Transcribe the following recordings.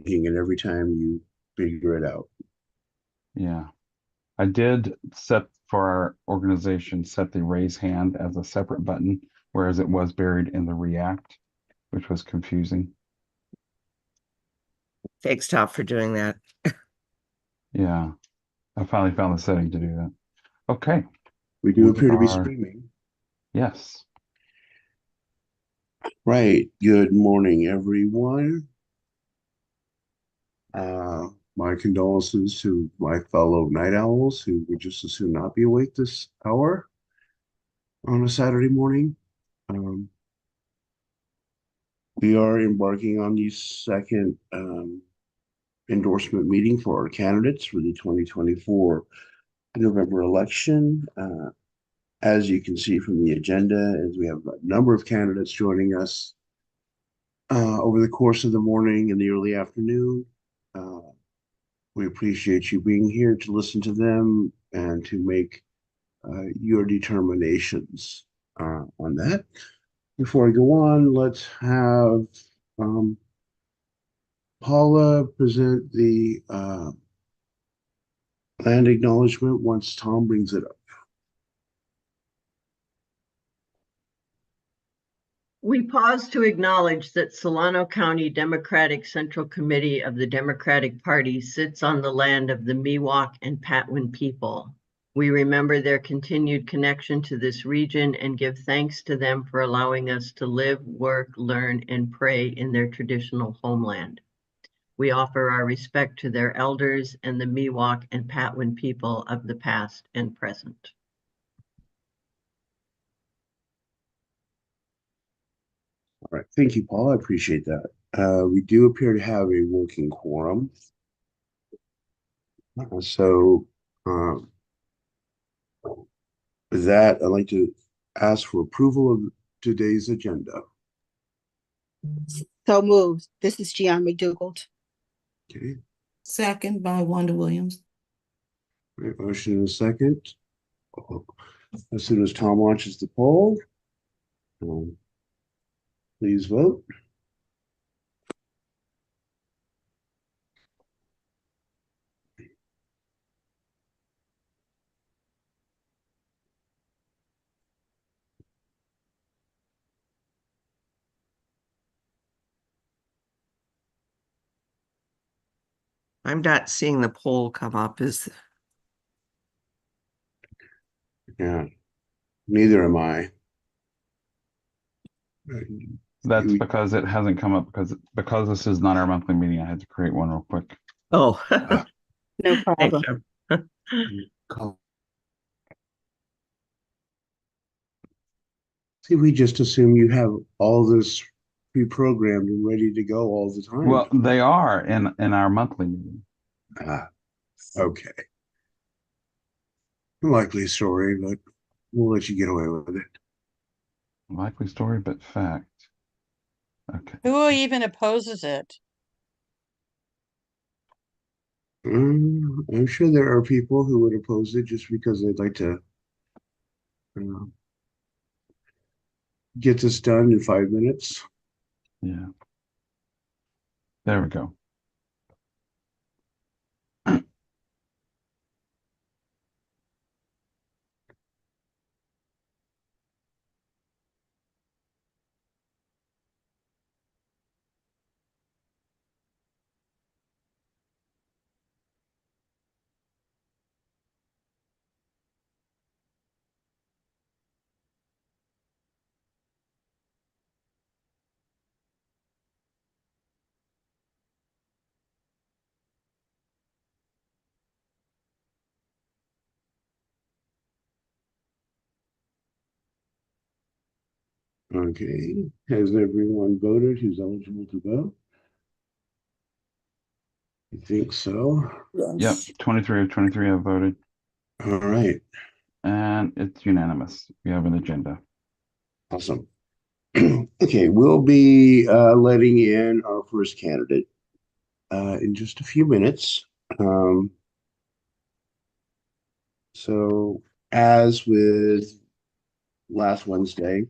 blinking, and every time you figure it out. Yeah. I did set for our organization, set the raise hand as a separate button, whereas it was buried in the react, which was confusing. Takes top for doing that. Yeah. I finally found the setting to do that. Okay. We do We appear to be are, streaming. yes. Right. Good morning, everyone. My condolences to my fellow night owls who would just as soon not be awake this hour on a Saturday morning. We are embarking on the second endorsement meeting for our candidates for the 2024 November election. As you can see from the agenda, as we have a number of candidates joining us over the course of the morning and the early afternoon. We appreciate you being here to listen to them and to make your determinations on that. Before I go on, let's have Paula present the land acknowledgement once Tom brings it up. We pause to acknowledge that Solano County Democratic Central Committee of the Democratic Party sits on the land of the Miwok and Patwin people. We remember their continued connection to this region and give thanks to them for allowing us to live, work, learn, and pray in their traditional homeland. We offer our respect to their elders and the Miwok and Patwin people of the past and present. All right, thank you, Paul. I appreciate that. We do appear to have a working quorum. So with that, I'd like to ask for approval of today's agenda. So moved. This is Gian McDougald. Okay. Second by Wanda Williams. Right, motion and a second. As soon as Tom launches the poll, please vote. I'm not seeing the poll come up. Yeah, neither am I. That's because it hasn't come up because this is not our monthly meeting. I had to create one real quick. Oh, No problem. See, we just assume you have all this pre-programmed and ready to go all the time. Well, they are in our monthly meeting. Okay. Likely story, but we'll let you get away with it. Likely story, but fact. Okay. Who even opposes it? I'm sure there are people who would oppose it just because they'd like to get this done in 5 minutes. Yeah. There we go. Okay. Has everyone voted who's eligible to vote? I think so. Yep. 23 of 23 have voted. All right. And it's unanimous. We have an agenda. Awesome. Okay, we'll be letting in our first candidate in just a few minutes. So, as with last Wednesday,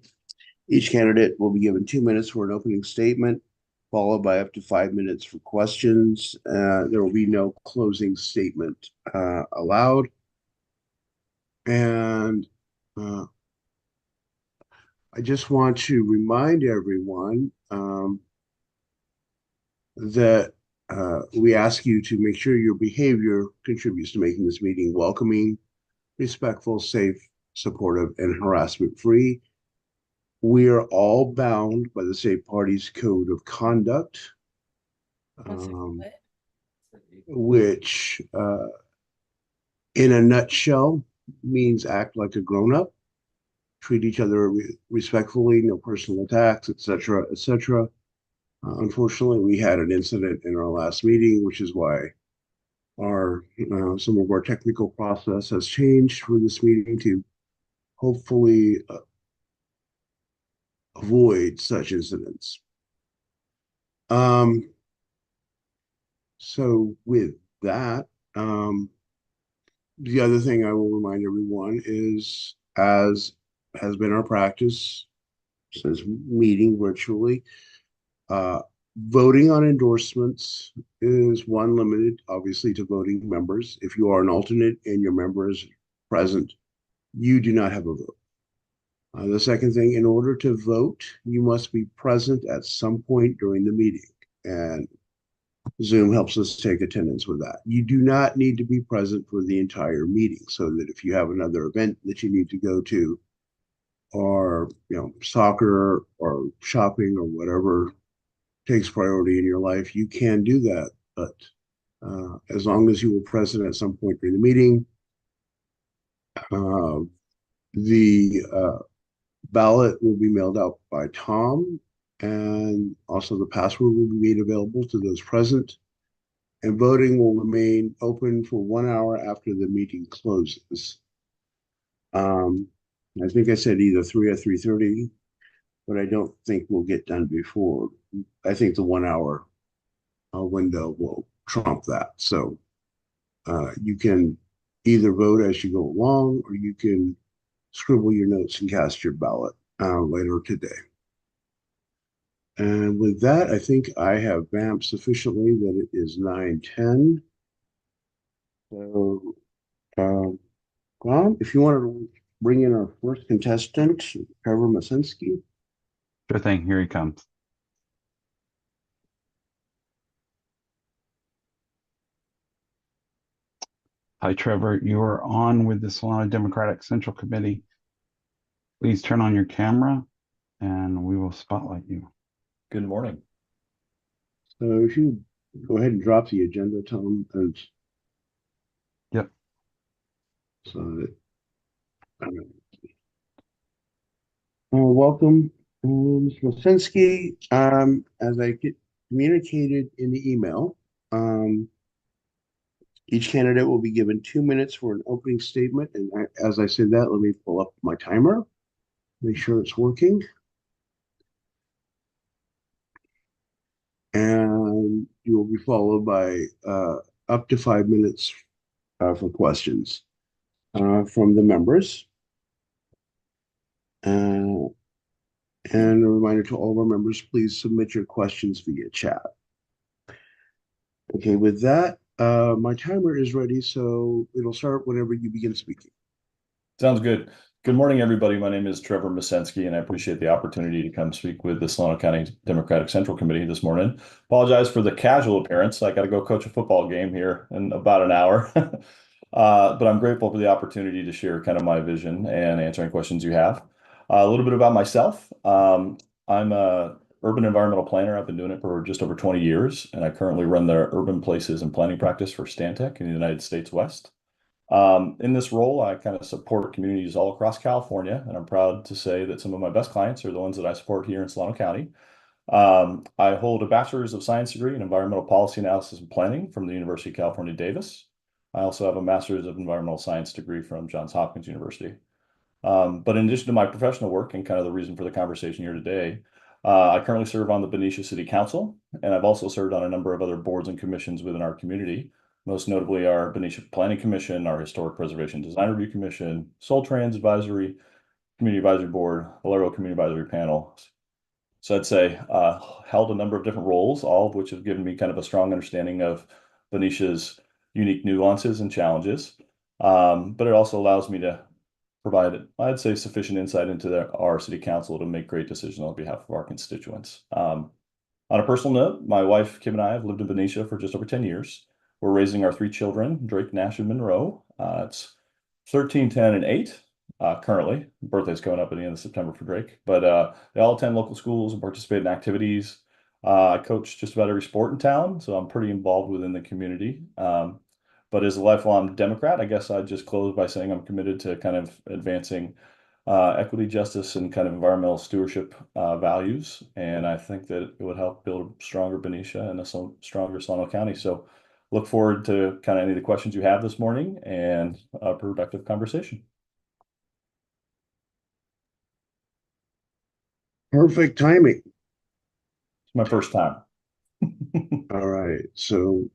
each candidate will be given 2 minutes for an opening statement, followed by up to 5 minutes for questions. There will be no closing statement allowed. And I just want to remind everyone that we ask you to make sure your behavior contributes to making this meeting welcoming, respectful, safe, supportive, and harassment-free. We are all bound by the state party's code of conduct, which in a nutshell means act like a grown-up, treat each other respectfully, no personal attacks, etc., etc. Unfortunately, we had an incident in our last meeting, which is why our some of our technical process has changed for this meeting to hopefully avoid such incidents. So with that, the other thing I will remind everyone is, as has been our practice since meeting virtually, voting on endorsements is one, limited obviously to voting members. If you are an alternate and your member is present, you do not have a vote. The second thing, in order to vote, you must be present at some point during the meeting, and Zoom helps us take attendance with that. You do not need to be present for the entire meeting, so that if you have another event that you need to go to, or soccer or shopping or whatever takes priority in your life, you can do that. But as long as you were present at some point during the meeting, the ballot will be mailed out by Tom, and also the password will be made available to those present. And voting will remain open for 1 hour after the meeting closes. I think I said either 3 or 3:30, but I don't think we'll get done before. I think the 1 hour window will trump that. So you can either vote as you go along, or you can scribble your notes and cast your ballot later today. And with that, I think I have vamped sufficiently that it is 9:10. So, Ron, if you want to bring in our first contestant, Trevor Masinski. Sure thing. Here he comes. Hi, Trevor. You are on with the Solano Democratic Central Committee. Please turn on your camera and we will spotlight you. Good morning. So if you go ahead and drop the agenda, Tom, and Yep. so welcome, Mr. Masinski. As I communicated in the email, each candidate will be given 2 minutes for an opening statement. And as I said that, let me pull up my timer, make sure it's working. And you will be followed by up to 5 minutes for questions from the members. And a reminder to all of our members, please submit your questions via chat. Okay, with that, my timer is ready, so it'll start whenever you begin speaking. Sounds good. Good morning, everybody. My name is Trevor Masinski, and I appreciate the opportunity to come speak with the Solano County Democratic Central Committee this morning. Apologize for the casual appearance. I got to go coach a football game here in about an hour. But I'm grateful for the opportunity to share kind of my vision and answer any questions you have. A little bit about myself. I'm a urban environmental planner. I've been doing it for just over 20 years, and I currently run the urban places and planning practice for Stantec in the United States West. In this role, I kind of support communities all across California, and I'm proud to say that some of my best clients are the ones that I support here in Solano County. I hold a Bachelor's of Science degree in Environmental Policy Analysis and Planning from the University of California, Davis. I also have a Master's of Environmental Science degree from Johns Hopkins University. But in addition to my professional work and kind of the reason for the conversation here today, I currently serve on the Benicia City Council, and I've also served on a number of other boards and commissions within our community, most notably our Benicia Planning Commission, our Historic Preservation Design Review Commission, Soul Trans Advisory, Community Advisory Board, Valero Community Advisory Panel, So I'd say held a number of different roles, all of which have given me kind of a strong understanding of Venetia's unique nuances and challenges. But it also allows me to provide, I'd say, sufficient insight into our city council to make great decisions on behalf of our constituents. On a personal note, my wife, Kim, and I have lived in Benicia for just over 10 years. We're raising our 3 children, Drake, Nash, and Monroe. It's 13, 10, and 8 currently. Birthday's coming up at the end of September for Drake. But they all attend local schools and participate in activities. I coach just about every sport in town, so I'm pretty involved within the community. But as a lifelong Democrat, I guess I'd just close by saying I'm committed to kind of advancing equity, justice, and kind of environmental stewardship values. And I think that it would help build a stronger Benicia and a stronger Solano County. So look forward to kind of any of the questions you have this morning and a productive conversation. Perfect timing. It's my first time. All right. So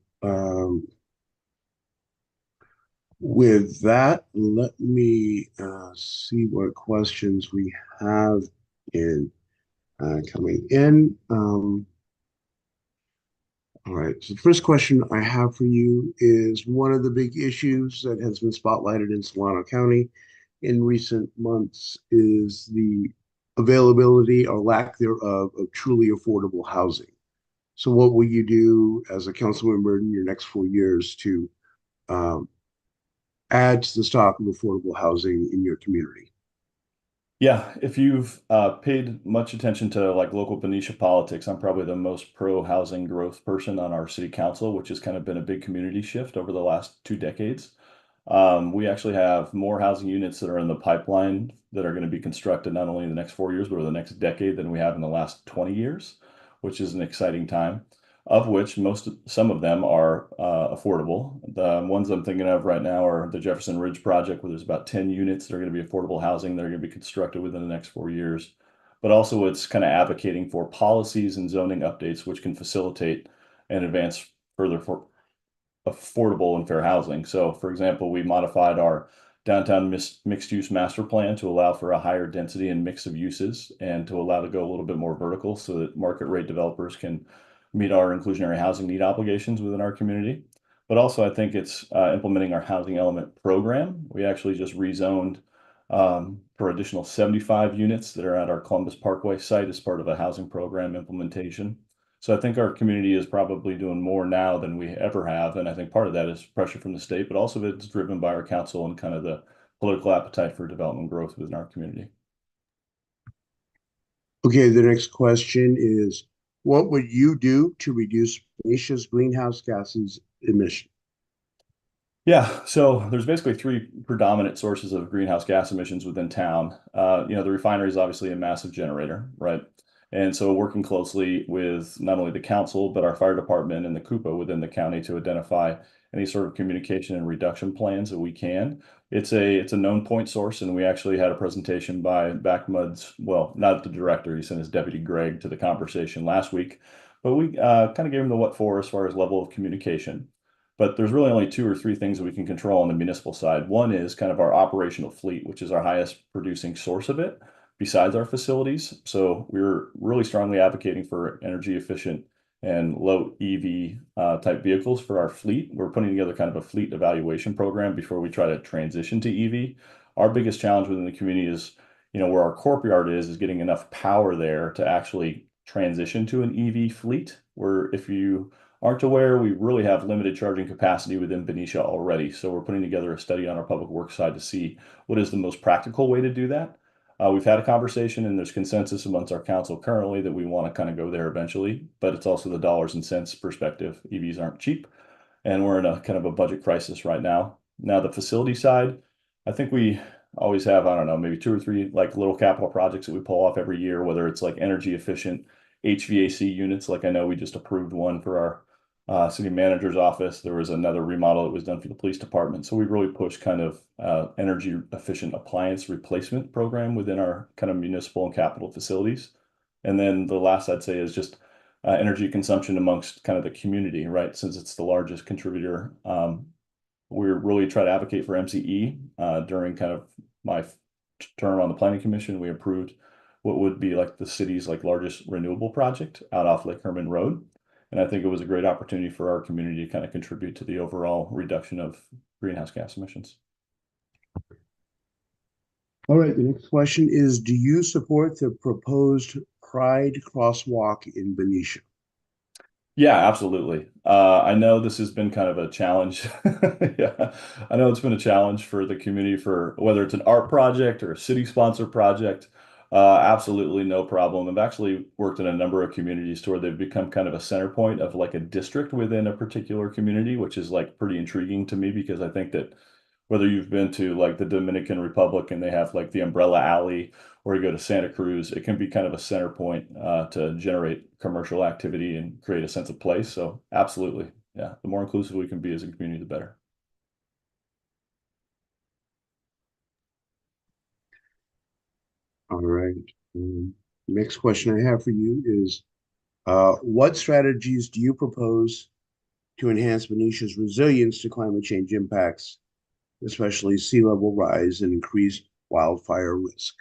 with that, let me see what questions we have in coming in. All right. So the first question I have for you is one of the big issues that has been spotlighted in Solano County in recent months is the availability or lack thereof of truly affordable housing. So what will you do as a council member in your next 4 years to add to the stock of affordable housing in your community? Yeah, if you've paid much attention to like local Benicia politics, I'm probably the most pro housing growth person on our city council, which has kind of been a big community shift over the last 2 decades. We actually have more housing units that are in the pipeline that are going to be constructed not only in the next 4 years, but over the next decade than we have in the last 20 years, which is an exciting time, of which some of them are affordable. The ones I'm thinking of right now are the Jefferson Ridge project, where there's about 10 units that are going to be affordable housing that are going to be constructed within the next 4 years. But also it's kind of advocating for policies and zoning updates, which can facilitate and advance further for affordable and fair housing. So for example, we modified our downtown mixed use master plan to allow for a higher density and mix of uses and to allow to go a little bit more vertical so that market rate developers can meet our inclusionary housing need obligations within our community. But also I think it's implementing our housing element program. We actually just rezoned for additional 75 units that are at our Columbus Parkway site as part of a housing program implementation. So I think our community is probably doing more now than we ever have. And I think part of that is pressure from the state, but also it's driven by our council and kind of the political appetite for development growth within our community. Okay, the next question is, what would you do to reduce Benicia's greenhouse gases emission? Yeah, so there's basically 3 predominant sources of greenhouse gas emissions within town. The refinery is obviously a massive generator, right? And so working closely with not only the council, but our fire department and the CUPA within the county to identify any sort of communication and reduction plans that we can. It's a known point source, and we actually had a presentation by Backmud's, well, not the director, he sent his deputy Greg to the conversation last week, but we kind of gave him the what for as far as level of communication. But there's really only 2 or 3 things that we can control on the municipal side. One is kind of our operational fleet, which is our highest producing source of it, besides our facilities. So we're really strongly advocating for energy efficient and low EV type vehicles for our fleet. We're putting together kind of a fleet evaluation program before we try to transition to EV. Our biggest challenge within the community is, where our courtyard is getting enough power there to actually transition to an EV fleet, where if you aren't aware, we really have limited charging capacity within Benicia already. So we're putting together a study on our public works side to see what is the most practical way to do that. We've had a conversation and there's consensus amongst our council currently that we want to kind of go there eventually, but it's also the dollars and cents perspective. EVs aren't cheap and we're in a kind of a budget crisis right now. Now the facility side, I think we always have, I don't know, maybe 2 or 3 like little capital projects that we pull off every year, whether it's like energy efficient HVAC units. Like I know we just approved one for our city manager's office. There was another remodel that was done for the police department. So we really pushed kind of energy efficient appliance replacement program within our kind of municipal and capital facilities. And then the last I'd say is just energy consumption amongst kind of the community, right? Since it's the largest contributor, we're really trying to advocate for MCE. During kind of my term on the planning commission, we approved what would be like the city's like largest renewable project out off Lake Herman Road. And I think it was a great opportunity for our community to kind of contribute to the overall reduction of greenhouse gas emissions. All right, the next question is, do you support the proposed Pride crosswalk in Benicia? Yeah, absolutely. I know this has been kind of a challenge. Yeah, I know it's been a challenge for the community for whether it's an art project or a city sponsored project. Absolutely no problem. I've actually worked in a number of communities to where they've become kind of a center point of like a district within a particular community, which is like pretty intriguing to me because I think that whether you've been to like the Dominican Republic and they have like the Umbrella Alley, or you go to Santa Cruz, it can be kind of a center point to generate commercial activity and create a sense of place. So absolutely, yeah, the more inclusive we can be as a community, the better. All right. Next question I have for you is, what strategies do you propose to enhance Benicia's resilience to climate change impacts, especially sea level rise and increased wildfire risk?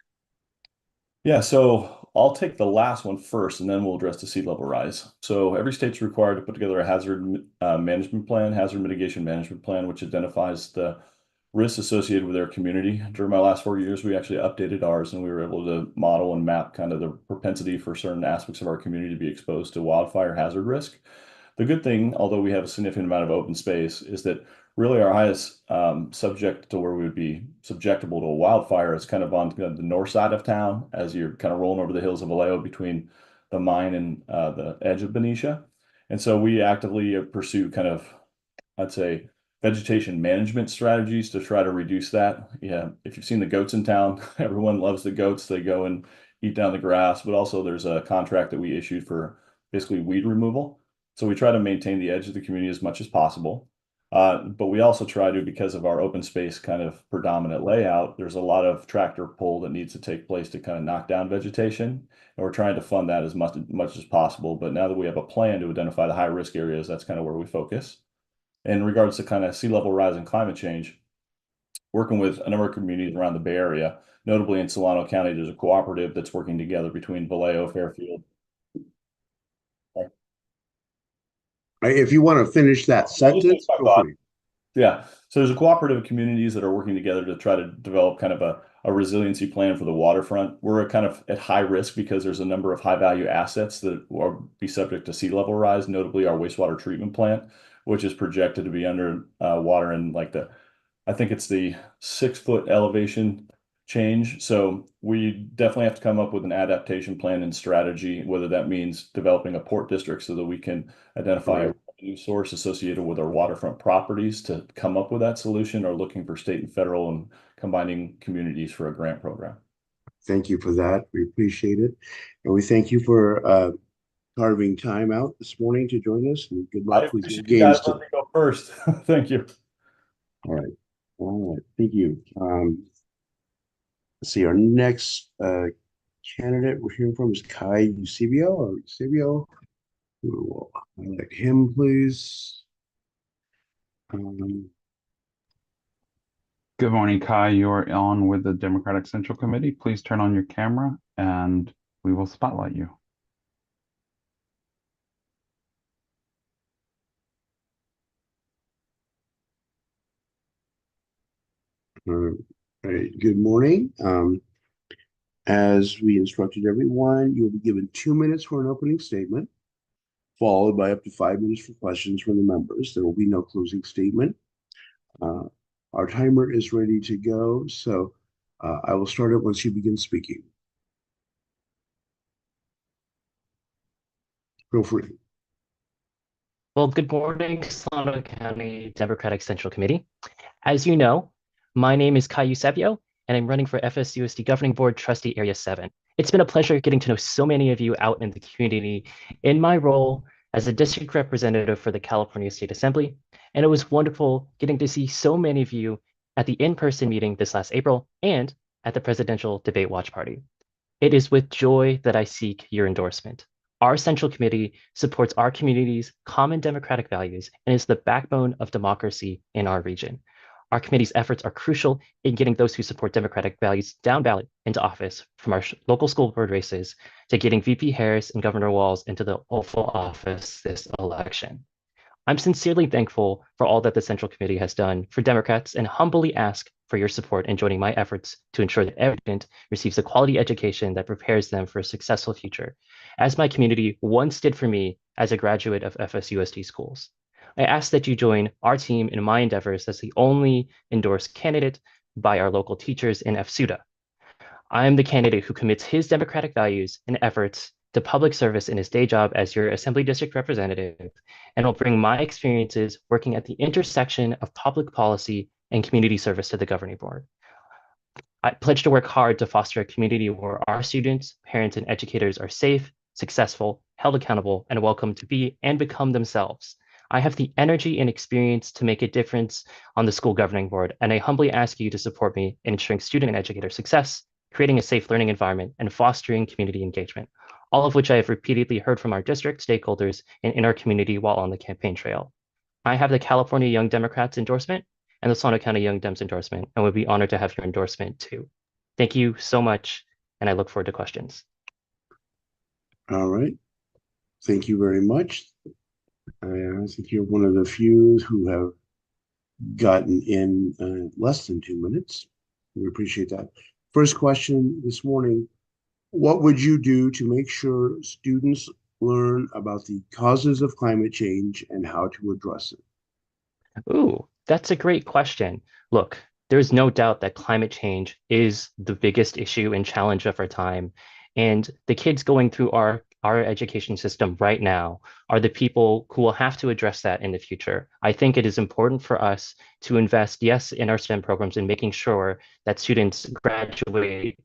Yeah, so I'll take the last one first, and then we'll address the sea level rise. So every state's required to put together a hazard management plan, hazard mitigation management plan, which identifies the risks associated with their community. During my last 4 years, we actually updated ours, and we were able to model and map kind of the propensity for certain aspects of our community to be exposed to wildfire hazard risk. The good thing, although we have a significant amount of open space, is that really our highest subject to where we would be subjectable to a wildfire is kind of on the north side of town as you're kind of rolling over the hills of Vallejo between the mine and the edge of Benicia. And so we actively pursue kind of, I'd say, vegetation management strategies to try to reduce that. Yeah, if you've seen the goats in town, everyone loves the goats. They go and eat down the grass, but also there's a contract that we issued for basically weed removal. So we try to maintain the edge of the community as much as possible. But we also try to, because of our open space kind of predominant layout, there's a lot of tractor pull that needs to take place to kind of knock down vegetation. And we're trying to fund that as much as possible. But now that we have a plan to identify the high risk areas, that's kind of where we focus. In regards to kind of sea level rise and climate change, working with a number of communities around the Bay Area, notably in Solano County, there's a cooperative that's working together between Vallejo, Fairfield. If you want to finish that sentence, go for it. Yeah. So there's a cooperative of communities that are working together to try to develop kind of a resiliency plan for the waterfront. We're kind of at high risk because there's a number of high value assets that will be subject to sea level rise, notably our wastewater treatment plant, which is projected to be under water in like I think it's the 6 foot elevation change. So we definitely have to come up with an adaptation plan and strategy, whether that means developing a port district so that we can identify a revenue source associated with our waterfront properties to come up with that solution, or looking for state and federal and combining communities for a grant program. Thank you for that. We appreciate it. And we thank you for carving time out this morning to join us. And good luck with your games. Let me go first. Thank you. All right. All right. Thank you. Let's see. Our next candidate we're hearing from is Kai Eusebio. We'll highlight him, please. Good morning, Kai. You're on with the Democratic Central Committee. Please turn on your camera and we will spotlight you. All right. Good morning. As we instructed everyone, you'll be given 2 minutes for an opening statement, followed by up to 5 minutes for questions from the members. There will be no closing statement. Our timer is ready to go, so I will start it once you begin speaking. Feel free. Well, good morning, Solano County Democratic Central Committee. As you know, my name is Kai Eusebio, and I'm running for FSUSD Governing Board Trustee Area 7. It's been a pleasure getting to know so many of you out in the community in my role as a district representative for the California State Assembly, and it was wonderful getting to see so many of you at the in-person meeting this last April and at the Presidential Debate Watch Party. It is with joy that I seek your endorsement. Our Central Committee supports our community's common democratic values and is the backbone of democracy in our region. Our committee's efforts are crucial in getting those who support democratic values down ballot into office, from our local school board races to getting VP Harris and Governor Walz into the Oval Office this election. I'm sincerely thankful for all that the Central Committee has done for Democrats and humbly ask for your support in joining my efforts to ensure that every student receives a quality education that prepares them for a successful future, as my community once did for me as a graduate of FSUSD schools. I ask that you join our team in my endeavors as the only endorsed candidate by our local teachers in FSUDA. I am the candidate who commits his democratic values and efforts to public service in his day job as your Assembly District Representative, and will bring my experiences working at the intersection of public policy and community service to the Governing Board. I pledge to work hard to foster a community where our students, parents, and educators are safe, successful, held accountable, and welcome to be and become themselves. I have the energy and experience to make a difference on the school governing board, and I humbly ask you to support me in ensuring student and educator success, creating a safe learning environment, and fostering community engagement, all of which I have repeatedly heard from our district stakeholders and in our community while on the campaign trail. I have the California Young Democrats endorsement and the Solano County Young Dems endorsement, and would be honored to have your endorsement too. Thank you so much, and I look forward to questions. All right. Thank you very much. I think you're one of the few who have gotten in less than 2 minutes. We appreciate that. First question this morning: what would you do to make sure students learn about the causes of climate change and how to address it? Ooh, that's a great question. Look, there's no doubt that climate change is the biggest issue and challenge of our time. And the kids going through our education system right now are the people who will have to address that in the future. I think it is important for us to invest, yes, in our STEM programs and making sure that students graduate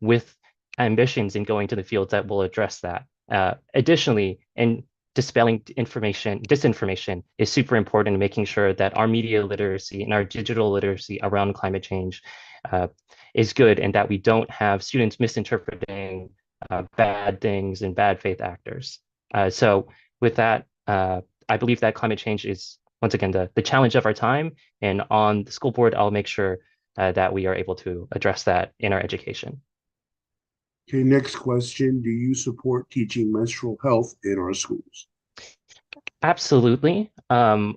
with ambitions in going to the fields that will address that. Additionally, and dispelling disinformation is super important in making sure that our media literacy and our digital literacy around climate change is good, and that we don't have students misinterpreting bad things and bad faith actors. So with that, I believe that climate change is, once again, the challenge of our time. And on the school board, I'll make sure that we are able to address that in our education. Okay, next question. Do you support teaching menstrual health in our schools? Absolutely. I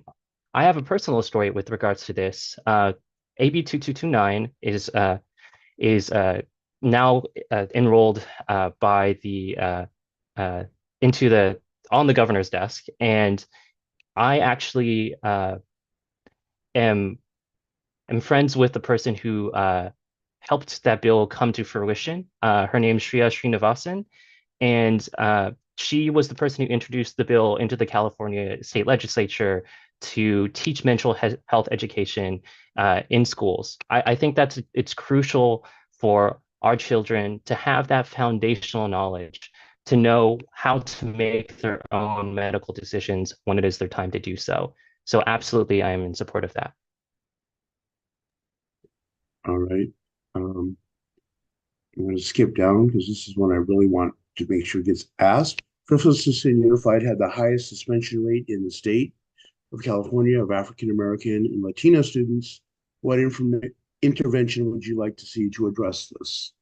have a personal story with regards to this. AB 2229 is now enrolled by the into the on the governor's desk, and I actually am friends with the person who helped that bill come to fruition. Her name is Shreya Srinivasan, and she was the person who introduced the bill into the California state legislature to teach mental health education in schools. I think it's crucial for our children to have that foundational knowledge, to know how to make their own medical decisions when it is their time to do so. So absolutely, I am in support of that. All right. I'm going to skip down because this is one I really want to make sure gets asked. Clifton City Unified had the highest suspension rate in the state of California of African American and Latino students. What intervention would you like to see to address this?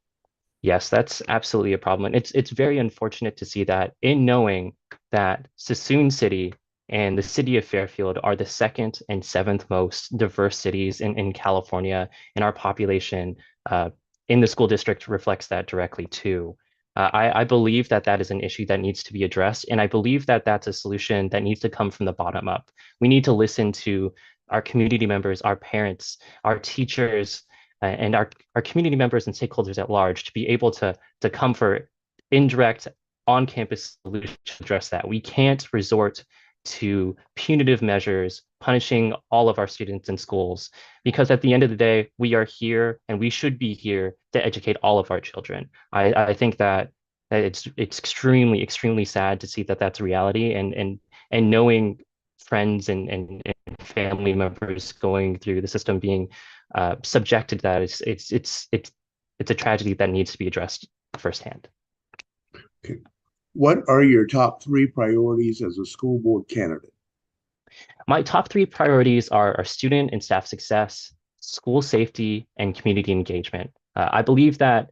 Yes, that's absolutely a problem. And it's very unfortunate to see that, in knowing that Suisun City and the city of Fairfield are the second and seventh most diverse cities in California, and our population in the school district reflects that directly too. I believe that that is an issue that needs to be addressed, and I believe that that's a solution that needs to come from the bottom up. We need to listen to our community members, our parents, our teachers, and our community members and stakeholders at large to be able to come for indirect on-campus solutions to address that. We can't resort to punitive measures, punishing all of our students in schools, because at the end of the day, we are here and we should be here to educate all of our children. I think that it's extremely sad to see that that's a reality, and knowing friends and family members going through the system being subjected to that, it's a tragedy that needs to be addressed firsthand. Okay. What are your top 3 priorities as a school board candidate? My top three priorities are student and staff success, school safety, and community engagement. I believe that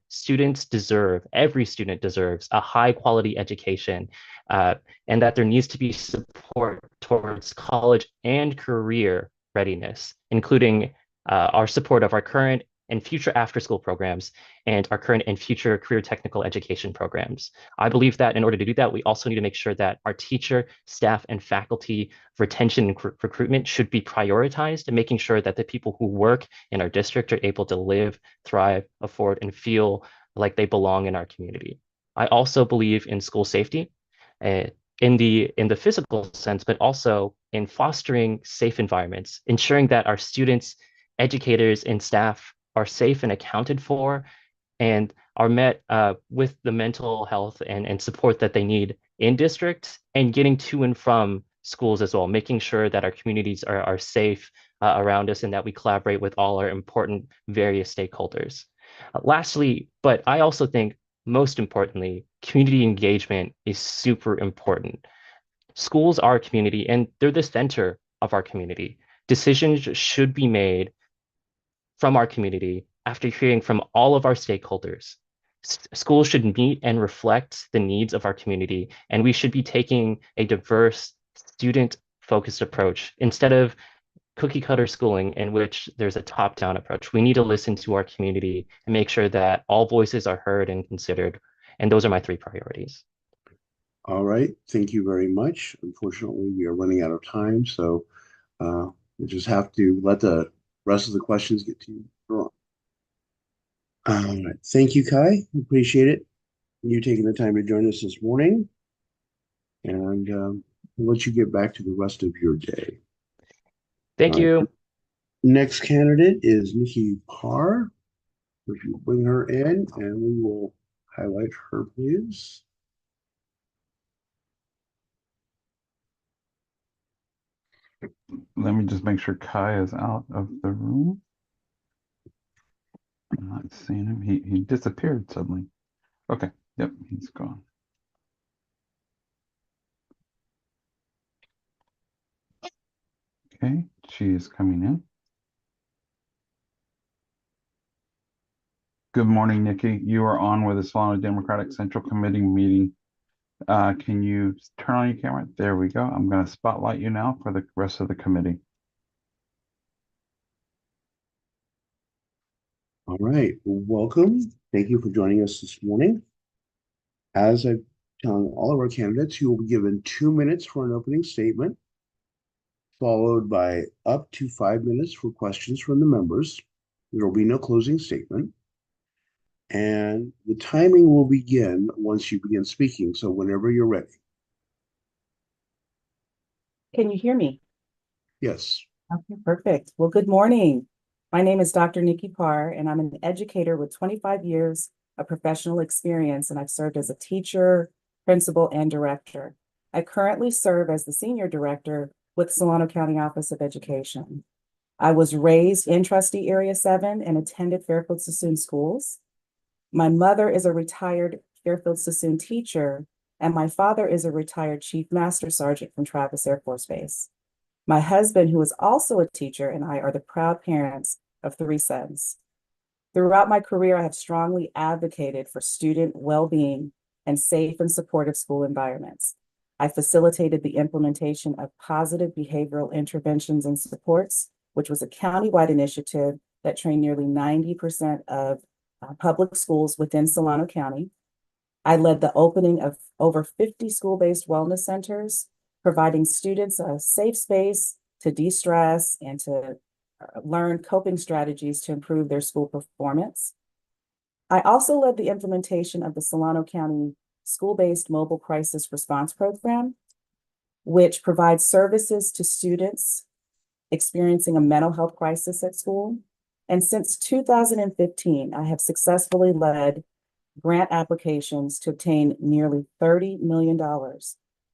every student deserves a high quality education, and that there needs to be support towards college and career readiness, including our support of our current and future after school programs and our current and future career technical education programs. I believe that in order to do that, we also need to make sure that our teacher, staff, and faculty retention and recruitment should be prioritized, and making sure that the people who work in our district are able to live, thrive, afford, and feel like they belong in our community. I also believe in school safety, in the physical sense, but also in fostering safe environments, ensuring that our students, educators, and staff are safe and accounted for, and are met with the mental health and support that they need in district, and getting to and from schools as well, making sure that our communities are safe around us, and that we collaborate with all our important various stakeholders. Lastly, but I also think most importantly, community engagement is super important. Schools are a community, and they're the center of our community. Decisions should be made from our community after hearing from all of our stakeholders. Schools should meet and reflect the needs of our community, and we should be taking a diverse, student-focused approach instead of cookie cutter schooling in which there's a top-down approach. We need to listen to our community and make sure that all voices are heard and considered. And those are my three priorities. All right, thank you very much. Unfortunately, we are running out of time, so we just have to let the rest of the questions get to you. All right, thank you, Kai. Appreciate it. You taking the time to join us this morning, and we'll let you get back to the rest of your day. Thank you. Next candidate is Nikki Parr. If you bring her in, and we will highlight her, please. Let me just make sure Kai is out of the room. I'm not seeing him. He disappeared suddenly. Okay. Yep, he's gone. Okay, she is coming in. Good morning, Nikki. You are on with the Solano Democratic Central Committee meeting. Can you turn on your camera? There we go. I'm going to spotlight you now for the rest of the committee. All right, welcome. Thank you for joining us this morning. As I'm telling all of our candidates, you will be given 2 minutes for an opening statement, followed by up to 5 minutes for questions from the members. There will be no closing statement. And the timing will begin once you begin speaking, so whenever you're ready. Can you hear me? Yes. Okay, perfect. Well, good morning. My name is Dr. Nikki Parr, and I'm an educator with 25 years of professional experience, and I've served as a teacher, principal, and director. I currently serve as the senior director with Solano County Office of Education. I was raised in Trustee Area 7 and attended Fairfield Sassoon schools. My mother is a retired Fairfield Sassoon teacher, and my father is a retired Chief Master Sergeant from Travis Air Force Base. My husband, who is also a teacher, and I are the proud parents of 3 sons. Throughout my career, I have strongly advocated for student well-being and safe and supportive school environments. I facilitated the implementation of positive behavioral interventions and supports, which was a countywide initiative that trained nearly 90% of public schools within Solano County. I led the opening of over 50 school-based wellness centers, providing students a safe space to de-stress and to learn coping strategies to improve their school performance. I also led the implementation of the Solano County School-Based Mobile Crisis Response Program, which provides services to students experiencing a mental health crisis at school. And since 2015, I have successfully led grant applications to obtain nearly $30 million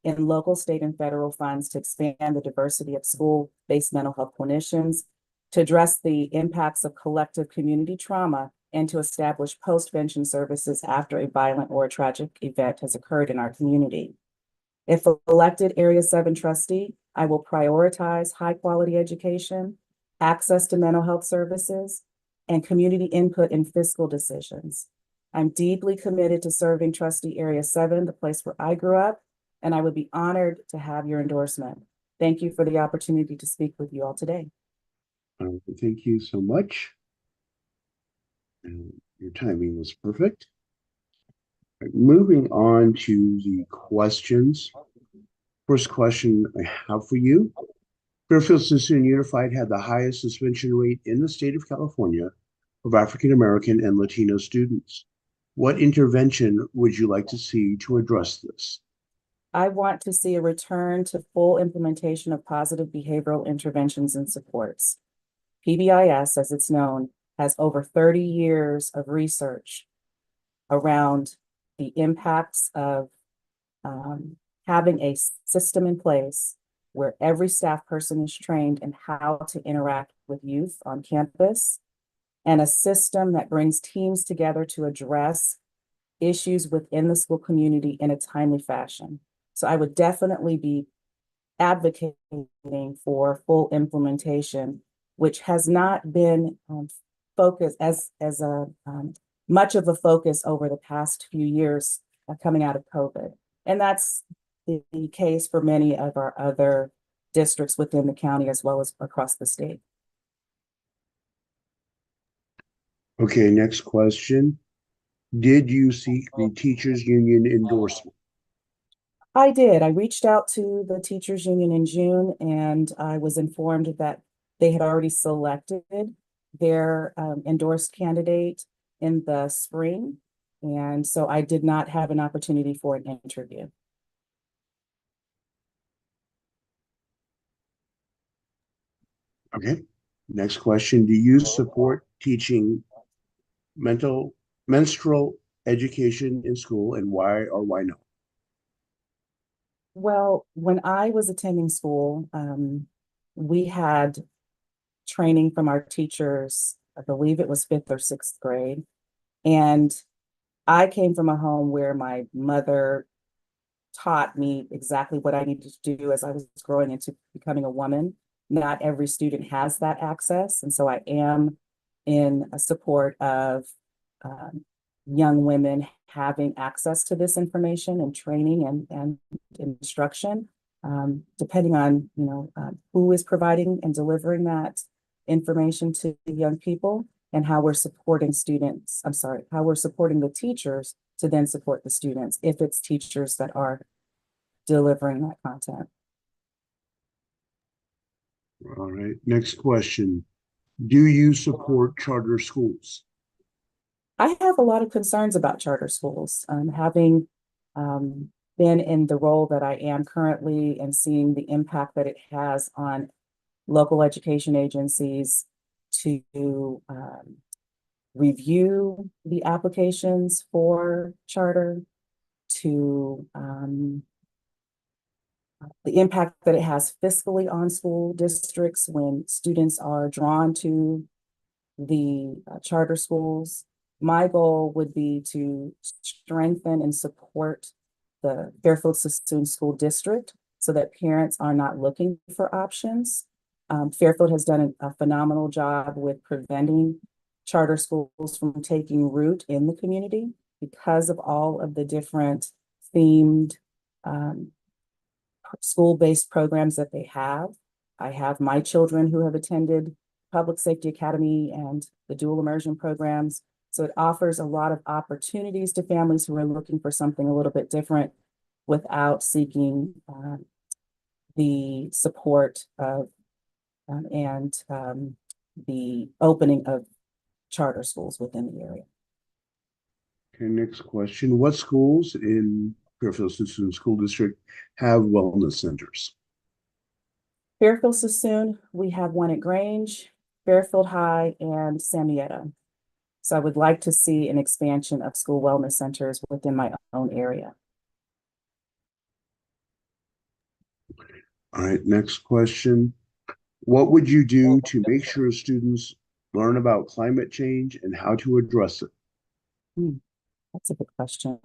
in local, state, and federal funds to expand the diversity of school-based mental health clinicians, to address the impacts of collective community trauma, and to establish post-vention services after a violent or a tragic event has occurred in our community. If elected Area 7 trustee, I will prioritize high-quality education, access to mental health services, and community input in fiscal decisions. I'm deeply committed to serving trustee Area 7, the place where I grew up, and I would be honored to have your endorsement. Thank you for the opportunity to speak with you all today. Thank you so much. Your timing was perfect. Moving on to the questions. First question I have for you. Fairfield Sassoon Unified had the highest suspension rate in the state of California of African American and Latino students. What intervention would you like to see to address this? I want to see a return to full implementation of positive behavioral interventions and supports. PBIS, as it's known, has over 30 years of research around the impacts of having a system in place where every staff person is trained in how to interact with youth on campus, and a system that brings teams together to address issues within the school community in a timely fashion. So I would definitely be advocating for full implementation, which has not been focused as a much of a focus over the past few years coming out of COVID. And that's the case for many of our other districts within the county as well as across the state. Okay, next question. Did you seek the teachers union endorsement? I did. I reached out to the teachers union in June, and I was informed that they had already selected their endorsed candidate in the spring. And so I did not have an opportunity for an interview. Okay, next question. Do you support teaching menstrual education in school, and why or why not? Well, when I was attending school, we had training from our teachers, I believe it was 5th or 6th grade. And I came from a home where my mother taught me exactly what I needed to do as I was growing into becoming a woman. Not every student has that access. And so I am in support of young women having access to this information and training and instruction, depending on who is providing and delivering that information to young people, and how we're supporting how we're supporting the teachers to then support the students if it's teachers that are delivering that content. All right, next question. Do you support charter schools? I have a lot of concerns about charter schools. Having been in the role that I am currently and seeing the impact that it has on local education agencies to review the applications for charter, to the impact that it has fiscally on school districts when students are drawn to the charter schools. My goal would be to strengthen and support the Fairfield Sassoon School District so that parents are not looking for options. Fairfield has done a phenomenal job with preventing charter schools from taking root in the community because of all of the different themed school-based programs that they have. I have my children who have attended Public Safety Academy and the dual immersion programs. So it offers a lot of opportunities to families who are looking for something a little bit different without seeking the support of and the opening of charter schools within the area. Okay, next question. What schools in Fairfield Sassoon School District have wellness centers? Fairfield Sassoon, we have one at Grange, Fairfield High, and Samietta. So I would like to see an expansion of school wellness centers within my own area. All right, next question. What would you do to make sure students learn about climate change and how to address it? That's a good question.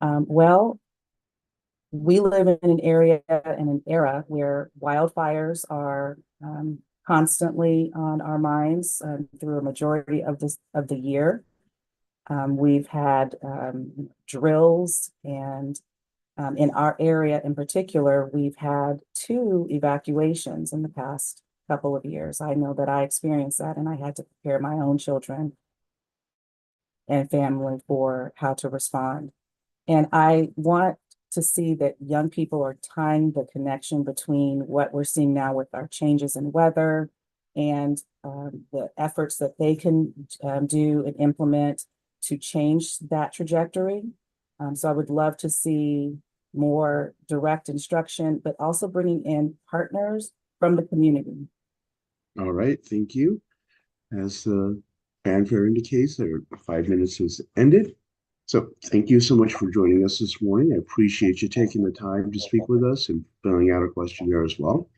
Well, we live in an area and an era where wildfires are constantly on our minds through a majority of the year. We've had drills, and in our area in particular, we've had 2 evacuations in the past couple of years. I know that I experienced that, and I had to prepare my own children and family for how to respond. And I want to see that young people are tying the connection between what we're seeing now with our changes in weather and the efforts that they can do and implement to change that trajectory. So I would love to see more direct instruction, but also bringing in partners from the community. All right, thank you. As the fanfare indicates, their 5 minutes has ended. So thank you so much for joining us this morning. I appreciate you taking the time to speak with us and filling out a questionnaire as well.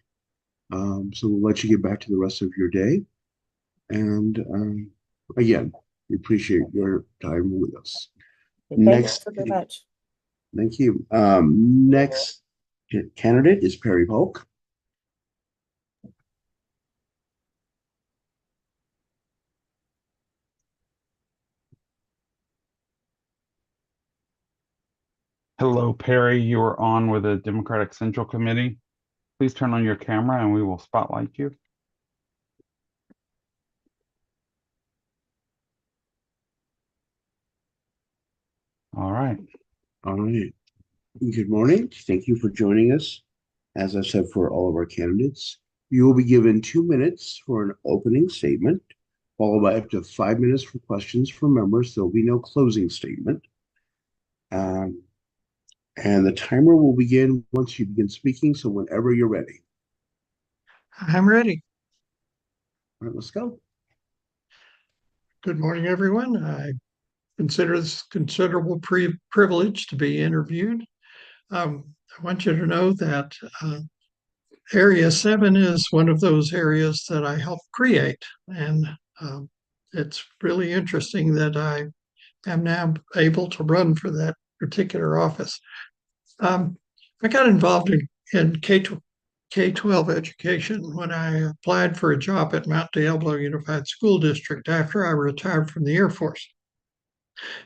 So we'll let you get back to the rest of your day. And again, we appreciate your time with us. Thank you so very much. Thank you. Next candidate is Perry Polk. Hello, Perry. You are on with the Democratic Central Committee. Please turn on your camera and we will spotlight you. All right. All right. Good morning. Thank you for joining us. As I said, for all of our candidates, you will be given 2 minutes for an opening statement, followed by up to 5 minutes for questions from members. There will be no closing statement. And the timer will begin once you begin speaking. So whenever you're ready. I'm ready. All right, let's go. Good morning, everyone. I consider this a considerable privilege to be interviewed. I want you to know that Area 7 is one of those areas that I helped create. And it's really interesting that I am now able to run for that particular office. I got involved in K-12 education when I applied for a job at Mount Diablo Unified School District after I retired from the Air Force.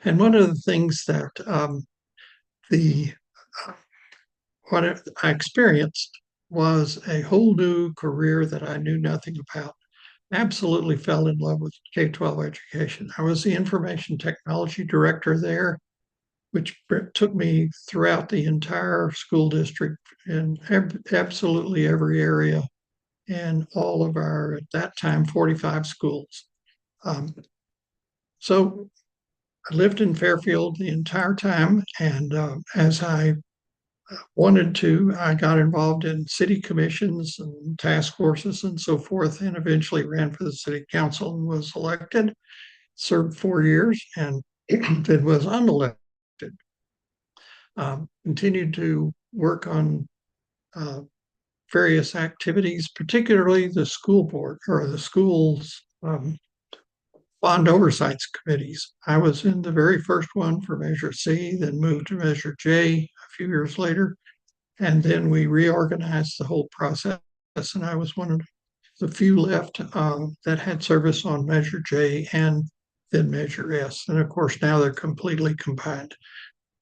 And one of the things that what I experienced was a whole new career that I knew nothing about. Absolutely fell in love with K-12 education. I was the information technology director there, which took me throughout the entire school district in absolutely every area in all of our, at that time, 45 schools. So I lived in Fairfield the entire time, and as I wanted to, I got involved in city commissions and task forces and so forth, and eventually ran for the city council and was elected, served 4 years, and then was unelected. Continued to work on various activities, particularly the school board or the schools bond oversights committees. I was in the very first one for Measure C, then moved to Measure J a few years later, and then we reorganized the whole process, and I was one of the few left that had service on Measure J and then Measure S. And of course, now they're completely combined.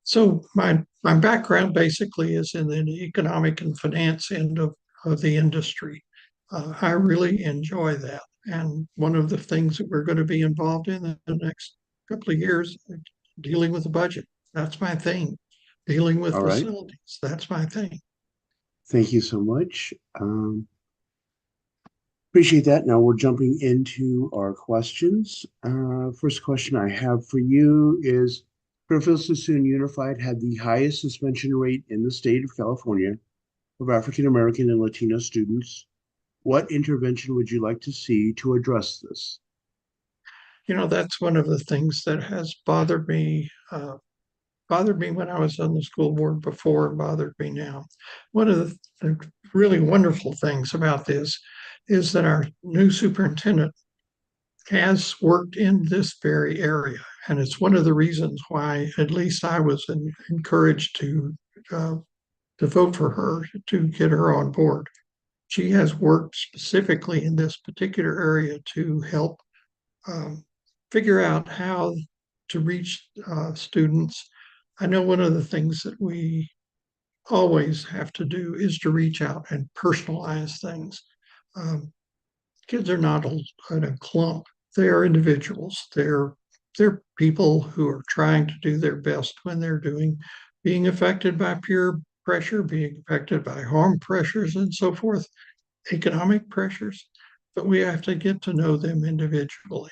So my background basically is in the economic and finance end of the industry. I really enjoy that. And one of the things that we're going to be involved in the next couple of years, dealing with the budget. That's my thing. Dealing with facilities. That's my thing. Thank you so much. Appreciate that. Now we're jumping into our questions. First question I have for you is, Fairfield Sassoon Unified had the highest suspension rate in the state of California of African American and Latino students. What intervention would you like to see to address this? You know, that's one of the things that has bothered me when I was on the school board before, and bothered me now. One of the really wonderful things about this is that our new superintendent has worked in this very area. And it's one of the reasons why at least I was encouraged to to vote for her to get her on board. She has worked specifically in this particular area to help figure out how to reach students. I know one of the things that we always have to do is to reach out and personalize things. Kids are not in a clump. They are individuals. They're people who are trying to do their best when they're being affected by peer pressure, being affected by home pressures and so forth, economic pressures, but we have to get to know them individually.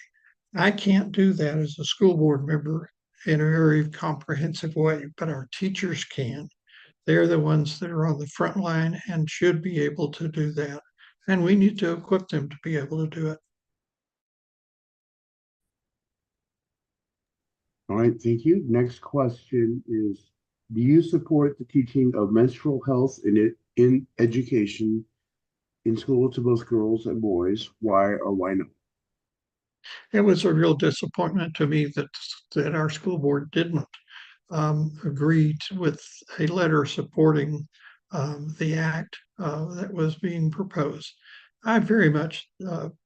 I can't do that as a school board member in a very comprehensive way, but our teachers can. They're the ones that are on the front line and should be able to do that. And we need to equip them to be able to do it. All right, thank you. Next question is, do you support the teaching of menstrual health in education in school to both girls and boys? Why or why not? It was a real disappointment to me that our school board didn't agree with a letter supporting the act that was being proposed. I very much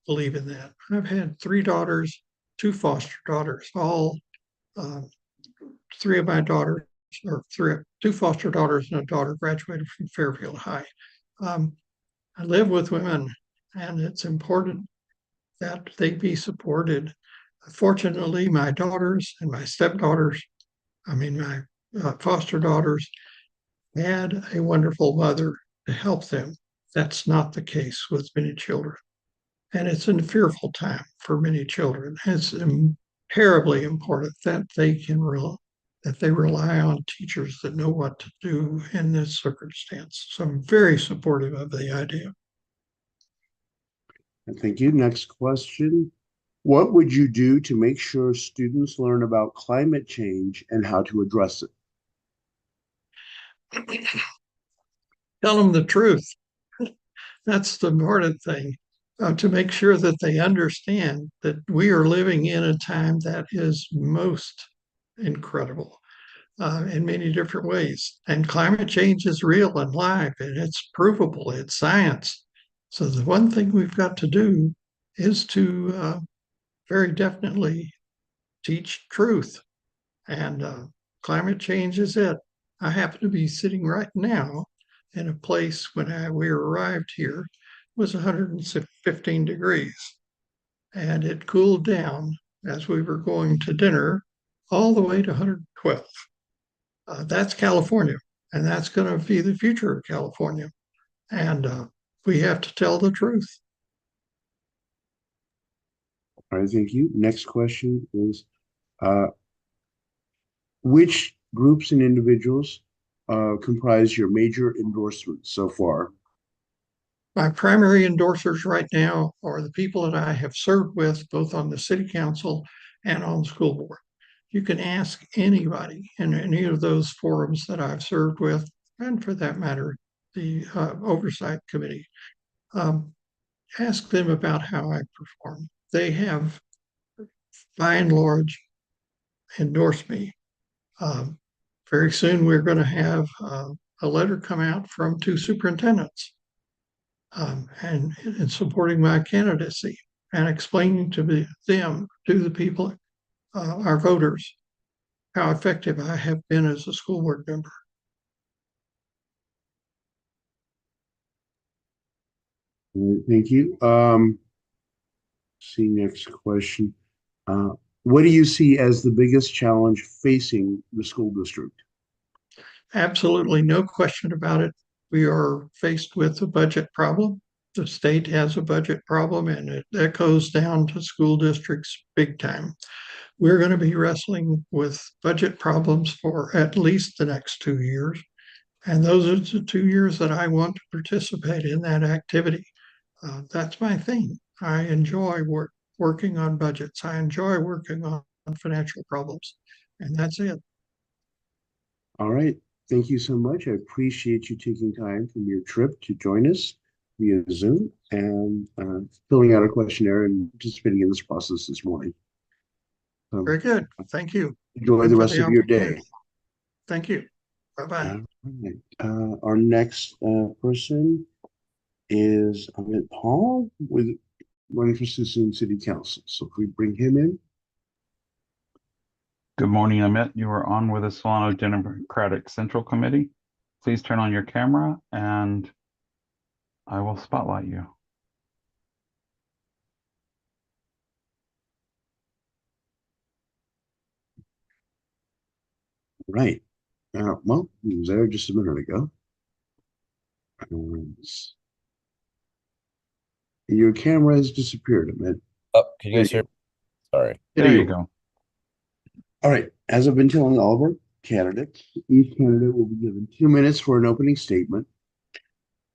believe in that. I've had 3 daughters, 2 foster daughters, all 3 of my daughters, or 2 foster daughters and a daughter graduated from Fairfield High. I live with women, and it's important that they be supported. Fortunately, my daughters and my stepdaughters, my foster daughters, had a wonderful mother to help them. That's not the case with many children. And it's a fearful time for many children. It's terribly important that they rely on teachers that know what to do in this circumstance. So I'm very supportive of the idea. And thank you. Next question. What would you do to make sure students learn about climate change and how to address it? Tell them the truth. That's the important thing, to make sure that they understand that we are living in a time that is most incredible in many different ways. And climate change is real and live, and it's provable, it's science. So the one thing we've got to do is to very definitely teach truth. And climate change is it. I happen to be sitting right now in a place when we arrived here was 115 degrees. And it cooled down as we were going to dinner all the way to 112. That's California, and that's going to be the future of California. And we have to tell the truth. All right, thank you. Next question is, which groups and individuals comprise your major endorsements so far? My primary endorsers right now are the people that I have served with, both on the city council and on the school board. You can ask anybody in any of those forums that I've served with, and for that matter, the oversight committee. Ask them about how I perform. They have, by and large, endorsed me. Very soon, we're going to have a letter come out from 2 superintendents and supporting my candidacy and explaining to the people, our voters, how effective I have been as a school board member. Thank you. See, next question. What do you see as the biggest challenge facing the school district? Absolutely no question about it. We are faced with a budget problem. The state has a budget problem, and it echoes down to school districts big time. We're going to be wrestling with budget problems for at least the next 2 years. And those are the 2 years that I want to participate in that activity. That's my thing. I enjoy working on budgets. I enjoy working on financial problems. And that's it. All right. Thank you so much. I appreciate you taking time from your trip to join us via Zoom and filling out a questionnaire and participating in this process this morning. Very good. Thank you. Enjoy the rest of your day. Thank you. Bye-bye. All right. Our next person is Amit Paul with running for Citizen City Council. So if we bring him in, Good morning, Amit. You are on with the Solano Democratic Central Committee. Please turn on your camera and I will spotlight you. right. Well, he was there just a minute ago. Your camera has disappeared, Amit. Oh, can you There guys you hear go. me? Sorry. There you go. All right. As I've been telling all of our candidates, each candidate will be given 2 minutes for an opening statement,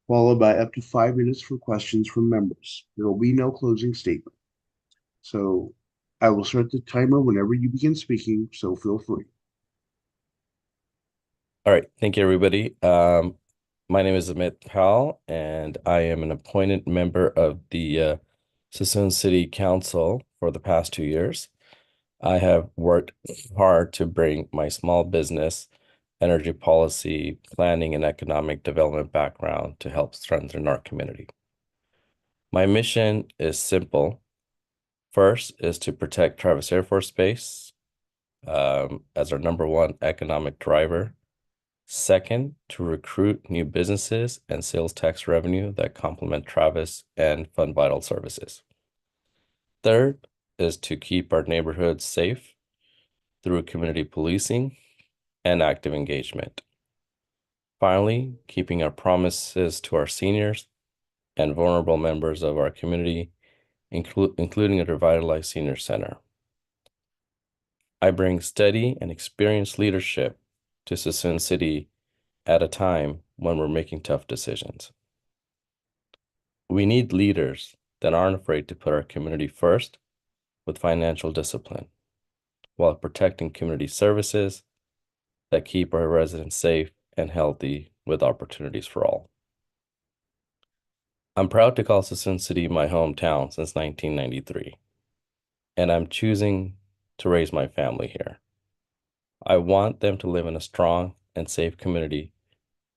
followed by up to 5 minutes for questions from members. There will be no closing statement. So I will start the timer whenever you begin speaking, so feel free. All right. Thank you, everybody. My name is Amit Pal, and I am an appointed member of the Suisun City Council for the past 2 years. I have worked hard to bring my small business, energy policy, planning, and economic development background to help strengthen our community. My mission is simple. First is to protect Travis Air Force Base as our #1 economic driver. Second, to recruit new businesses and sales tax revenue that complement Travis and fund vital services. Third is to keep our neighborhoods safe through community policing and active engagement. Finally, keeping our promises to our seniors and vulnerable members of our community, including a revitalized senior center. I bring steady and experienced leadership to Suisun City at a time when we're making tough decisions. We need leaders that aren't afraid to put our community first with financial discipline, while protecting community services that keep our residents safe and healthy with opportunities for all. I'm proud to call Suisun City my hometown since 1993, and I'm choosing to raise my family here. I want them to live in a strong and safe community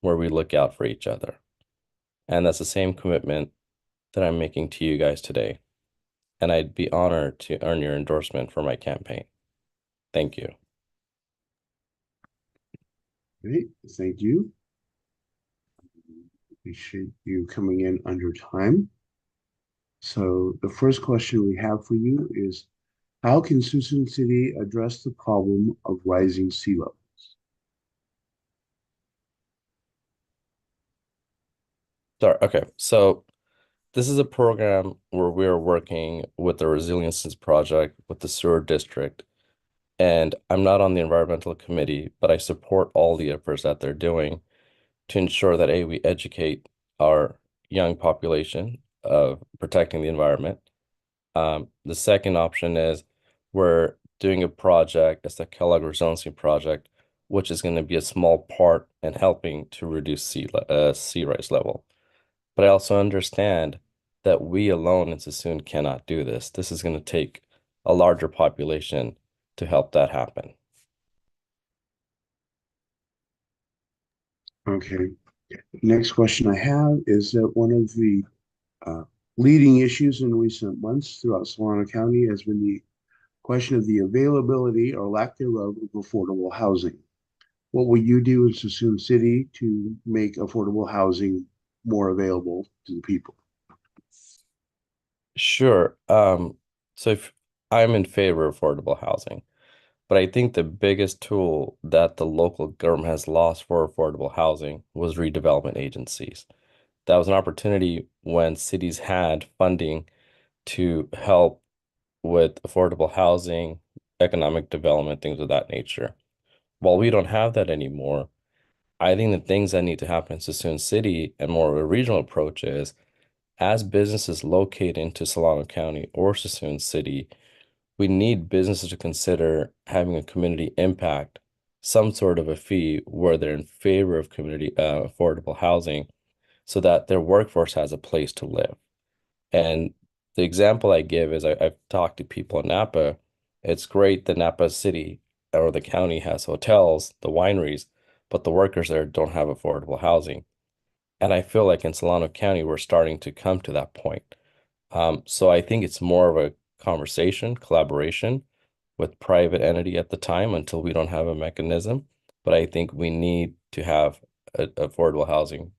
where we look out for each other. And that's the same commitment that I'm making to you guys today. And I'd be honored to earn your endorsement for my campaign. Thank you. Great, thank you. Appreciate you coming in under time. So the first question we have for you is, how can Suisun City address the problem of rising sea level? Sorry, okay. So this is a program where we are working with the Resiliences Project with the Sewer District. And I'm not on the environmental committee, but I support all the efforts that they're doing to ensure that A, we educate our young population of protecting the environment. The second option is we're doing a project, it's the Kellogg Resiliency Project, which is going to be a small part in helping to reduce sea rise level. But I also understand that we alone in Suisun cannot do this. This is going to take a larger population to help that happen. Okay. Next question I have is that one of the leading issues in recent months throughout Solano County has been the question of the availability or lack thereof of affordable housing. What will you do in Suisun City to make affordable housing more available to the people? Sure. So if I'm in favor of affordable housing, but I think the biggest tool that the local government has lost for affordable housing was redevelopment agencies. That was an opportunity when cities had funding to help with affordable housing, economic development, things of that nature. While we don't have that anymore, I think the things that need to happen in Suisun City and more of a regional approach is as businesses locate into Solano County or Suisun City, we need businesses to consider having a community impact, some sort of a fee where they're in favor of community affordable housing so that their workforce has a place to live. And the example I give is I've talked to people in Napa. It's great that Napa City or the county has hotels, the wineries, but the workers there don't have affordable housing. And I feel like in Solano County, we're starting to come to that point. So I think it's more of a conversation, collaboration with private entity at the time until we don't have a mechanism. But I think we need to have affordable housing,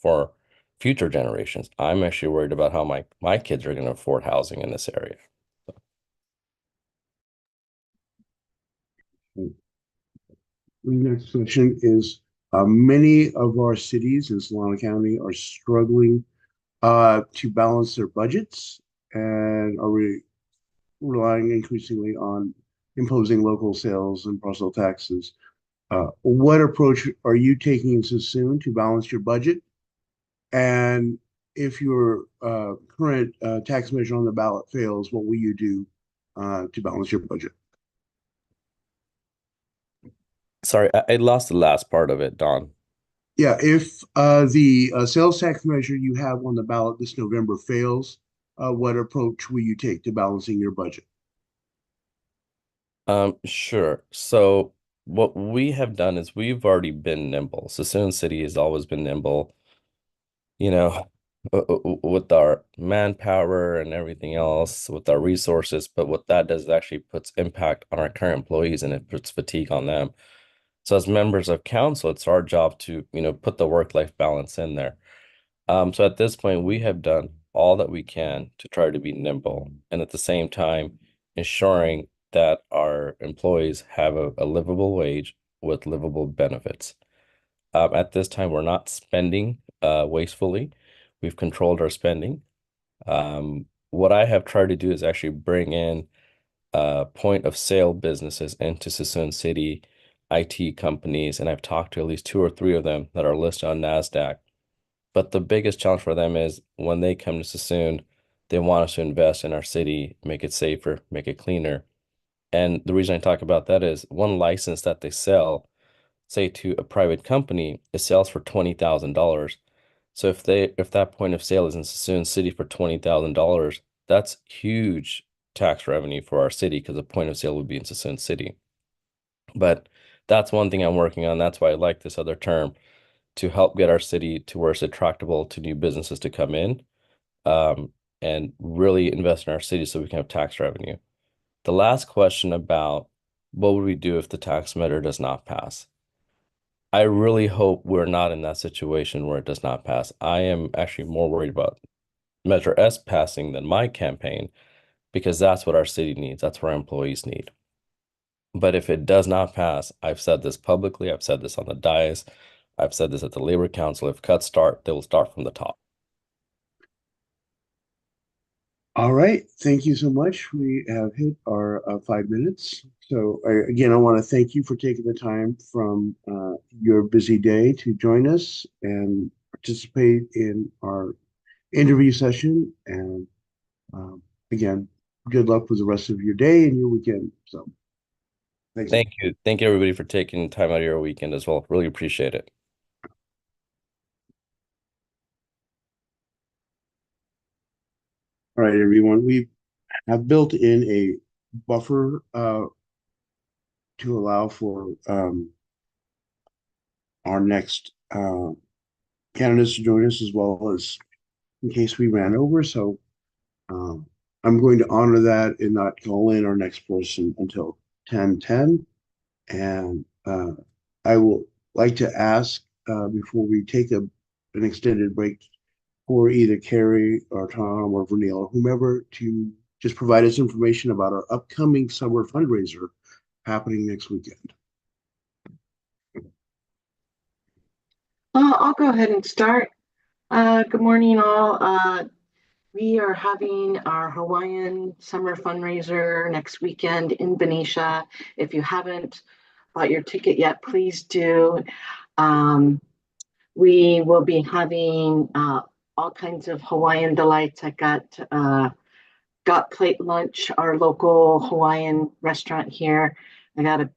for future generations. I'm actually worried about how my kids are going to afford housing in this area. The next question is, many of our cities in Solano County are struggling to balance their budgets and are relying increasingly on imposing local sales and parcel taxes. What approach are you taking in Sassoon to balance your budget? And if your current tax measure on the ballot fails, what will you do to balance your budget? Sorry, I lost the last part of it, Don. Yeah, if the sales tax measure you have on the ballot this November fails, what approach will you take to balancing your budget? Sure. So what we have done is we've already been nimble. Sassoon City has always been nimble, you know, with our manpower and everything else, with our resources. But what that does is actually puts impact on our current employees and it puts fatigue on them. So as members of council, it's our job to, put the work-life balance in there. So at this point, we have done all that we can to try to be nimble and at the same time ensuring that our employees have a livable wage with livable benefits. At this time, we're not spending wastefully. We've controlled our spending. What I have tried to do is actually bring in point of sale businesses into Sassoon City, IT companies, and I've talked to at least 2 or 3 of them that are listed on NASDAQ. But the biggest challenge for them is when they come to Sassoon, they want us to invest in our city, make it safer, make it cleaner. And the reason I talk about that is one license that they sell, say to a private company, it sells for $20,000. So if that point of sale is in Sassoon City for $20,000, that's huge tax revenue for our city because the point of sale would be in Sassoon City. But that's one thing I'm working on. That's why I like this other term to help get our city to where it's attractable to new businesses to come in, and really invest in our city so we can have tax revenue. The last question about what would we do if the tax matter does not pass? I really hope we're not in that situation where it does not pass. I am actually more worried about Measure S passing than my campaign because that's what our city needs. That's what our employees need. But if it does not pass, I've said this publicly, I've said this on the dais, I've said this at the Labor Council, if cuts start, they will start from the top. All right, thank you so much. We have hit our 5 minutes. So again, I want to thank you for taking the time from your busy day to join us and participate in our interview session. And again, good luck with the rest of your day and your weekend. So thanks. Thank you. Thank you, everybody, for taking time out of your weekend as well. Really appreciate it. All right, everyone. We have built in a buffer to allow for our next candidates to join us, as well as in case we ran over. So I'm going to honor that and not call in our next person until 10:10. And I will like to ask before we take an extended break for either Carrie or Tom or Vernell or whomever to just provide us information about our upcoming summer fundraiser happening next weekend. I'll go ahead and start. Good morning, all. We are having our Hawaiian summer fundraiser next weekend in Benicia. If you haven't bought your ticket yet, please do. We will be having all kinds of Hawaiian delights. I got Plate Lunch, our local Hawaiian restaurant here. I got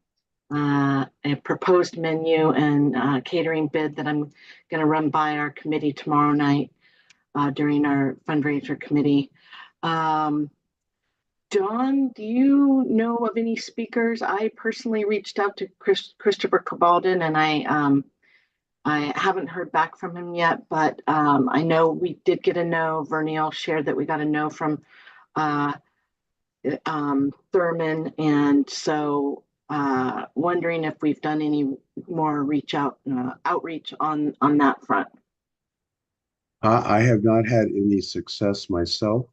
a proposed menu and catering bid that I'm going to run by our committee tomorrow night during our fundraiser committee. Dawn, do you know of any speakers? I personally reached out to Christopher Cabalden, and I haven't heard back from him yet, but I know we did get a no. Verniel shared that we got a no from uh, Thurman, and so wondering if we've done any more outreach on that front. I have not had any success myself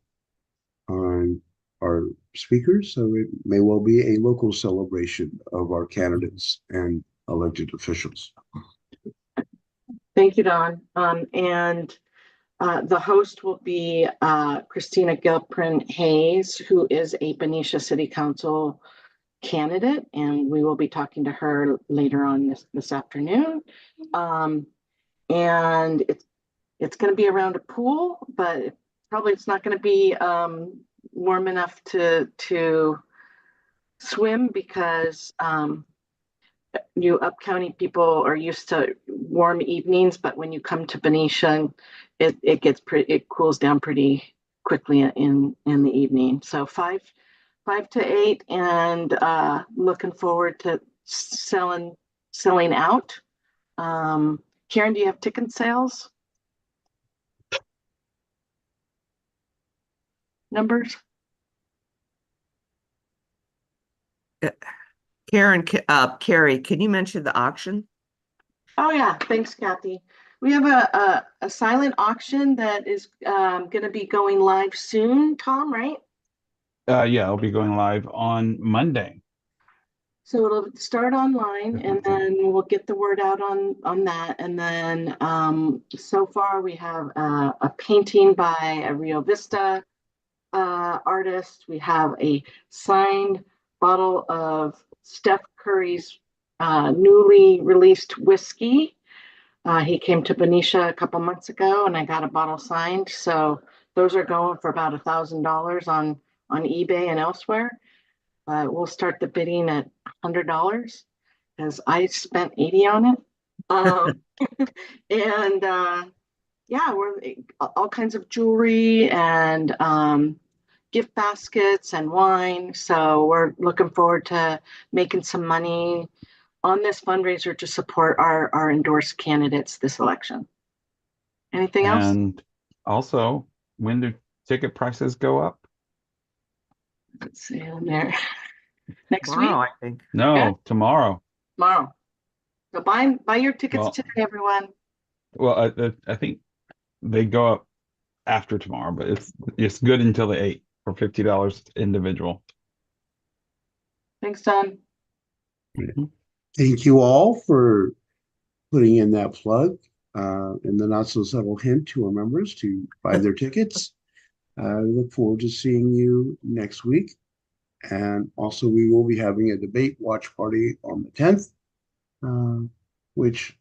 on our speakers, so it may well be a local celebration of our candidates and elected officials. Thank you, Don. And the host will be Christina Gilprin Hayes, who is a Benicia City Council candidate, and we will be talking to her later on this afternoon. And it's going to be around a pool, but probably it's not going to be warm enough to swim because you up county people are used to warm evenings, but when you come to Benicia, it cools down pretty quickly in the evening. So 5 to 8, and looking forward to selling out. Karen, do you have ticket sales numbers? Carrie, can you mention the auction? Oh yeah, thanks, Kathy. We have a silent auction that is going to be going live soon, Tom, right? Yeah, I'll be going live on Monday. So it'll start online, and then we'll get the word out on that. And then so far we have a painting by a Rio Vista artist. We have a signed bottle of Steph Curry's newly released whiskey. He came to Benicia a couple months ago, and I got a bottle signed. So those are going for about $1,000 on eBay and elsewhere. We'll start the bidding at $100 because I spent 80 on it. And yeah, we're all kinds of jewelry and gift baskets and wine. So we're looking forward to making some money on this fundraiser to support our endorsed candidates this election. Anything else? And also, when do ticket prices go up? Let's see on there. Next Tomorrow, week? I think. No, Yeah. Tomorrow. Tomorrow. So buy your tickets Well, today, everyone. Well, I think they go up after tomorrow, but it's good until the 8th for $50 individual. Thanks, Don. Thank you all for putting in that plug and the not so subtle hint to our members to buy their tickets. I look forward to seeing you next week. And also, we will be having a debate watch party on the 10th, which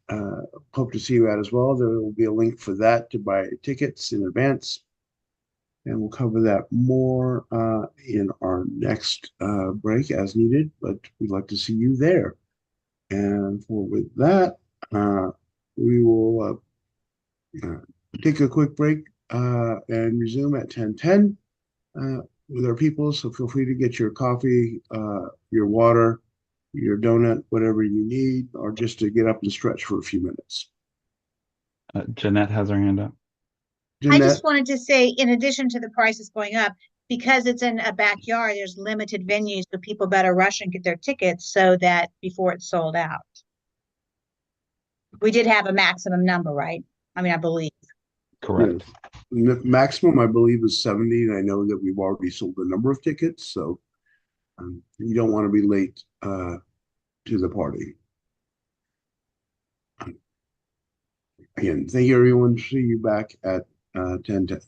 hope to see you at as well. There will be a link for that to buy tickets in advance. And we'll cover that more in our next break as needed, but we'd like to see you there. And with that, we will take a quick break and resume at 10:10 with our people. So feel free to get your coffee, your water, your donut, whatever you need, or just to get up and stretch for a few minutes. Jeanette has her hand up. I Jeanette, just wanted to say, in addition to the prices going up, because it's in a backyard, there's limited venues, so people better rush and get their tickets so that before it's sold out. We did have a maximum number, right? I mean, I believe. Correct. maximum, I believe, is 70, and I know that we've already sold a number of tickets, so you don't want to be late to the party. Again, thank you, everyone. See you back at 10:10.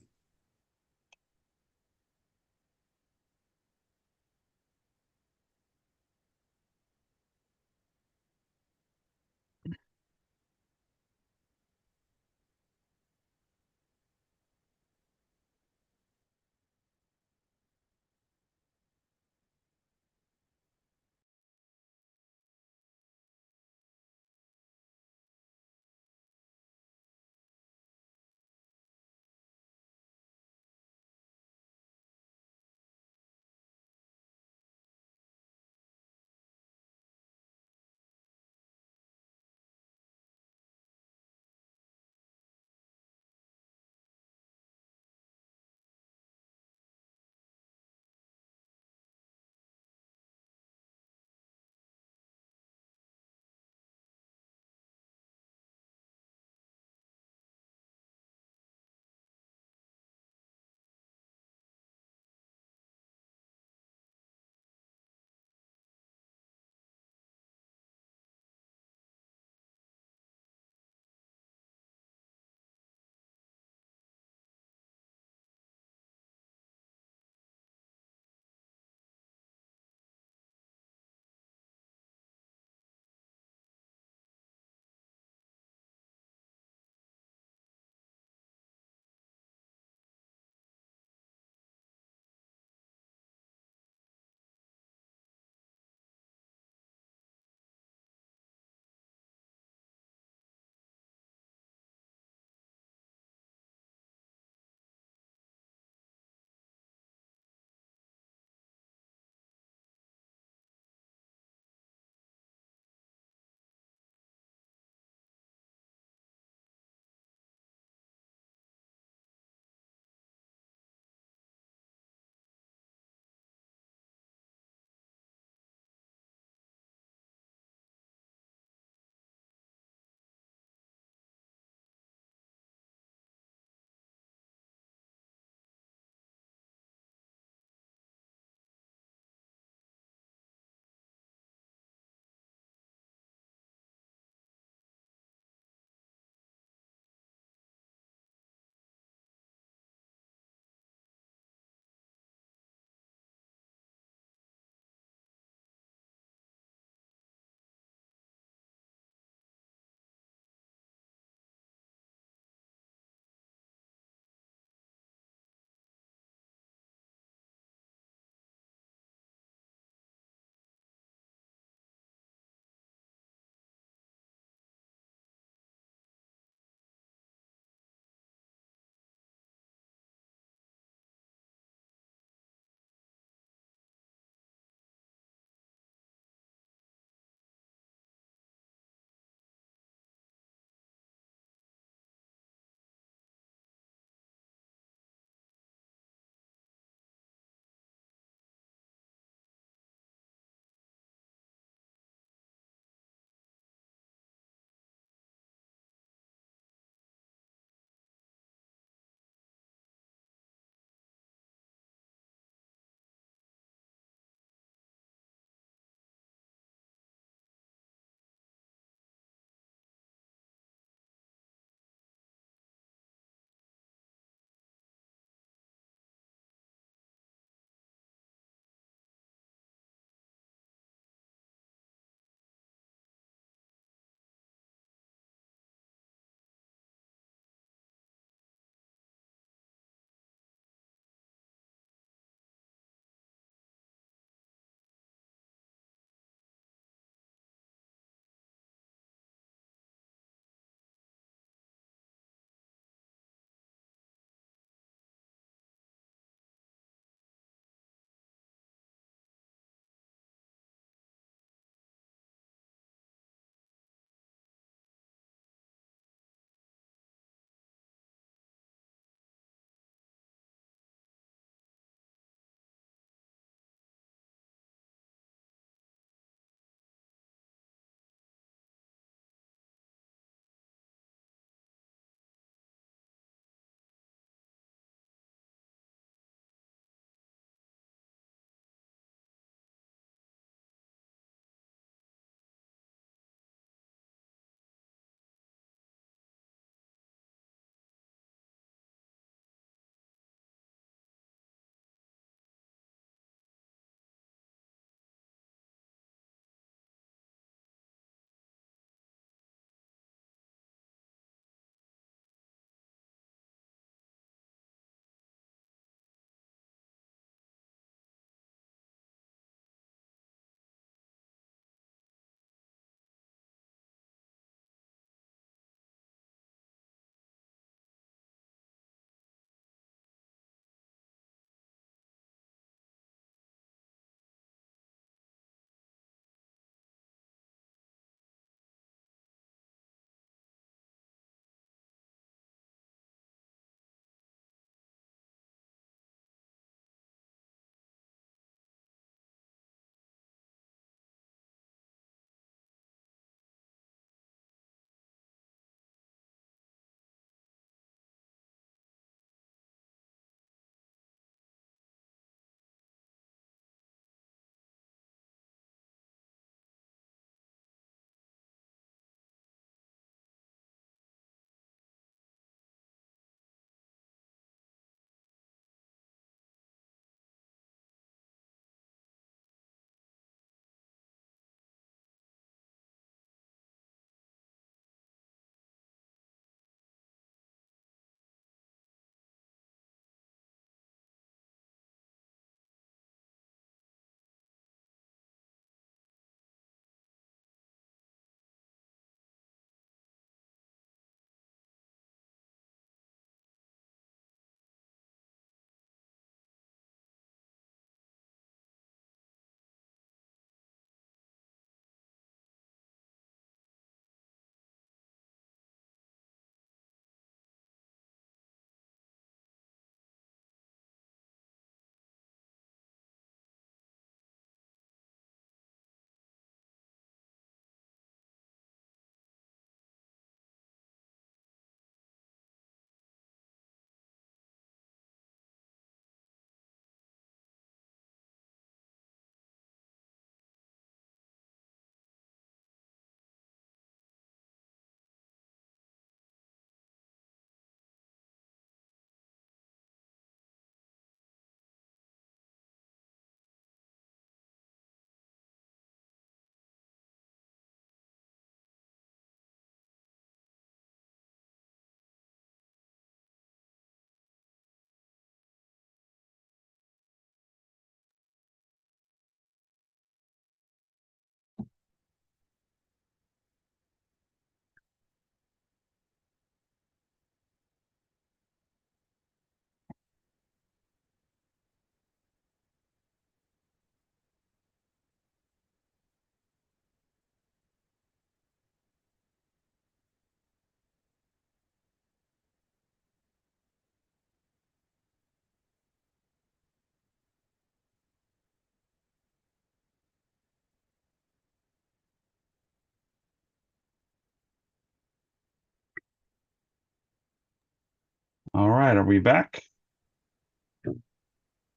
All right, are we back?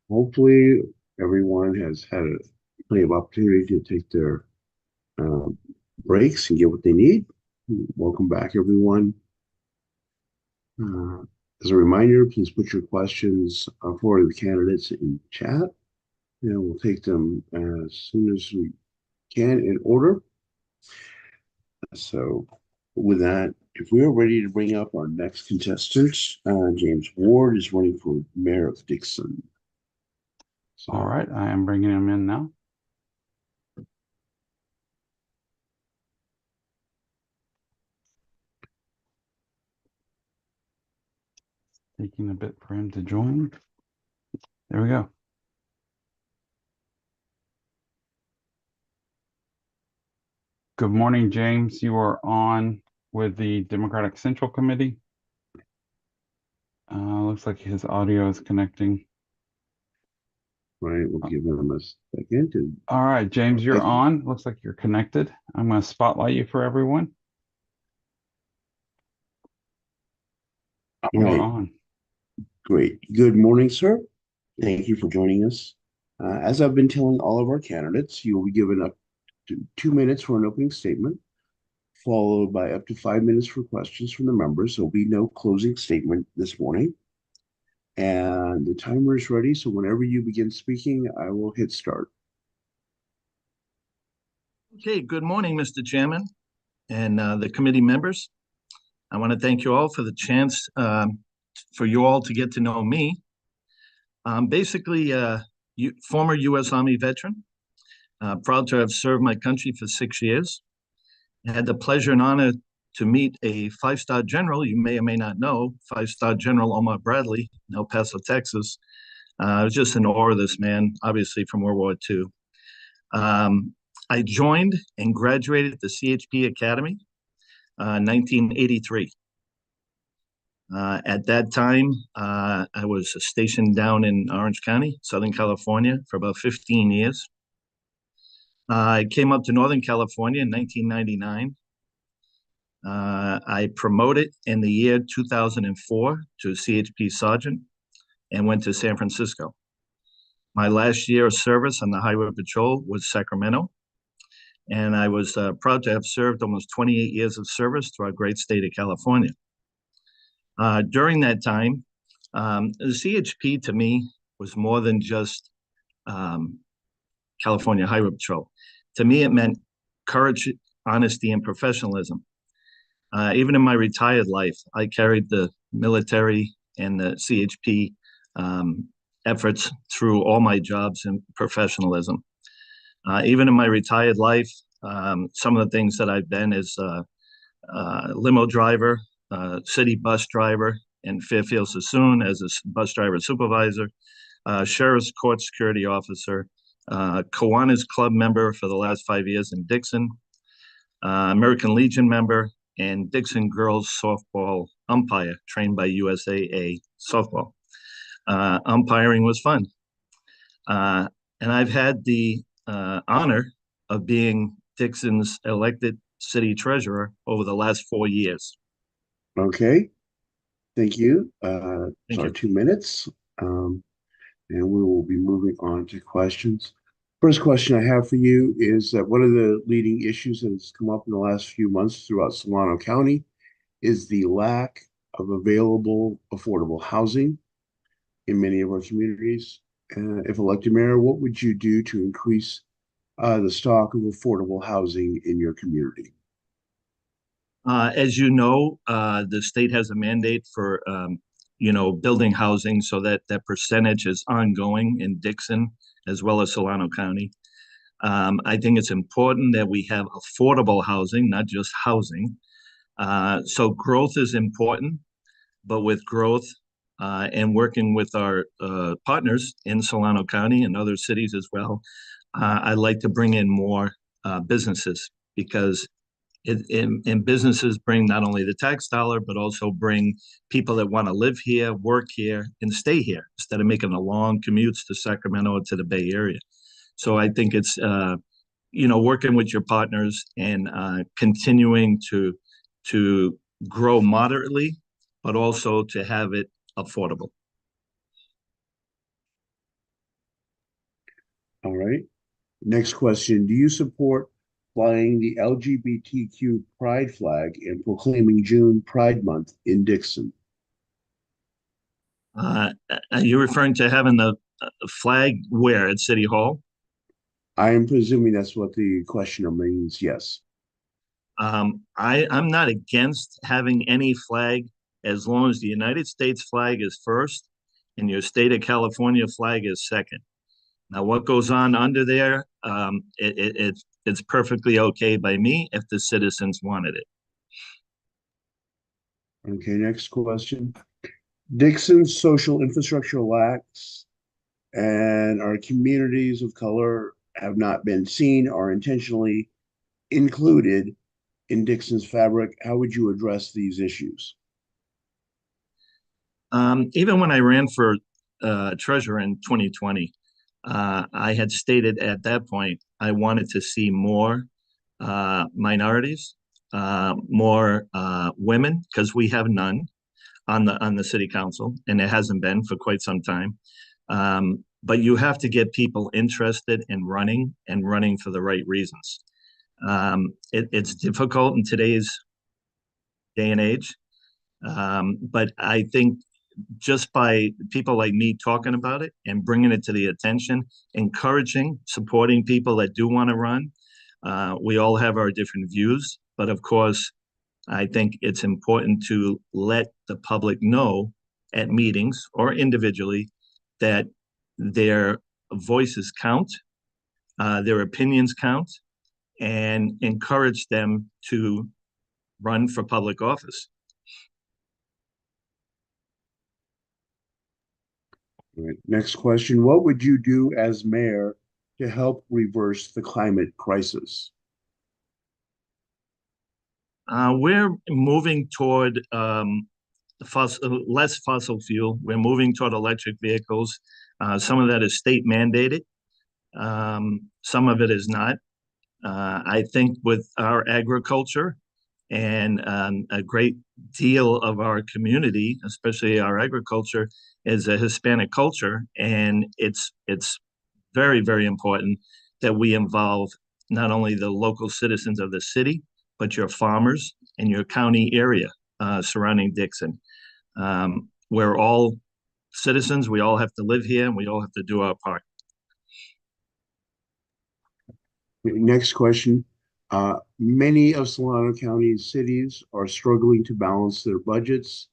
Hopefully, everyone has had plenty of opportunity to take their um, breaks and get what they need. Welcome back, everyone. As a reminder, please put your questions for the candidates in chat, and we'll take them as soon as we can in order. So, with that, if we are ready to bring up our next contestant, James Ward is running for mayor of Dixon. So, All right, I am bringing him in now. Taking a bit for him to join. There we go. Good morning, James. You are on with the Democratic Central Committee. Looks like his audio is connecting. right, we'll give him a second. And All right, James, you're on. Looks like you're connected. I'm going to spotlight you for everyone. all You're right, on. great. Good morning, sir. Thank you for joining us. As I've been telling all of our candidates, you will be given up to 2 minutes for an opening statement, followed by up to 5 minutes for questions from the members. There'll be no closing statement this morning. And the timer is ready, so whenever you begin speaking, I will hit start. Okay, good morning, Mr. Chairman and the committee members. I want to thank you all for the chance for you all to get to know me. Basically, former U.S. Army veteran, proud to have served my country for 6 years. I had the pleasure and honor to meet a five-star general you may or may not know, five-star General Omar Bradley in El Paso, Texas. I was just in awe of this man, obviously from World War II. I joined and graduated the CHP Academy, 1983. At that time, I was stationed down in Orange County, Southern California, for about 15 years. I came up to Northern California in 1999. I promoted in the year 2004 to CHP Sergeant and went to San Francisco. My last year of service on the Highway Patrol was Sacramento, and I was proud to have served almost 28 years of service to our great state of California. During that time, the CHP to me was more than just California Highway Patrol. To me, it meant courage, honesty, and professionalism. Even in my retired life, I carried the military and the CHP efforts through all my jobs and professionalism. Even in my retired life, some of the things that I've been is limo driver, city bus driver in Fairfield Sassoon as a bus driver supervisor, sheriff's court security officer, Kiwanis Club member for the last 5 years in Dixon, American Legion member, and Dixon girls softball umpire trained by USAA softball. Umpiring was fun. And I've had the honor of being Dixon's elected city treasurer over the last 4 years. Okay, thank you. Thank Our you. 2 minutes, and we will be moving on to questions. First question I have for you is that one of the leading issues that has come up in the last few months throughout Solano County is the lack of available affordable housing in many of our communities. If elected mayor, what would you do to increase the stock of affordable housing in your community? As you know, the state has a mandate for building housing, so that percentage is ongoing in Dixon as well as Solano County. I think it's important that we have affordable housing, not just housing. So growth is important, but with growth and working with our partners in Solano County and other cities as well, I'd like to bring in more businesses, because and businesses bring not only the tax dollar, but also bring people that want to live here, work here, and stay here instead of making a long commutes to Sacramento or to the Bay Area. So I think it's, working with your partners and continuing to grow moderately, but also to have it affordable. All right. Next question. Do you support flying the LGBTQ pride flag and proclaiming June Pride Month in Dixon? Are you referring to having the flag where at City Hall? I am presuming that's what the questioner means, yes. I'm not against having any flag as long as the United States flag is first and your state of California flag is second. Now, what goes on under there, it's perfectly okay by me if the citizens wanted it. Okay, next question. Dixon's social infrastructure lacks, and our communities of color have not been seen or intentionally included in Dixon's fabric. How would you address these issues? Even when I ran for treasurer in 2020, I had stated at that point I wanted to see more minorities, more women, because we have none on the city council, and it hasn't been for quite some time. But you have to get people interested in running and running for the right reasons. It's difficult in today's day and age, but I think just by people like me talking about it and bringing it to the attention, encouraging, supporting people that do want to run. We all have our different views, but of course, I think it's important to let the public know at meetings or individually that their voices count, their opinions count, and encourage them to run for public office. All right, next question. What would you do as mayor to help reverse the climate crisis? We're moving toward less fossil fuel. We're moving toward electric vehicles. Some of that is state mandated. Some of it is not. I think with our agriculture and a great deal of our community, especially our agriculture, is a Hispanic culture, and it's very, very important that we involve not only the local citizens of the city, but your farmers and your county area surrounding Dixon. We're all citizens. We all have to live here, and we all have to do our part. Next question. Many of Solano County's cities are struggling to balance their budgets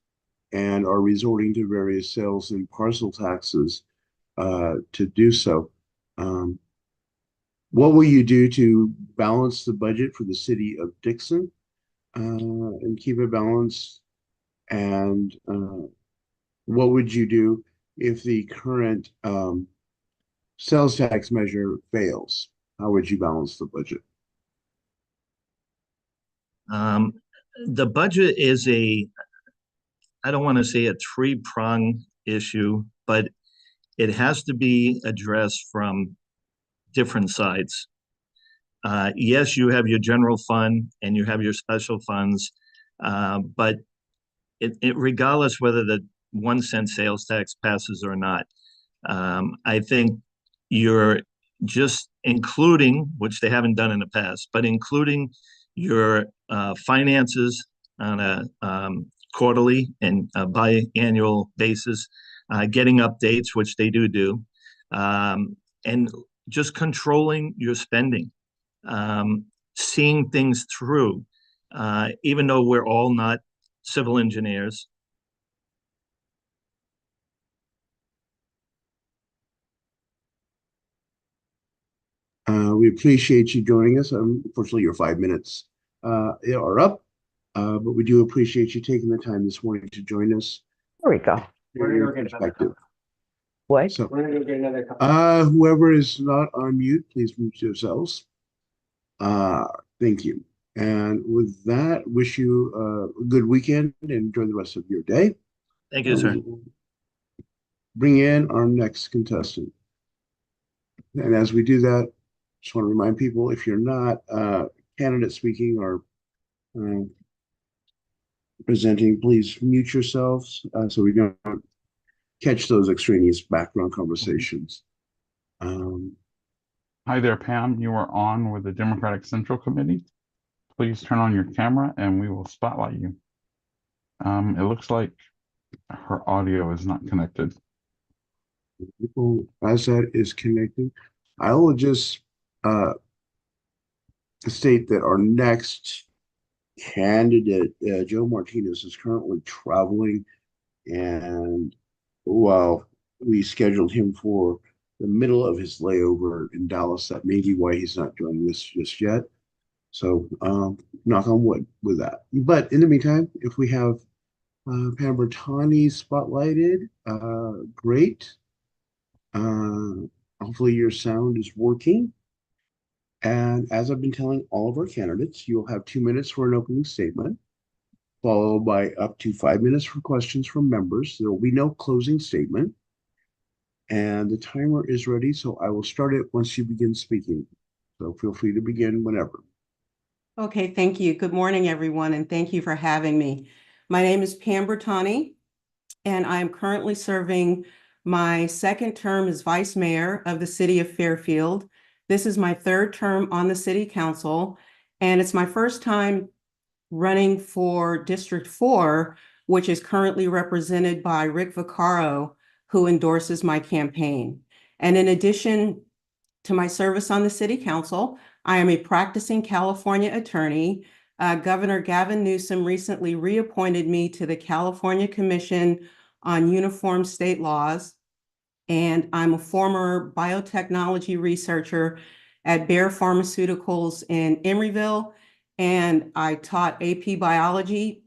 and are resorting to various sales and parcel taxes to do so. What will you do to balance the budget for the city of Dixon and keep it balanced? And what would you do if the current sales tax measure fails? How would you balance the budget? The budget is I don't want to say a three-prong issue, but it has to be addressed from different sides. Yes, you have your general fund and you have your special funds, but regardless whether the 1 cent sales tax passes or not, I think you're just including, which they haven't done in the past, but including your finances on a quarterly and biannual basis, getting updates, which they do, and just controlling your spending, seeing things through, even though we're all not civil engineers. We appreciate you joining us. Unfortunately, your 5 minutes are up, but we do appreciate you taking the time this morning to join us. There we go. Your perspective. What? So, whoever is not on mute, please mute yourselves. Thank you. And with that, wish you a good weekend and enjoy the rest of your day. Thank you, sir. Bring in our next contestant. And as we do that, just want to remind people, if you're not candidate speaking or presenting, please mute yourselves so we don't catch those extraneous background conversations. Hi there, Pam. You are on with the Democratic Central Committee. Please turn on your camera and we will spotlight you. It looks like her audio is not connected. As that is connecting, I will just state that our next candidate, Joe Martinez, is currently traveling, and while we scheduled him for the middle of his layover in Dallas, that may be why he's not joining us just yet. So, knock on wood with that. But in the meantime, if we have Pam Bertani spotlighted, great. Hopefully your sound is working. And as I've been telling all of our candidates, you'll have 2 minutes for an opening statement, followed by up to 5 minutes for questions from members. There will be no closing statement. And the timer is ready, so I will start it once you begin speaking. So feel free to begin whenever. Okay, thank you. Good morning, everyone, and thank you for having me. My name is Pam Bertani, and I am currently serving my second term as Vice Mayor of the City of Fairfield. This is my third term on the City Council, and it's my first time running for District 4, which is currently represented by Rick Vaccaro, who endorses my campaign. And in addition to my service on the City Council, I am a practicing California attorney. Governor Gavin Newsom recently reappointed me to the California Commission on Uniform State Laws, and I'm a former biotechnology researcher at Bayer Pharmaceuticals in Emeryville, and I taught AP Biology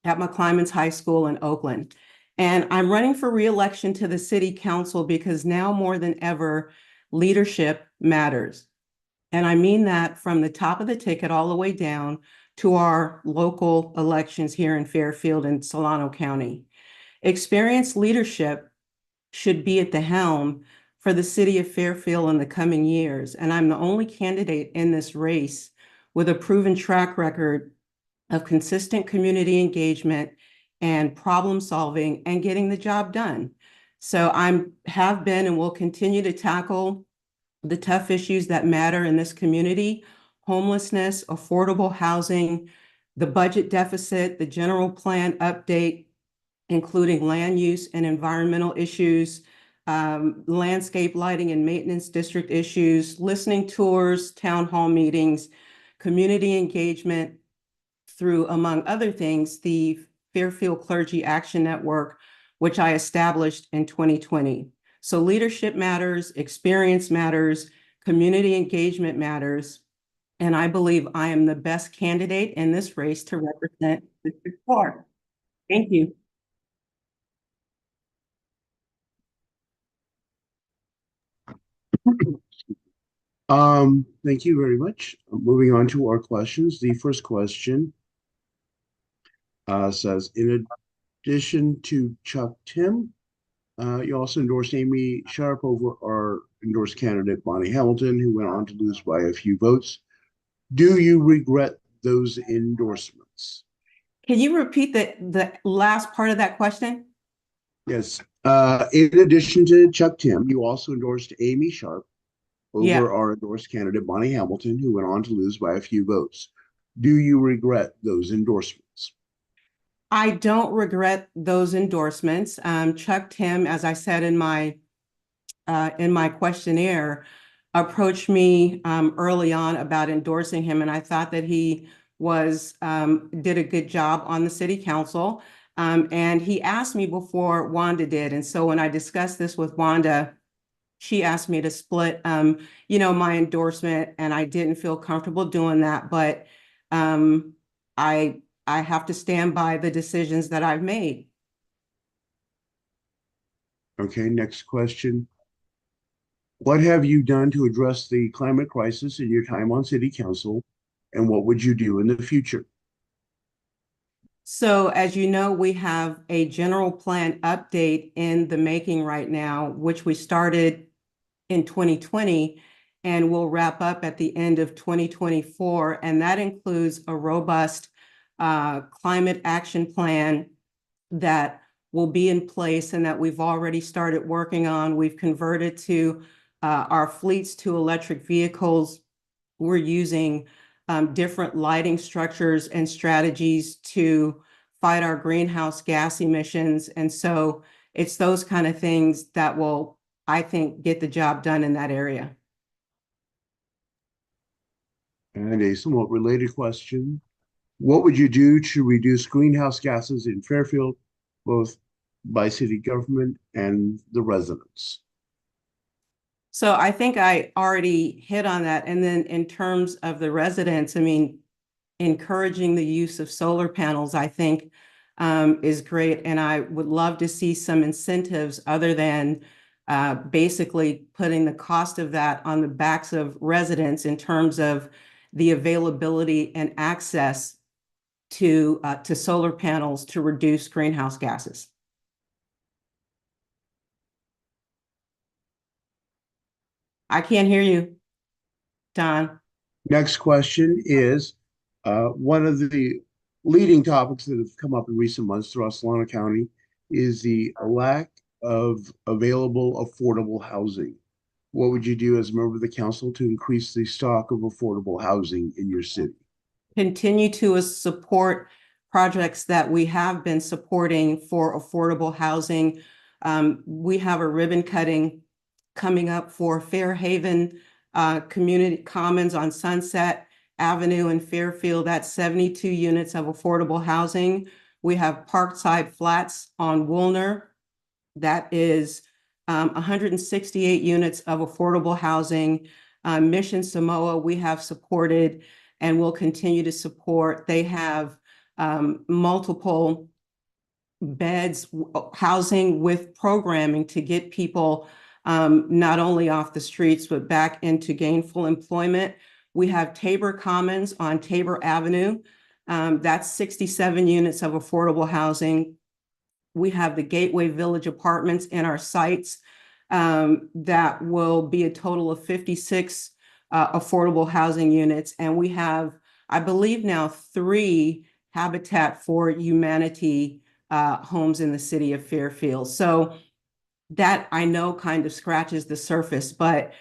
at McClymonds High School in Oakland. And I'm running for re-election to the City Council because now more than ever, leadership matters. And I mean that from the top of the ticket all the way down to our local elections here in Fairfield and Solano County. Experienced leadership should be at the helm for the city of Fairfield in the coming years. And I'm the only candidate in this race with a proven track record of consistent community engagement and problem solving and getting the job done. So have been and will continue to tackle the tough issues that matter in this community: homelessness, affordable housing, the budget deficit, the general plan update, including land use and environmental issues, landscape lighting and maintenance district issues, listening tours, town hall meetings, community engagement through, among other things, the Fairfield Clergy Action Network, which I established in 2020. So leadership matters, experience matters, community engagement matters, and I believe I am the best candidate in this race to represent District 4. Thank you. Thank you very much. Moving on to our questions. The first question says, in addition to Chuck Tim, you also endorsed Amy Sharp over our endorsed candidate, Bonnie Hamilton, who went on to lose by a few votes. Do you regret those endorsements? Can you repeat the last part of that question? Yes. In addition to Chuck Tim, you also endorsed Amy Sharp over our endorsed candidate, Bonnie Hamilton, who went on to lose by a few votes. Do you regret those endorsements? I don't regret those endorsements. Chuck Tim, as I said in my questionnaire, approached me early on about endorsing him, and I thought that he did a good job on the city council. And he asked me before Wanda did, and so when I discussed this with Wanda, she asked me to split, my endorsement, and I didn't feel comfortable doing that. But I have to stand by the decisions that I've made. Okay, next question. What have you done to address the climate crisis in your time on city council, and what would you do in the future? So as you know, we have a general plan update in the making right now, which we started in 2020 and will wrap up at the end of 2024. And that includes a robust climate action plan that will be in place and that we've already started working on. We've converted to our fleets to electric vehicles. We're using different lighting structures and strategies to fight our greenhouse gas emissions. And so it's those kind of things that will, I think, get the job done in that area. And a somewhat related question. What would you do to reduce greenhouse gases in Fairfield, both by city government and the residents? So I think I already hit on that. And then in terms of the residents, I mean, encouraging the use of solar panels, I think, is great. And I would love to see some incentives other than basically putting the cost of that on the backs of residents in terms of the availability and access to solar panels to reduce greenhouse gases. I can't hear you, Don. Next question is, one of the leading topics that have come up in recent months throughout Solano County is the lack of available affordable housing. What would you do as a member of the council to increase the stock of affordable housing in your city? Continue to support projects that we have been supporting for affordable housing. We have a ribbon cutting coming up for Fairhaven Community Commons on Sunset Avenue in Fairfield. That's 72 units of affordable housing. We have Parkside Flats on Woolner. That is 168 units of affordable housing. Mission Samoa, we have supported and will continue to support. They have multiple beds, housing with programming to get people not only off the streets, but back into gainful employment. We have Tabor Commons on Tabor Avenue. That's 67 units of affordable housing. We have the Gateway Village Apartments in our sites that will be a total of 56 affordable housing units. And we have, I believe now, 3 Habitat for Humanity homes in the city of Fairfield. So that I know kind of scratches the surface, but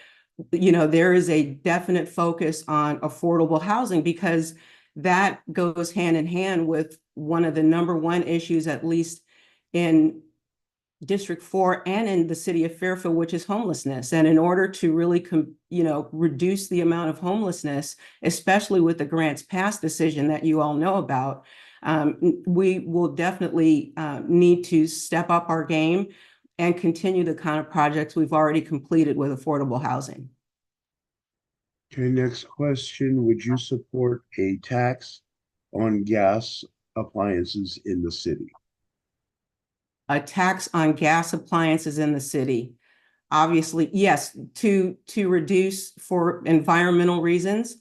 there is a definite focus on affordable housing because that goes hand in hand with one of the #1 issues, at least in District 4 and in the city of Fairfield, which is homelessness. And in order to really, reduce the amount of homelessness, especially with the Grants Pass decision that you all know about, we will definitely need to step up our game and continue the kind of projects we've already completed with affordable housing. Okay, next question. Would you support a tax on gas appliances in the city? A tax on gas appliances in the city. Obviously, yes, to reduce for environmental reasons.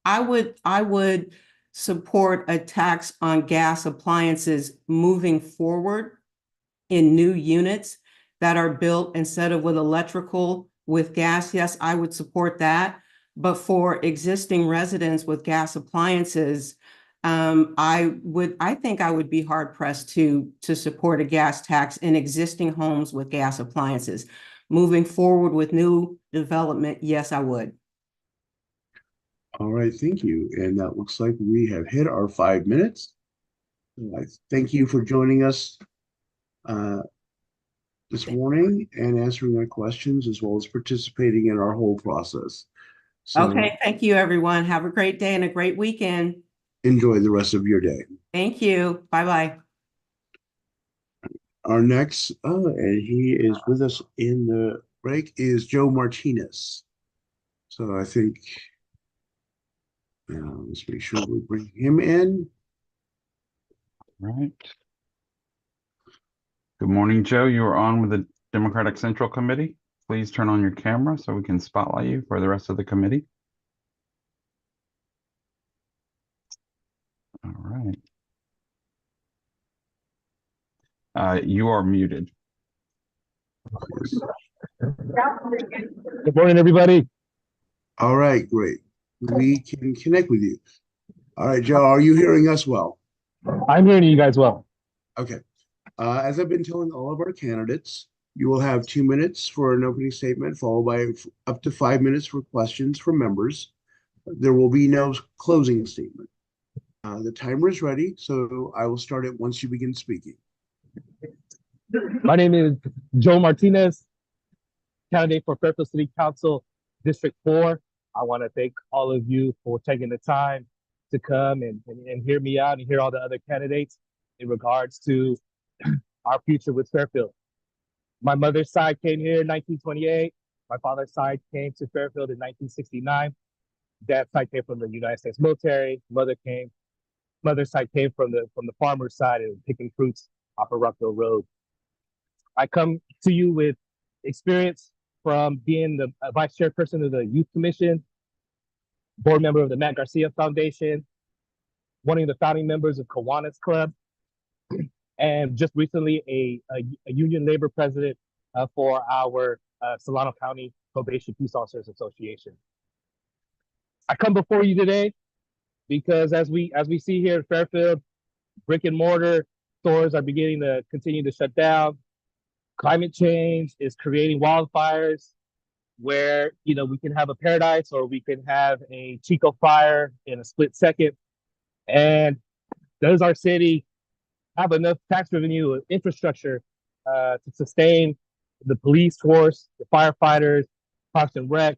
I would support a tax on gas appliances moving forward in new units that are built instead of with electrical, with gas. Yes, I would support that. But for existing residents with gas appliances, I think I would be hard pressed to support a gas tax in existing homes with gas appliances. Moving forward with new development, yes, I would. All right, thank you. And that looks like we have hit our 5 minutes. I thank you for joining us this morning and answering our questions as well as participating in our whole process. So okay, thank you, everyone. Have a great day and a great weekend. Enjoy the rest of your day. Thank you. Bye-bye. Our next, and he is with us in the break, is Joe Martinez. So I think, let's make sure we bring him in. Right. Good morning, Joe. You are on with the Democratic Central Committee. Please turn on your camera so we can spotlight you for the rest of the committee. All right. You are muted. Good morning, everybody. All right, great. We can connect with you. All right, Joe, are you hearing us well? I'm hearing you guys well. Okay. As I've been telling all of our candidates, you will have 2 minutes for an opening statement, followed by up to 5 minutes for questions from members. There will be no closing statement. The timer is ready, so I will start it once you begin speaking. My name is Joe Martinez, candidate for Fairfield City Council District 4. I want to thank all of you for taking the time to come and hear me out and hear all the other candidates in regards to our future with Fairfield. My mother's side came here in 1928. My father's side came to Fairfield in 1969. Dad's side came from the United States military. Mother's side came from the farmer's side and picking fruits off of Rockville Road. I come to you with experience from being the vice chairperson of the Youth Commission, board member of the Matt Garcia Foundation, one of the founding members of Kiwanis Club, and just recently a union labor president for our Solano County Probation Peace Officers Association. I come before you today because as we see here in Fairfield, brick and mortar stores are beginning to continue to shut down. Climate change is creating wildfires where we can have a paradise or we can have a Chico fire in a split second. And does our city have enough tax revenue infrastructure to sustain the police force, the firefighters, Parks and Rec,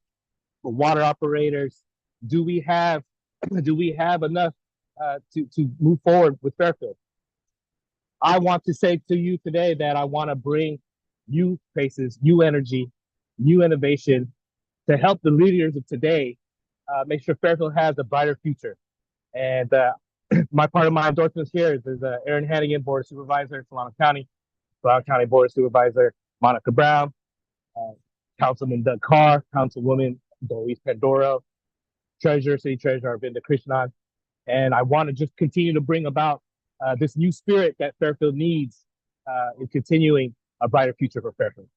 the water operators? Do we have enough to move forward with Fairfield? I want to say to you today that I want to bring new faces, new energy, new innovation to help the leaders of today make sure Fairfield has a brighter future. And part of my endorsements here is Aaron Hannigan, Board of Supervisor, Solano County Board of Supervisor, Monica Brown, Councilman Doug Carr, Councilwoman Doris Pandoro, City Treasurer Arvinda Krishnan. And I want to just continue to bring about this new spirit that Fairfield needs in continuing a brighter future for Fairfield.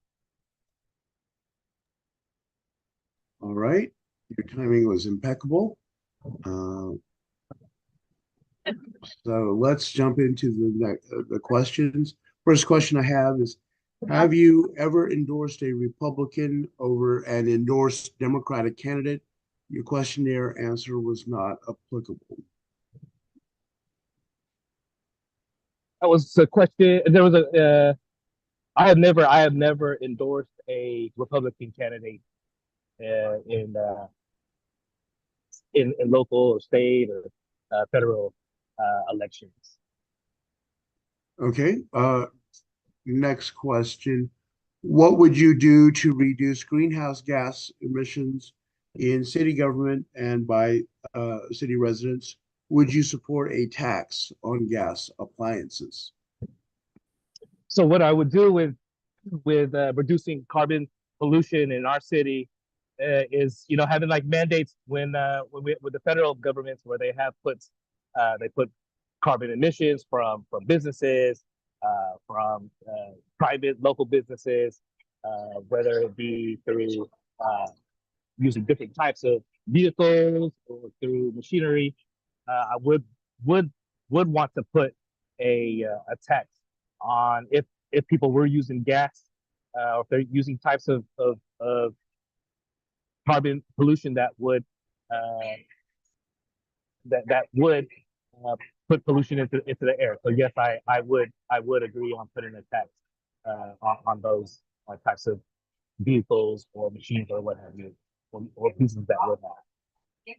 All right, your timing was impeccable. So let's jump into the questions. First question I have is, have you ever endorsed a Republican over an endorsed Democratic candidate? Your questionnaire answer was not applicable. That was a question. There was I have never endorsed a Republican candidate in local or state or federal elections. Okay. Next question. What would you do to reduce greenhouse gas emissions in city government and by city residents? Would you support a tax on gas appliances? So what I would do with reducing carbon pollution in our city is having like mandates with the federal governments where they put carbon emissions from businesses, from private local businesses, whether it be through using different types of vehicles or through machinery. I would want to put a tax on if people were using gas, or if they're using types of carbon pollution that would put pollution into the air. So yes, I would agree on putting a tax on those types of vehicles or machines or what have you, or pieces that would have.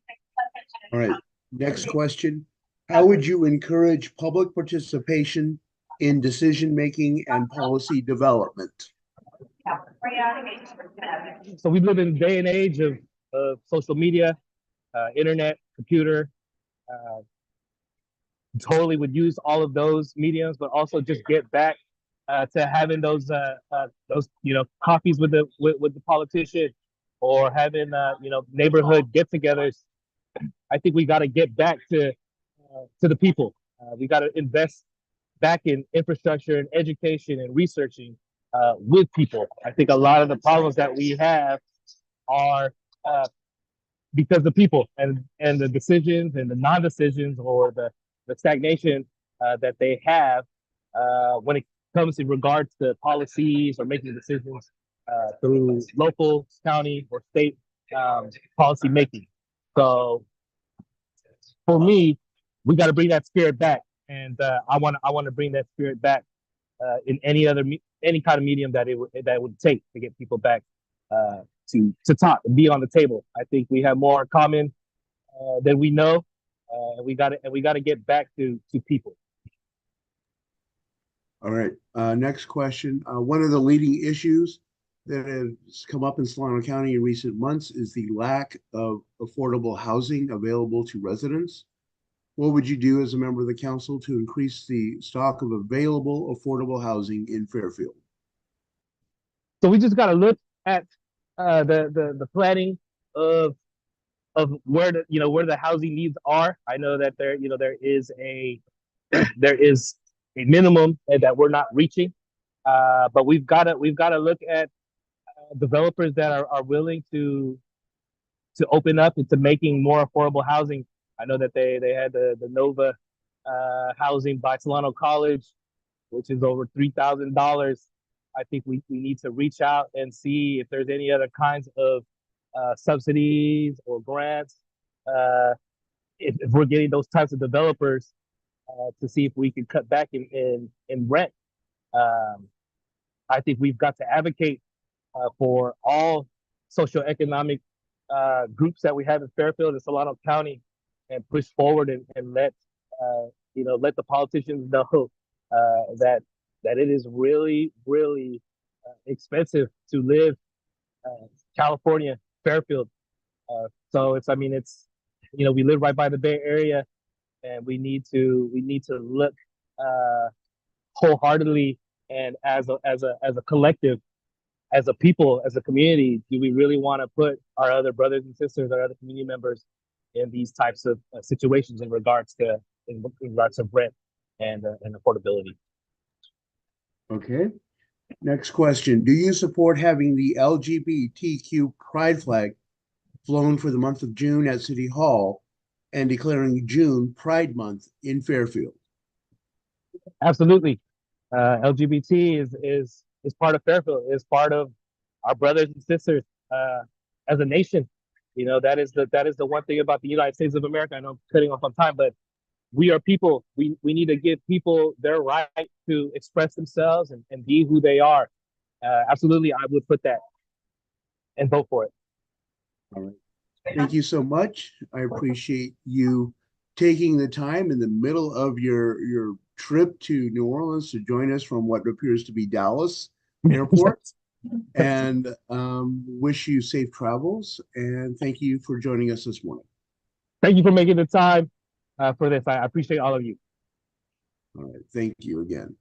All right. Next question. How would you encourage public participation in decision-making and policy development? So we live in a day and age of social media, internet, computer. Totally would use all of those mediums, but also just get back to having those coffees with the politician, or having neighborhood get-togethers. I think we got to get back to the people. We got to invest back in infrastructure and education and researching with people. I think a lot of the problems that we have are because the people and the decisions and the non-decisions or the stagnation that they have when it comes in regards to policies or making decisions through local, county, or state policy making. So for me, we got to bring that spirit back, and I want to bring that spirit back in any kind of medium that it would take to get people back to talk and be on the table. I think we have more in common than we know, and we got to get back to people. All right. Next question. One of the leading issues that has come up in Solano County in recent months is the lack of affordable housing available to residents. What would you do as a member of the council to increase the stock of available affordable housing in Fairfield? So we just got to look at the planning of where the housing needs are. I know that there is a there is a minimum that we're not reaching, but we've got to look at developers that are willing to open up into making more affordable housing. I know that they had the Nova housing by Solano College, which is over $3,000. I think we need to reach out and see if there's any other kinds of subsidies or grants. If we're getting those types of developers to see if we can cut back in rent. I think we've got to advocate for all socioeconomic groups that we have in Fairfield and Solano County, and push forward and let the politicians know that it is really expensive to live California, Fairfield. So it's we live right by the Bay Area, and we need to look wholeheartedly and as a collective, as a people, as a community, do we really want to put our other brothers and sisters, our other community members in these types of situations in regards to rent and affordability? Okay. Next question. Do you support having the LGBTQ pride flag flown for the month of June at City Hall and declaring June Pride Month in Fairfield? Absolutely. LGBT is part of Fairfield, is part of our brothers and sisters as a nation. That is the one thing about the United States of America. I know I'm cutting off on time, but we are people. We need to give people their right to express themselves and be who they are. Absolutely, I would put that and vote for it. All right. Thank you so much. I appreciate you taking the time in the middle of your trip to New Orleans to join us from what appears to be Dallas Airport. And wish you safe travels. And thank you for joining us this morning. Thank you for making the time for this. I appreciate all of you. All right. Thank you again.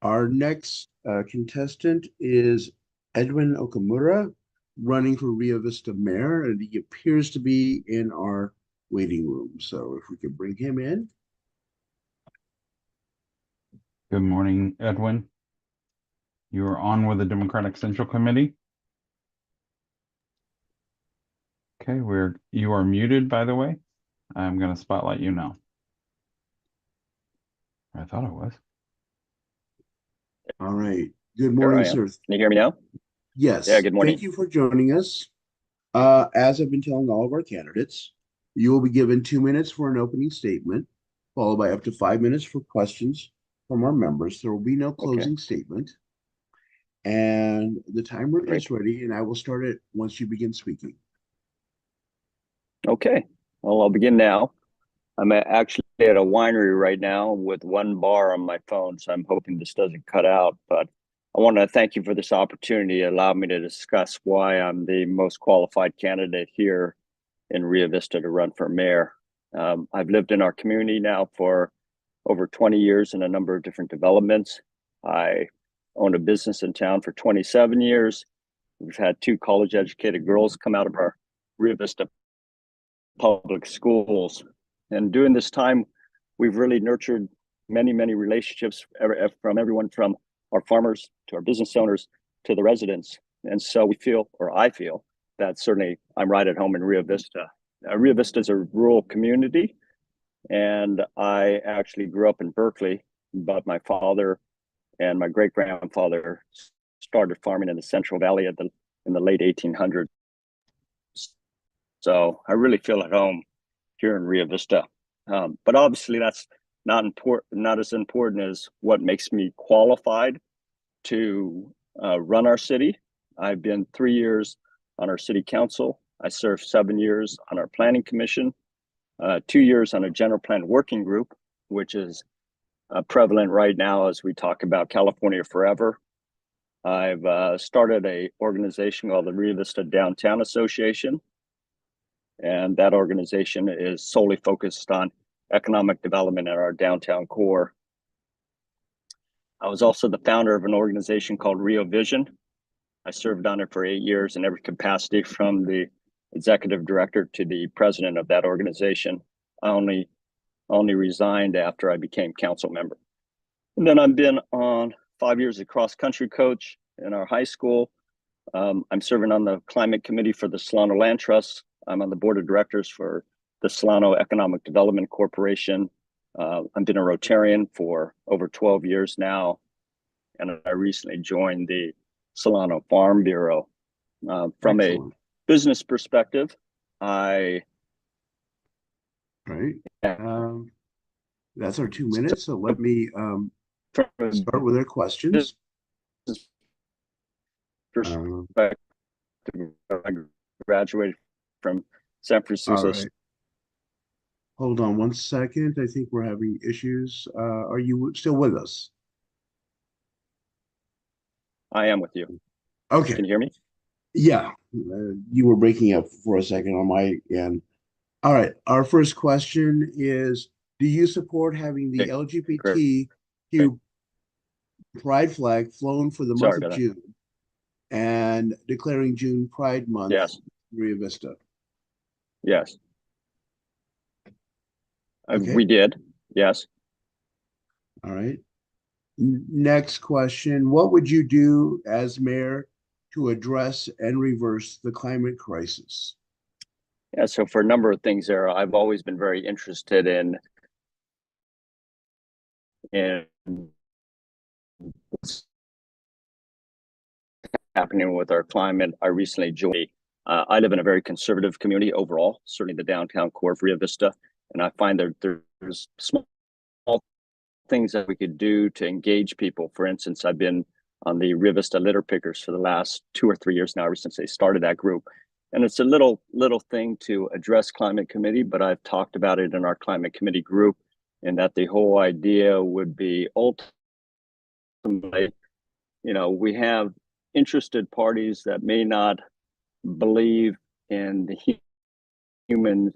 Our next contestant is Edwin Okamura, running for Rio Vista Mayor, and he appears to be in our waiting room. So if we could bring him in. Good morning, Edwin. You are on with the Democratic Central Committee. Okay, you are muted, by the way. I'm going to spotlight you now. I thought I was. All right. Good morning, sir. Can you hear me now? Yes. Yeah, good morning. Thank you for joining us. As I've been telling all of our candidates, you will be given 2 minutes for an opening statement, followed by up to 5 minutes for questions from our members. There will be no closing statement. And the timer is ready, and I will start it once you begin speaking. Okay. Well, I'll begin now. I'm actually at a winery right now with one bar on my phone, so I'm hoping this doesn't cut out. But I want to thank you for this opportunity to allow me to discuss why I'm the most qualified candidate here in Rio Vista to run for mayor. I've lived in our community now for over 20 years in a number of different developments. I owned a business in town for 27 years. We've had 2 college-educated girls come out of our Rio Vista public schools. And during this time, we've really nurtured many relationships from everyone from our farmers to our business owners to the residents. And so I feel that certainly I'm right at home in Rio Vista. Rio Vista is a rural community, and I actually grew up in Berkeley, but my father and my great grandfather started farming in the Central Valley in the late 1800s. So I really feel at home here in Rio Vista. But obviously that's not as important as what makes me qualified to run our city. I've been 3 years on our city council. I served 7 years on our planning commission, 2 years on a general plan working group, which is prevalent right now as we talk about California Forever. I've started a organization called the Rio Vista Downtown Association, and that organization is solely focused on economic development in our downtown core. I was also the founder of an organization called Rio Vision. I served on it for 8 years in every capacity, from the executive director to the president of that organization. I only resigned after I became council member. And then I've been on 5 years as cross country coach in our high school. I'm serving on the climate committee for the Solano Land Trust. I'm on the board of directors for the Solano Economic Development Corporation. I've been a Rotarian for over 12 years now, and I recently joined the Solano Farm Bureau. From Excellent. a business perspective, I Right. That's our 2 minutes. So let me start with our questions. Perspective, I graduated from San Francisco. All right. Hold on 1 second. I think we're having issues. Are you still with us? I am with you. Okay. Can you hear me? Yeah. You were breaking up for a second on my end. All right. Our first question is, do you support having the LGBTQ pride flag flown for the month of June and declaring June Pride Month Yes. in Rio Vista? Yes. Okay. We did. Yes. All right. Next question. What would you do as mayor to address and reverse the climate crisis? Yeah, so for a number of things there, I've always been very interested in what's happening with our climate. I recently joined. I live in a very conservative community overall, certainly the downtown core of Rio Vista, and I find that there's small things that we could do to engage people. For instance, I've been on the Rio Vista Litter Pickers for the last 2 or 3 years now, ever since they started that group. And it's a little thing to address climate committee, but I've talked about it in our climate committee group, and that the whole idea would be ultimately, we have interested parties that may not believe in the humans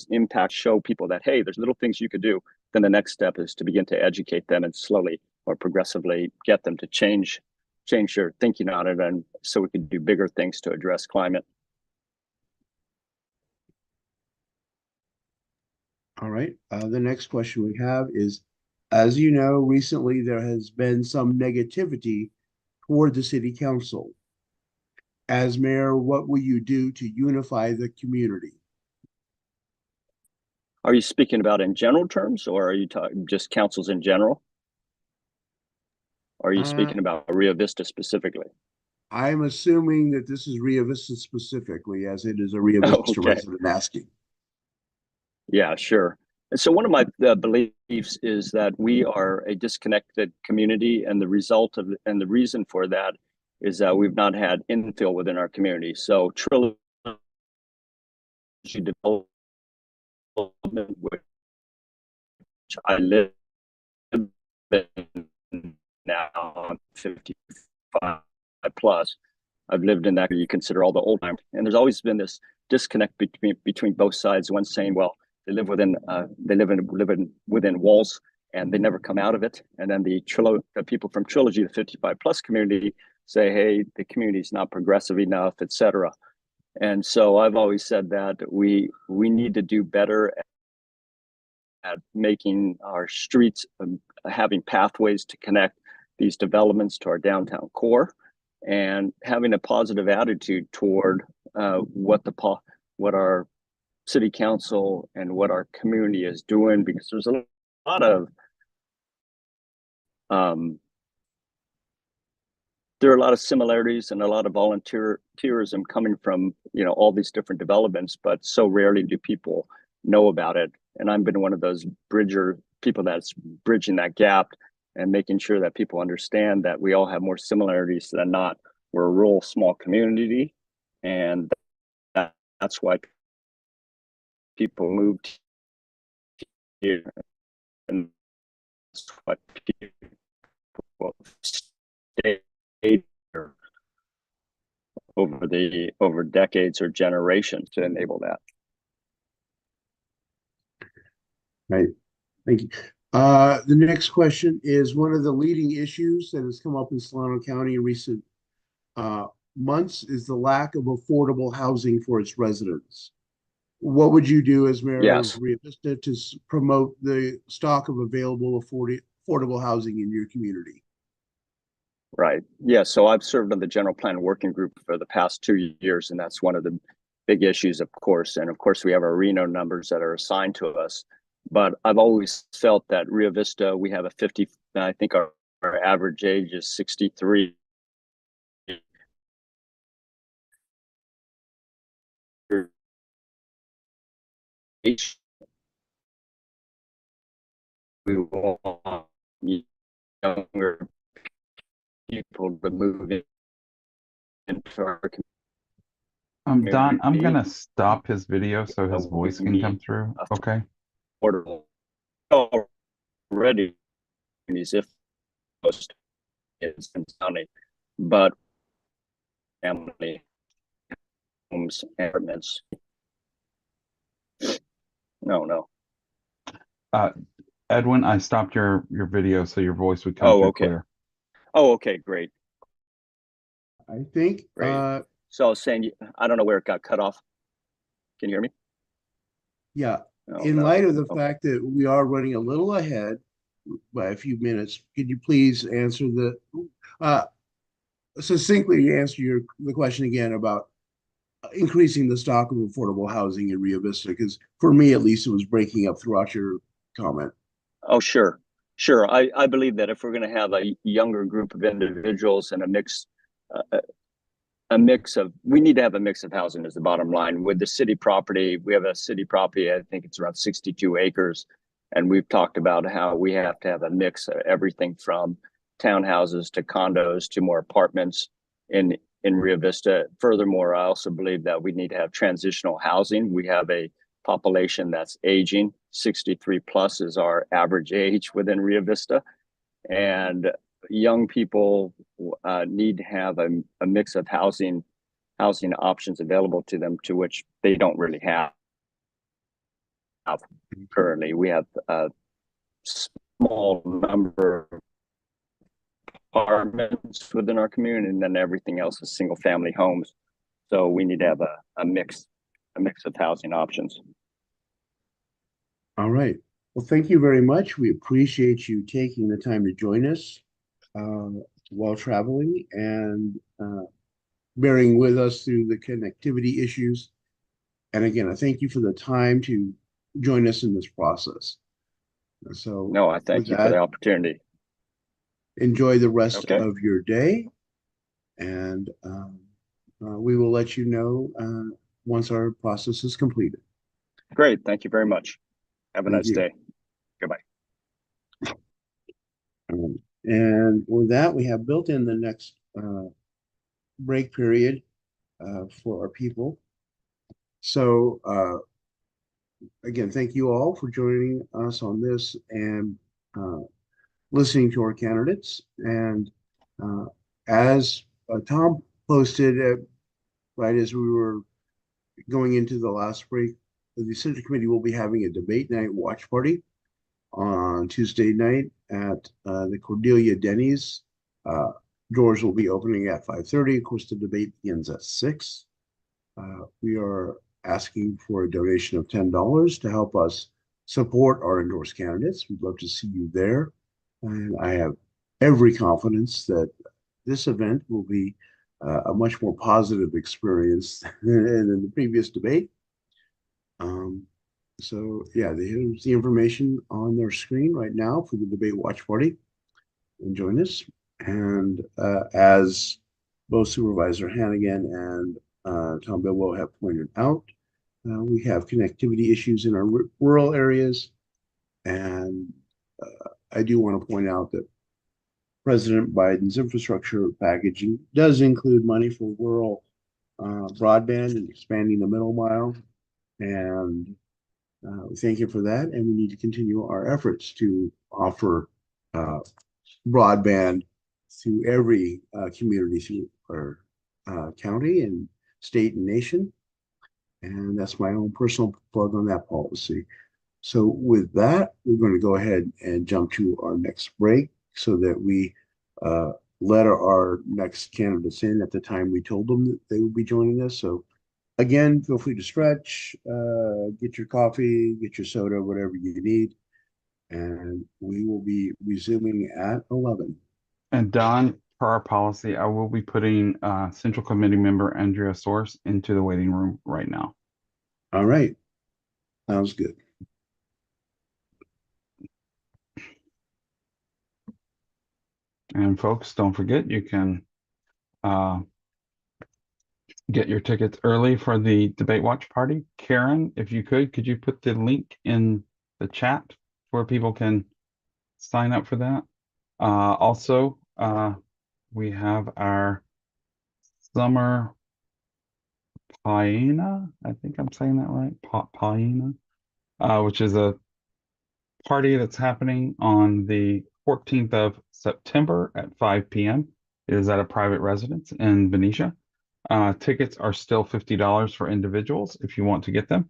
impact, show people that, hey, there's little things you could do. Then the next step is to begin to educate them and slowly or progressively get them to change their thinking on it, and so we can do bigger things to address climate. All right. The next question we have is, as you know, recently there has been some negativity toward the city council. As mayor, what will you do to unify the community? Are you speaking about in general terms, or are you talking just councils in general? Or are you speaking about Rio Vista specifically? I'm assuming that this is Rio Vista specifically, as it is a Rio Vista resident asking. Yeah, sure. And so one of my beliefs is that we are a disconnected community, and the reason for that is that we've not had infill within our community. So trilogy development, which I live in now, 55 plus. I've lived in that. You consider all the old time, and there's always been this disconnect between both sides. One saying, well, they live within walls and they never come out of it. And then the people from Trilogy, the 55 plus community, say, hey, the community is not progressive enough, etc. And so I've always said that we need to do better at making our streets, having pathways to connect these developments to our downtown core. and having a positive attitude toward what our city council and what our community is doing, because there's a lot of there are a lot of similarities and a lot of volunteerism coming from, you know, all these different developments, but so rarely do people know about it. And I've been one of those people that's bridging that gap and making sure that people understand that we all have more similarities than not. We're a rural, small community, and that's why people moved here, and that's why people stayed here over decades or generations to enable that. Right. Thank you. The next question is, one of the leading issues that has come up in Solano County in recent months is the lack of affordable housing for its residents. What would you do as mayor of Rio Vista to promote the stock of available affordable housing in your community? Right. Yeah. So I've served on the general plan working group for the past 2 years, and that's one of the big issues, of course. And of course, we have our Reno numbers that are assigned to us. But I've always felt that Rio Vista, we have I think our average age is 63. We want younger people to move into our community. Don, I'm gonna stop his video so his voice can come through. Okay. Affordable already, if most is county, but family homes and apartments. No. Edwin, I stopped your video so your voice would come through clear. Oh, okay, great. I think great. So I was saying, I don't know where it got cut off. Can you hear me? Yeah. In light of the fact that we are running a little ahead by a few minutes, could you please answer succinctly answer the question again about increasing the stock of affordable housing in Rio Vista? Because for me, at least, it was breaking up throughout your comment. Oh, sure. I believe that if we're going to have a younger group of individuals and we need to have a mix of housing is the bottom line. With the city property, we have a city property, I think it's around 62 acres. And we've talked about how we have to have a mix of everything from townhouses to condos to more apartments in Rio Vista. Furthermore, I also believe that we need to have transitional housing. We have a population that's aging. 63 plus is our average age within Rio Vista. And young people need to have a mix of housing options available to them, to which they don't really have currently. We have a small number of apartments within our community, and then everything else is single family homes. So we need to have a mix of housing options. All right. Well, thank you very much. We appreciate you taking the time to join us while traveling and bearing with us through the connectivity issues. And again, I thank you for the time to join us in this process. So no, I thank you for the opportunity. Enjoy the rest of your day, and we will let you know once our process is completed. Great. Thank you very much. Have a nice day. Goodbye. And with that, we have built in the next break period for our people. So again, thank you all for joining us on this and listening to our candidates. And as Tom posted, right as we were going into the last break, the Central Committee will be having a debate night watch party on Tuesday night at the Cordelia Denny's. Doors will be opening at 5:30. Of course, the debate begins at 6. We are asking for a donation of $10 to help us support our endorsed candidates. We'd love to see you there. And I have every confidence that this event will be a much more positive experience than the previous debate. So yeah, here's the information on their screen right now for the debate watch party. And join us. And as both Supervisor Hannigan and Tom Bilbo have pointed out, we have connectivity issues in our rural areas. And I do want to point out that President Biden's infrastructure packaging does include money for rural broadband and expanding the middle mile. And we thank you for that. And we need to continue our efforts to offer broadband to every community through our county and state and nation. And that's my own personal plug on that policy. So with that, we're going to go ahead and jump to our next break so that we let our next candidates in at the time we told them that they would be joining us. So again, feel free to stretch, get your coffee, get your soda, whatever you need. And we will be resuming at 11. And Don, per our policy, I will be putting Central Committee member Andrea Source into the waiting room right now. All right. Sounds good. And folks, don't forget, you can get your tickets early for the debate watch party. Karen, if you could you put the link in the chat where people can sign up for that? Also, we have our summer Paina, I think I'm saying that right, Paina, which is a party that's happening on the 14th of September at 5 p.m. It is at a private residence in Benicia. Tickets are still $50 for individuals if you want to get them.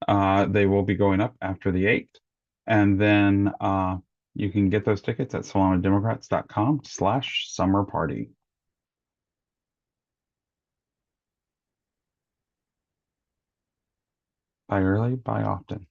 They will be going up after the 8th. And then you can get those tickets at solanodemocrats.com/summer party. Buy early, buy often.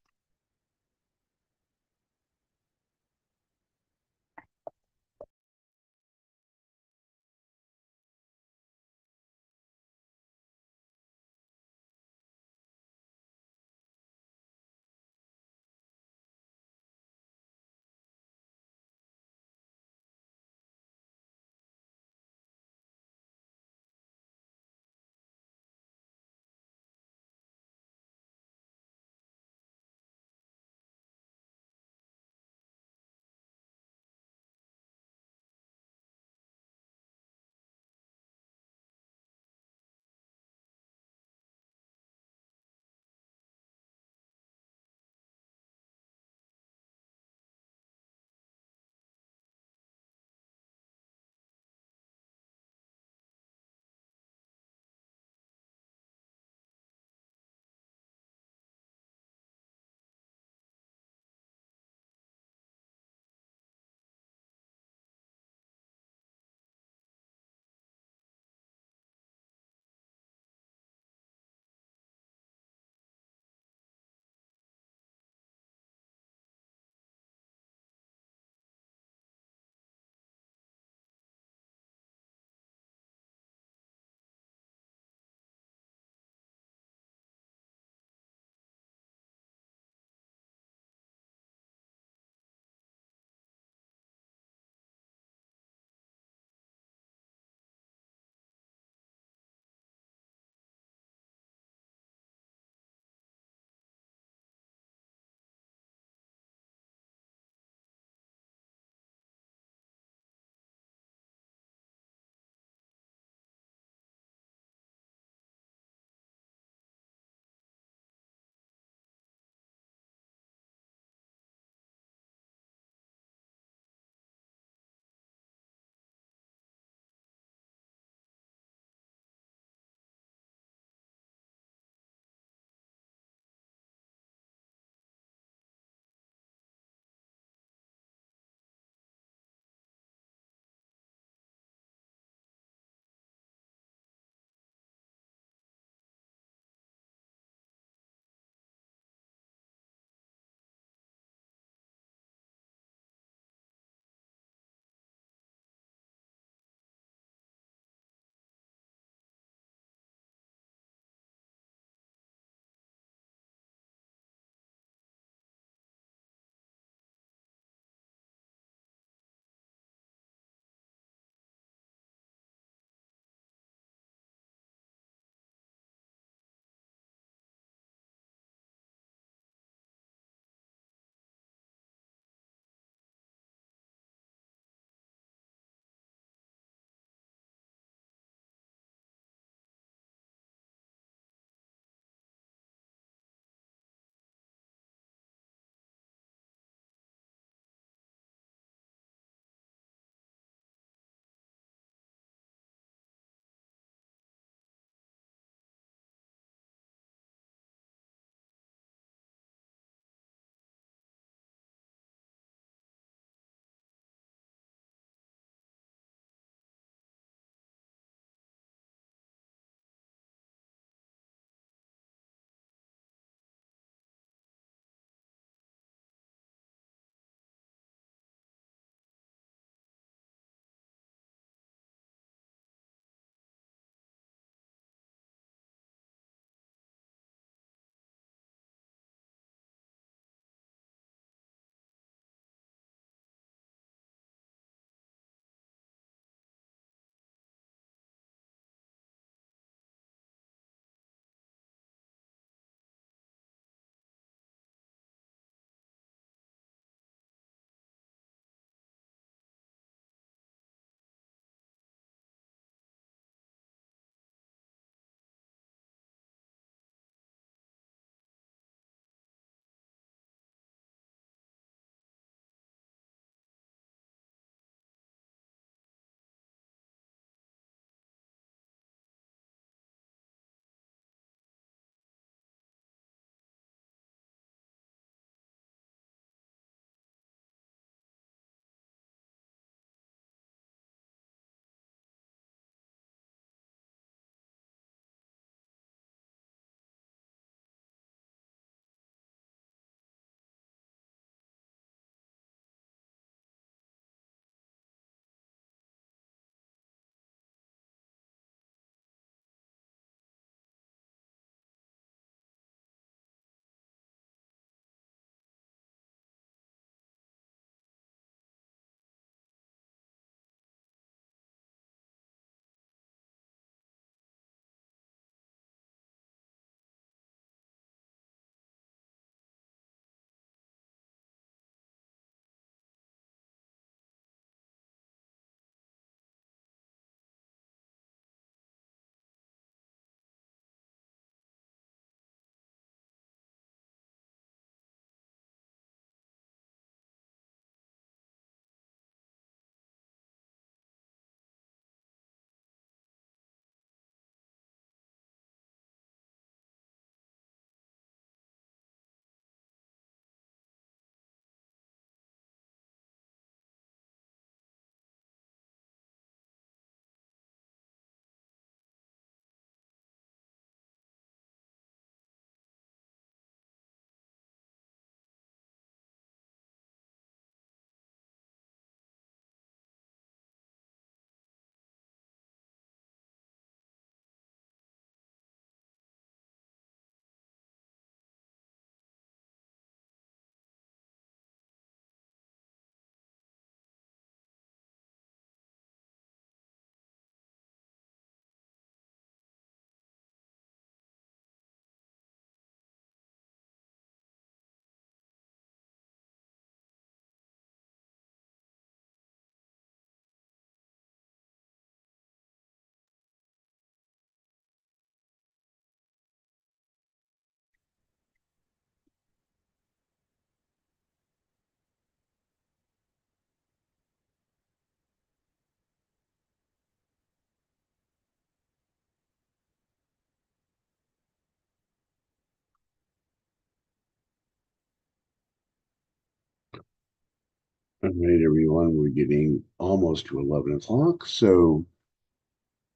All right, everyone, we're getting almost to 11 o'clock, so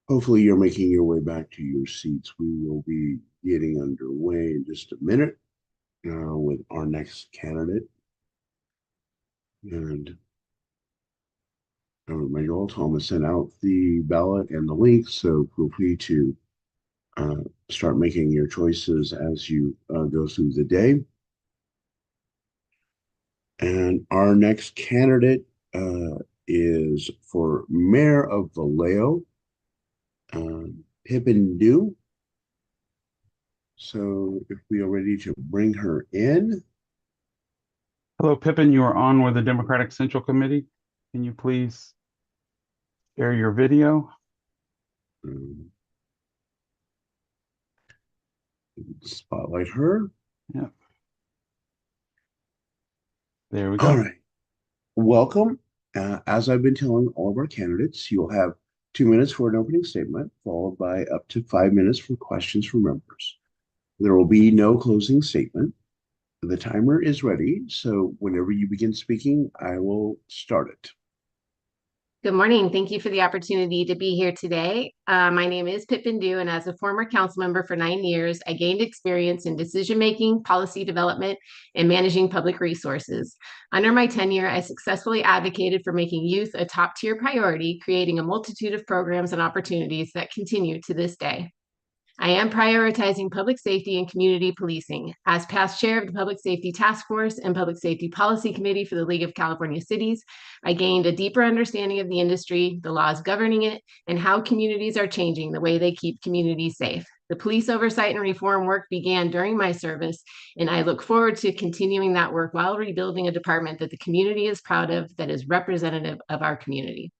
hopefully you're making your way back to your seats. We will be getting underway in just a minute with our next candidate. And Major Thomas sent out the ballot and the link, so feel free to start making your choices as you go through the day. And our next candidate is for Mayor of Vallejo, Pippin Dew. So if we are ready to bring her in. Hello, Pippin, you are on with the Democratic Central Committee. Can you please share your video? Spotlight her. Yeah. There we go. All right. Welcome. As I've been telling all of our candidates, you'll have 2 minutes for an opening statement, followed by up to 5 minutes for questions from members. There will be no closing statement. The timer is ready, so whenever you begin speaking, I will start it. Good morning. Thank you for the opportunity to be here today. My name is Pippin Dew, and as a former council member for 9 years, I gained experience in decision-making, policy development, and managing public resources. Under my tenure, I successfully advocated for making youth a top-tier priority, creating a multitude of programs and opportunities that continue to this day. I am prioritizing public safety and community policing. As past chair of the Public Safety Task Force and Public Safety Policy Committee for the League of California Cities, I gained a deeper understanding of the industry, the laws governing it, and how communities are changing the way they keep communities safe. The police oversight and reform work began during my service, and I look forward to continuing that work while rebuilding a department that the community is proud of, that is representative of our community.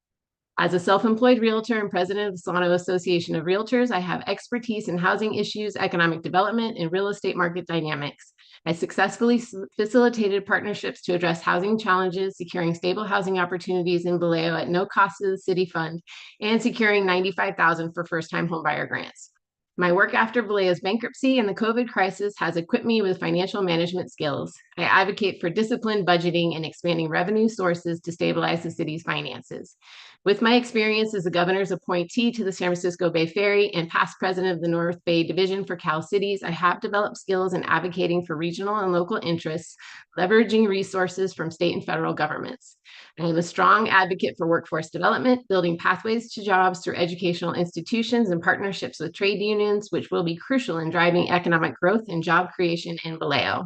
As a self-employed realtor and president of the Solano Association of Realtors, I have expertise in housing issues, economic development, and real estate market dynamics. I successfully facilitated partnerships to address housing challenges, securing stable housing opportunities in Vallejo at no cost to the city fund, and securing $95,000 for first-time homebuyer grants. My work after Vallejo's bankruptcy and the COVID crisis has equipped me with financial management skills. I advocate for disciplined budgeting and expanding revenue sources to stabilize the city's finances. With my experience as the governor's appointee to the San Francisco Bay Ferry and past president of the North Bay Division for Cal Cities, I have developed skills in advocating for regional and local interests, leveraging resources from state and federal governments. I am a strong advocate for workforce development, building pathways to jobs through educational institutions and partnerships with trade unions, which will be crucial in driving economic growth and job creation in Vallejo.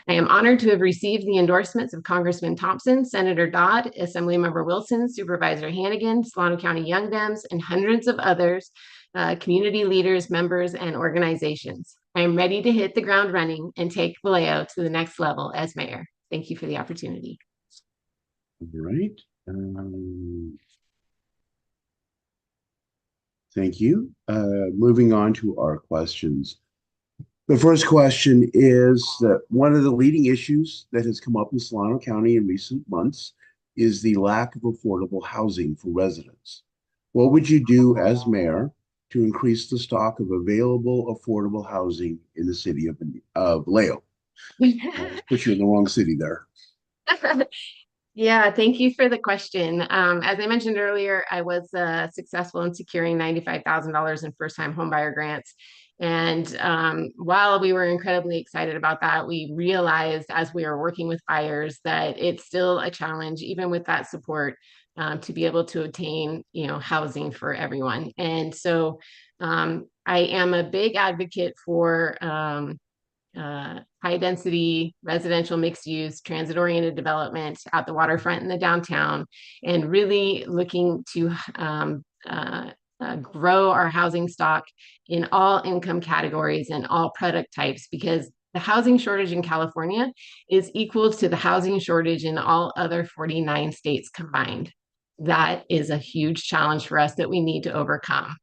I am honored to have received the endorsements of Congressman Thompson, Senator Dodd, Assemblymember Wilson, Supervisor Hannigan, Solano County Young Dems, and hundreds of others, community leaders, members, and organizations. I am ready to hit the ground running and take Vallejo to the next level as mayor. Thank you for the opportunity. All right. Thank you. Moving on to our questions. The first question is that one of the leading issues that has come up in Solano County in recent months is the lack of affordable housing for residents. What would you do as mayor to increase the stock of available affordable housing in the city of Vallejo? Put you in the wrong city there. Yeah, thank you for the question. As I mentioned earlier, I was successful in securing $95,000 in first-time homebuyer grants. And while we were incredibly excited about that, we realized as we were working with buyers that it's still a challenge, even with that support, to be able to obtain, housing for everyone. And so I am a big advocate for high density residential mixed use transit oriented development at the waterfront in the downtown, and really looking to grow our housing stock in all income categories and all product types, because the housing shortage in California is equal to the housing shortage in all other 49 states combined. That is a huge challenge for us that we need to overcome.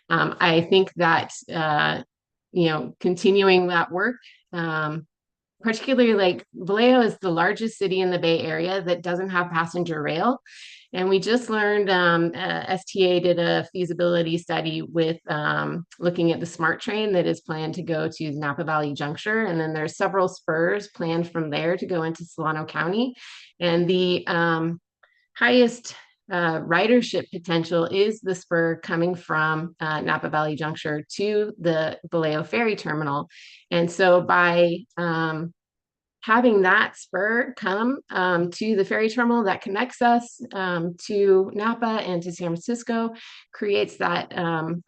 I think that continuing that work particularly like Vallejo is the largest city in the Bay Area that doesn't have passenger rail. And we just learned STA did a feasibility study with looking at the SMART train that is planned to go to Napa Valley Junction. And then there's several spurs planned from there to go into Solano County. And the highest ridership potential is the spur coming from Napa Valley Junction to the Vallejo Ferry Terminal. And so by having that spur come to the ferry terminal that connects us to Napa and to San Francisco creates that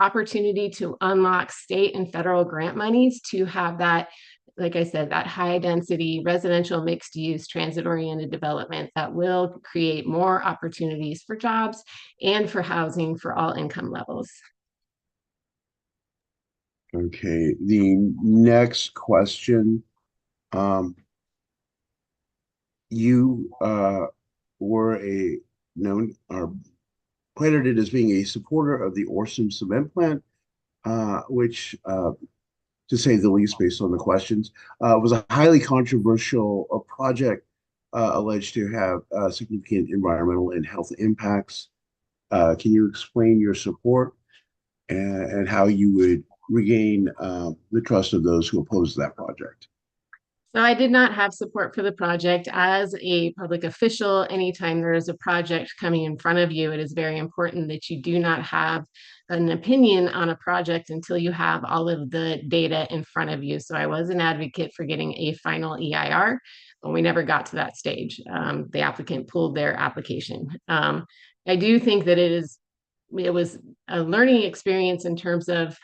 opportunity to unlock state and federal grant monies to have that, like I said, that high density residential mixed use transit oriented development that will create more opportunities for jobs and for housing for all income levels. Okay, the next question. You were known or credited as being a supporter of the Orson cement plant, which, to say the least, based on the questions, was a highly controversial project alleged to have significant environmental and health impacts. Can you explain your support and how you would regain the trust of those who oppose that project? So I did not have support for the project. As a public official, anytime there is a project coming in front of you, it is very important that you do not have an opinion on a project until you have all of the data in front of you. So I was an advocate for getting a final EIR, but we never got to that stage. The applicant pulled their application. I do think that it was a learning experience in terms of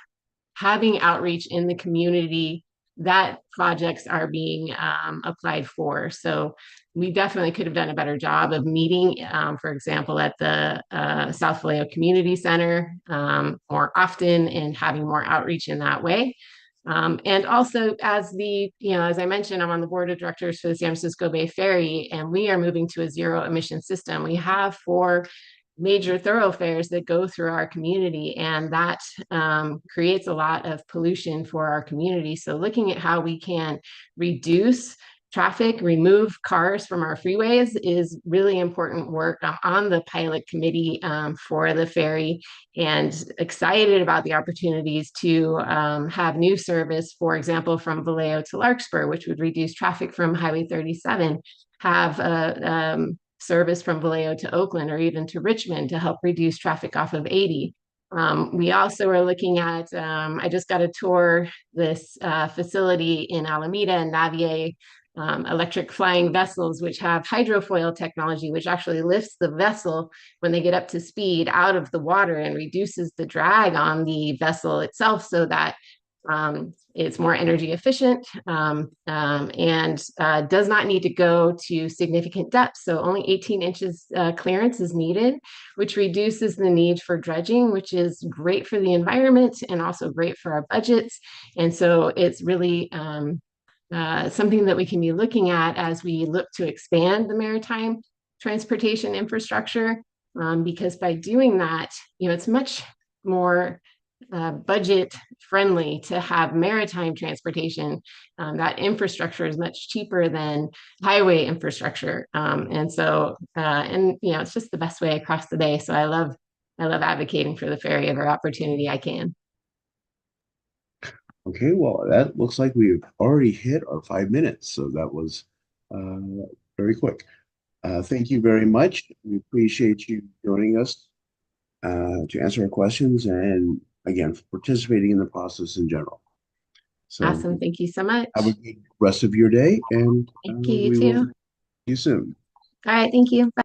having outreach in the community that projects are being applied for. So we definitely could have done a better job of meeting, for example, at the South Vallejo Community Center more often and having more outreach in that way. And also as as I mentioned, I'm on the board of directors for the San Francisco Bay Ferry, and we are moving to a zero emission system. We have 4 major thoroughfares that go through our community, and that creates a lot of pollution for our community. So looking at how we can reduce traffic, remove cars from our freeways is really important work. I'm on the pilot committee for the ferry and excited about the opportunities to have new service, for example, from Vallejo to Larkspur, which would reduce traffic from Highway 37, have a service from Vallejo to Oakland or even to Richmond to help reduce traffic off of 80. We also are looking at, I just got to tour this facility in Alameda and Navier electric flying vessels, which have hydrofoil technology, which actually lifts the vessel when they get up to speed out of the water and reduces the drag on the vessel itself so that it's more energy efficient and does not need to go to significant depth. So only 18 inches clearance is needed, which reduces the need for dredging, which is great for the environment and also great for our budgets. And so it's really something that we can be looking at as we look to expand the maritime transportation infrastructure, because by doing that, it's much more budget friendly to have maritime transportation. That infrastructure is much cheaper than highway infrastructure. And so, it's just the best way across the bay. So I love advocating for the ferry every opportunity I can. Okay, well, that looks like we've already hit our 5 minutes, so that was very quick. Thank you very much. We appreciate you joining us to answer our questions and, again, for participating in the process in general. So awesome. Thank you so much. have a good rest of your day, and thank you, we too. will see you soon. All right, thank you. Bye.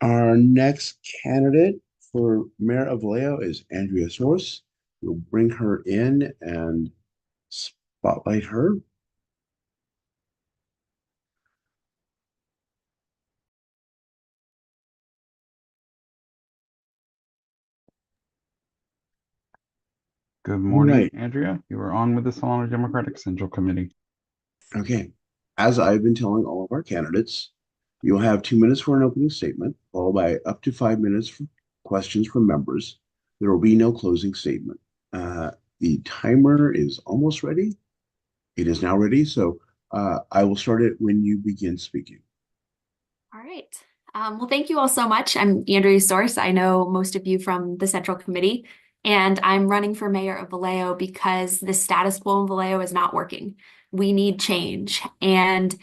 Our next candidate for Mayor of Vallejo is Andrea Source. We'll bring her in and spotlight her. Good morning, Right. Andrea. You are on with the Solano Democratic Central Committee. Okay. As I've been telling all of our candidates, you'll have 2 minutes for an opening statement, followed by up to 5 minutes for questions from members. There will be no closing statement. The timer is almost ready. It is now ready. So I will start it when you begin speaking. All right. Well, thank you all so much. I'm Andrea Source. I know most of you from the Central Committee, and I'm running for mayor of Vallejo because the status quo in Vallejo is not working. We need change. And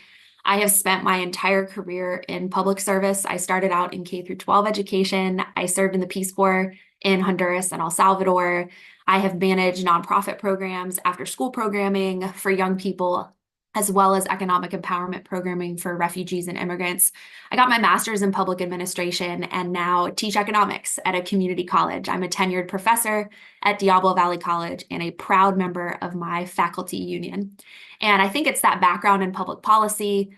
I have spent my entire career in public service. I started out in K through 12 education. I served in the Peace Corps in Honduras and El Salvador. I have managed nonprofit programs, after school programming for young people, as well as economic empowerment programming for refugees and immigrants. I got my master's in public administration and now teach economics at a community college. I'm a tenured professor at Diablo Valley College and a proud member of my faculty union. And I think it's that background in public policy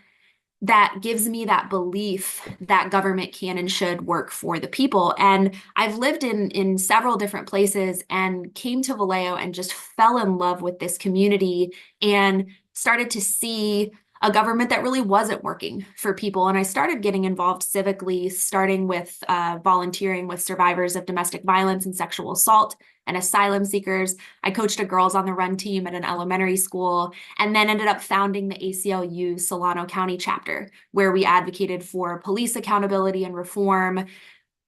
that gives me that belief that government can and should work for the people. And I've lived in several different places and came to Vallejo and just fell in love with this community and started to see a government that really wasn't working for people. And I started getting involved civically, starting with volunteering with survivors of domestic violence and sexual assault and asylum seekers. I coached a Girls on the Run team at an elementary school, and then ended up founding the ACLU Solano County chapter, where we advocated for police accountability and reform,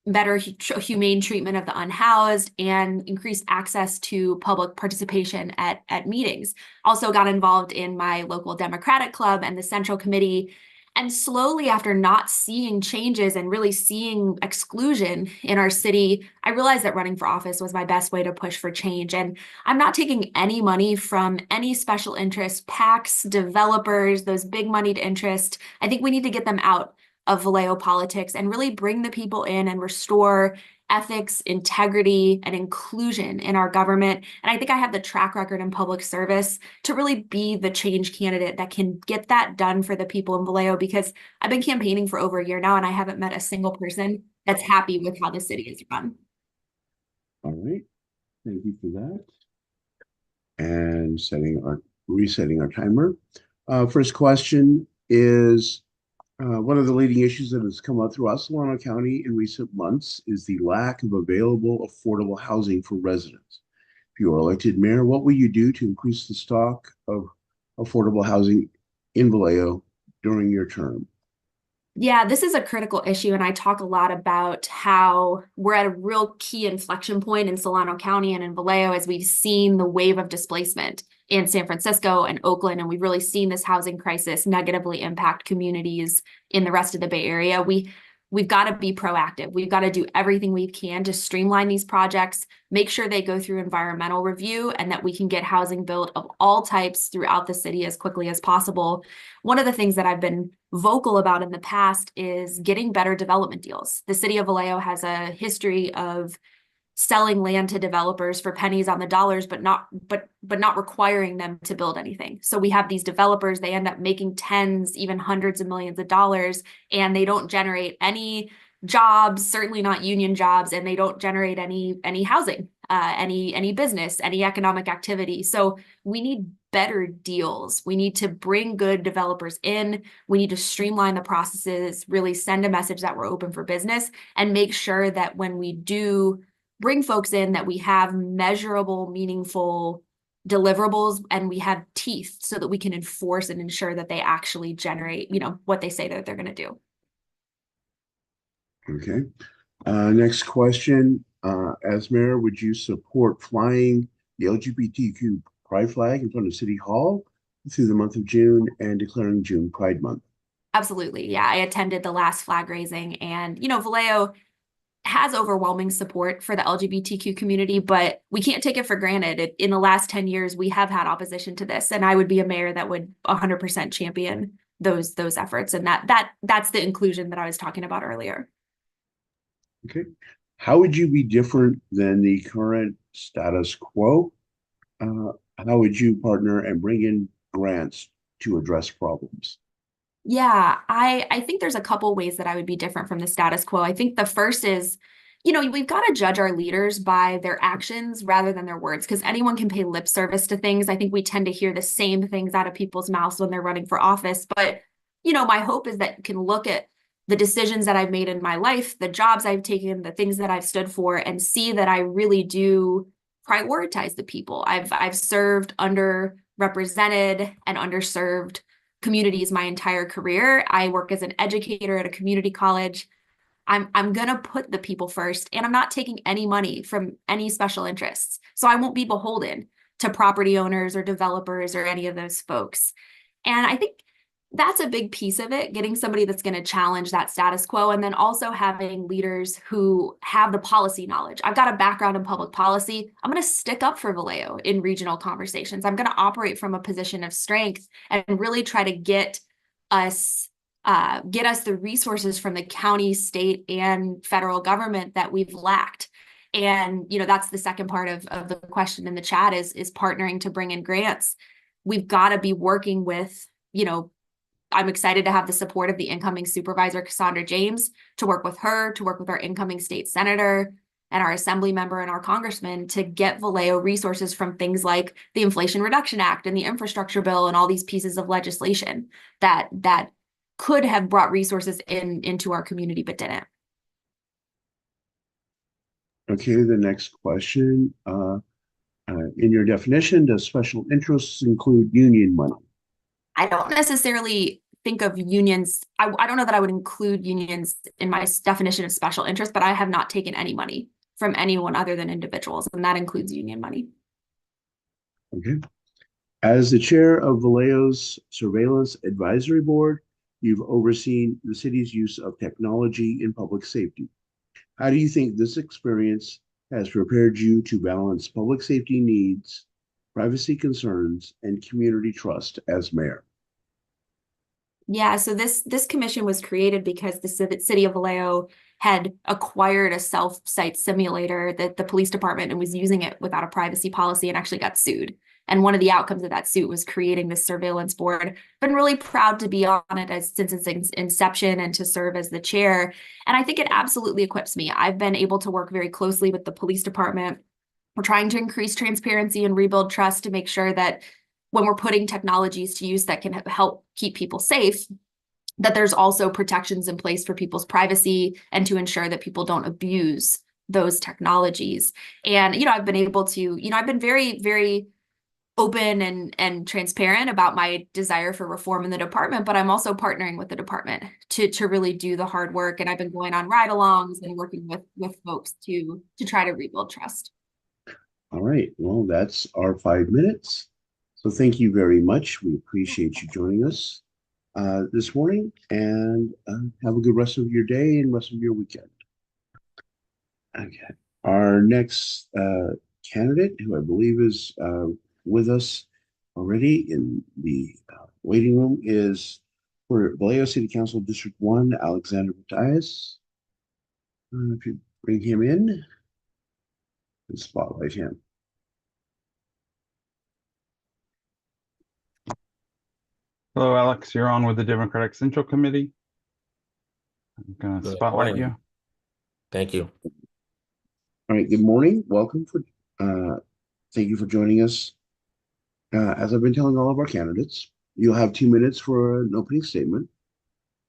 better humane treatment of the unhoused, and increased access to public participation at meetings. Also got involved in my local Democratic club and the Central Committee. And slowly, after not seeing changes and really seeing exclusion in our city, I realized that running for office was my best way to push for change. And I'm not taking any money from any special interest, PACs, developers, those big moneyed interests. I think we need to get them out of Vallejo politics and really bring the people in and restore ethics, integrity, and inclusion in our government. And I think I have the track record in public service to really be the change candidate that can get that done for the people in Vallejo, because I've been campaigning for over a year now and I haven't met a single person that's happy with how the city is run. All right. Thank you for that. And resetting our timer. First question is, one of the leading issues that has come up throughout Solano County in recent months is the lack of available affordable housing for residents. If you are elected mayor, what will you do to increase the stock of affordable housing in Vallejo during your term? Yeah, this is a critical issue, and I talk a lot about how we're at a real key inflection point in Solano County and in Vallejo as we've seen the wave of displacement in San Francisco and Oakland, and we've really seen this housing crisis negatively impact communities in the rest of the Bay Area. We've got to be proactive. We've got to do everything we can to streamline these projects, make sure they go through environmental review, and that we can get housing built of all types throughout the city as quickly as possible. One of the things that I've been vocal about in the past is getting better development deals. The city of Vallejo has a history of selling land to developers for pennies on the dollars, but not requiring them to build anything. So we have these developers, they end up making tens, even hundreds of millions of dollars, and they don't generate any jobs, certainly not union jobs, and they don't generate any housing, any business, any economic activity. So we need better deals. We need to bring good developers in. We need to streamline the processes, really send a message that we're open for business, and make sure that when we do bring folks in, that we have measurable, meaningful deliverables and we have teeth so that we can enforce and ensure that they actually generate, what they say that they're going to do. Okay. Next question. As mayor, would you support flying the LGBTQ pride flag in front of City Hall through the month of June and declaring June Pride Month? Absolutely. Yeah, I attended the last flag raising, and, Vallejo has overwhelming support for the LGBTQ community, but we can't take it for granted. In the last 10 years, we have had opposition to this, and I would be a mayor that would 100% champion those efforts. And that's the inclusion that I was talking about earlier. Okay. How would you be different than the current status quo? How would you partner and bring in grants to address problems? Yeah, I think there's a couple ways that I would be different from the status quo. I think the first is, we've got to judge our leaders by their actions rather than their words, because anyone can pay lip service to things. I think we tend to hear the same things out of people's mouths when they're running for office. But, my hope is that you can look at the decisions that I've made in my life, the jobs I've taken, the things that I've stood for, and see that I really do prioritize the people. I've served underrepresented and underserved communities my entire career. I work as an educator at a community college. I'm gonna put the people first, and I'm not taking any money from any special interests. So I won't be beholden to property owners or developers or any of those folks. And I think that's a big piece of it, getting somebody that's going to challenge that status quo, and then also having leaders who have the policy knowledge. I've got a background in public policy. I'm going to stick up for Vallejo in regional conversations. I'm going to operate from a position of strength and really try to get us the resources from the county, state, and federal government that we've lacked. And, you know, that's the second part of the question in the chat is partnering to bring in grants. We've got to be working with, you know, I'm excited to have the support of the incoming supervisor, Cassandra James, to work with her, to work with our incoming state senator and our assembly member and our congressman to get Vallejo resources from things like the Inflation Reduction Act and the infrastructure bill and all these pieces of legislation that could have brought resources into our community, but didn't. Okay, the next question. In your definition, does special interests include union money? I don't necessarily think of unions. I don't know that I would include unions in my definition of special interest, but I have not taken any money from anyone other than individuals, and that includes union money. Okay. As the chair of Vallejo's Surveillance Advisory Board, you've overseen the city's use of technology in public safety. How do you think this experience has prepared you to balance public safety needs, privacy concerns, and community trust as mayor? Yeah, so this commission was created because the city of Vallejo had acquired a self-site simulator that the police department and was using it without a privacy policy and actually got sued. And one of the outcomes of that suit was creating this surveillance board. Been really proud to be on it since its inception and to serve as the chair. And I think it absolutely equips me. I've been able to work very closely with the police department. We're trying to increase transparency and rebuild trust to make sure that when we're putting technologies to use that can help keep people safe, that there's also protections in place for people's privacy and to ensure that people don't abuse those technologies. And, you know, I've been able to, you know, I've been very, very open and transparent about my desire for reform in the department, but I'm also partnering with the department to really do the hard work. And I've been going on ride-alongs and working with folks to try to rebuild trust. All right, well, that's our 5 minutes. So thank you very much. We appreciate you joining us this morning, and have a good rest of your day and rest of your weekend. Okay, our next candidate, who I believe is with us already in the waiting room, is for Vallejo City Council District 1, Alexander Matias. If you bring him in and spotlight him. Hello, Alex. You're on with the Democratic Central Committee. I'm going to spotlight you. Thank you. All right, good morning. Welcome. Thank you for joining us. As I've been telling all of our candidates, you'll have 2 minutes for an opening statement,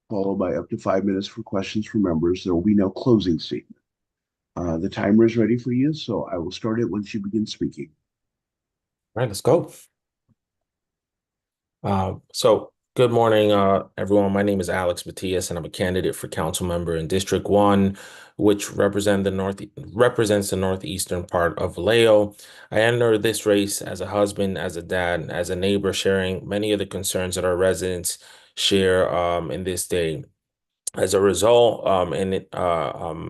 followed by up to 5 minutes for questions from members. There will be no closing statement. The timer is ready for you, so I will start it once you begin speaking. All right, let's go. So good morning, everyone. My name is Alex Matias, and I'm a candidate for council member in District 1, which represents the northeastern part of Vallejo. I entered this race as a husband, as a dad, as a neighbor, sharing many of the concerns that our residents share in this day. As a result,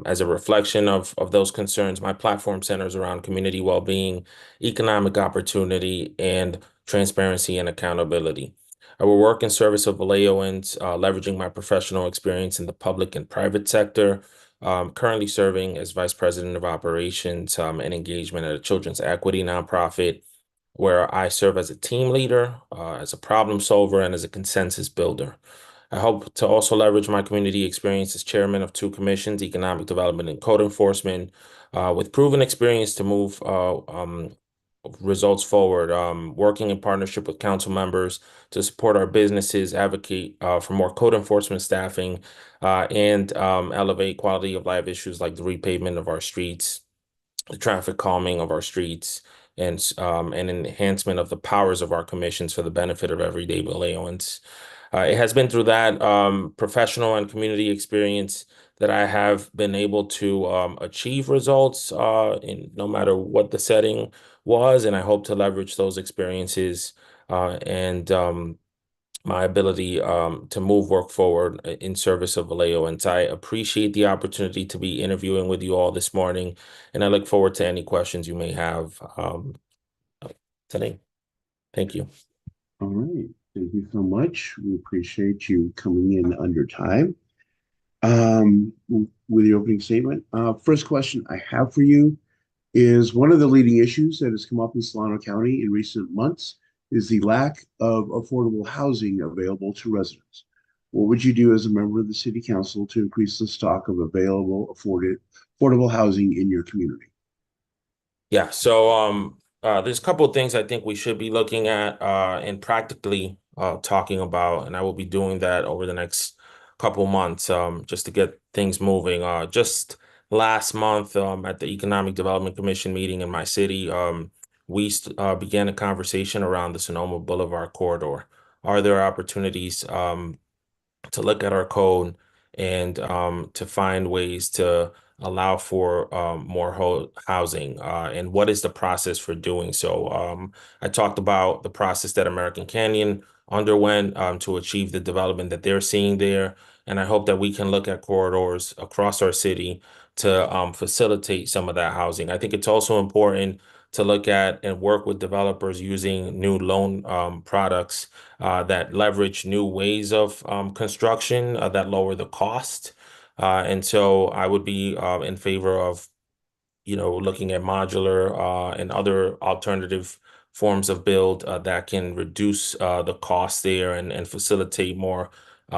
as a reflection of those concerns, my platform centers around community well-being, economic opportunity, and transparency and accountability. I will work in service of Vallejoans, leveraging my professional experience in the public and private sector. Currently serving as Vice President of Operations and Engagement at a children's equity nonprofit, where I serve as a team leader, as a problem solver, and as a consensus builder. I hope to also leverage my community experience as chairman of 2 commissions, economic development and code enforcement, with proven experience to move results forward, working in partnership with council members to support our businesses, advocate for more code enforcement staffing, and elevate quality of life issues like the repavement of our streets the traffic calming of our streets, and enhancement of the powers of our commissions for the benefit of everyday Valaoans. It has been through that professional and community experience that I have been able to achieve results in no matter what the setting was, and I hope to leverage those experiences and my ability to move work forward in service of Vallejo. And I appreciate the opportunity to be interviewing with you all this morning, and I look forward to any questions you may have today. Thank you. All right. Thank you so much. We appreciate you coming in under time. With your opening statement. First question I have for you is one of the leading issues that has come up in Solano County in recent months is the lack of affordable housing available to residents. What would you do as a member of the city council to increase the stock of available affordable housing in your community? Yeah, so there's a couple of things I think we should be looking at and practically talking about, and I will be doing that over the next couple months just to get things moving. Just last month at the Economic Development Commission meeting in my city, we began a conversation around the Sonoma Boulevard corridor. Are there opportunities to look at our code and to find ways to allow for more housing, and what is the process for doing so? I talked about the process that American Canyon underwent to achieve the development that they're seeing there, and I hope that we can look at corridors across our city to facilitate some of that housing. I think it's also important to look at and work with developers using new loan products that leverage new ways of construction that lower the cost. And so I would be in favor of, looking at modular and other alternative forms of build that can reduce the cost there and facilitate more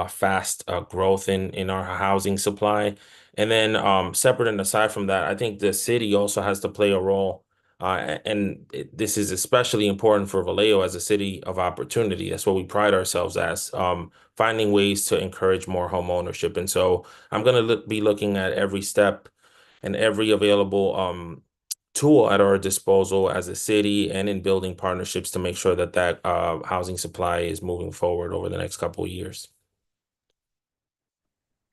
fast growth in our housing supply. And then separate and aside from that, I think the city also has to play a role. This is especially important for Vallejo as a city of opportunity. That's what we pride ourselves as, finding ways to encourage more home ownership. And so I'm going to be looking at every step and every available tool at our disposal as a city and in building partnerships to make sure that housing supply is moving forward over the next couple of years.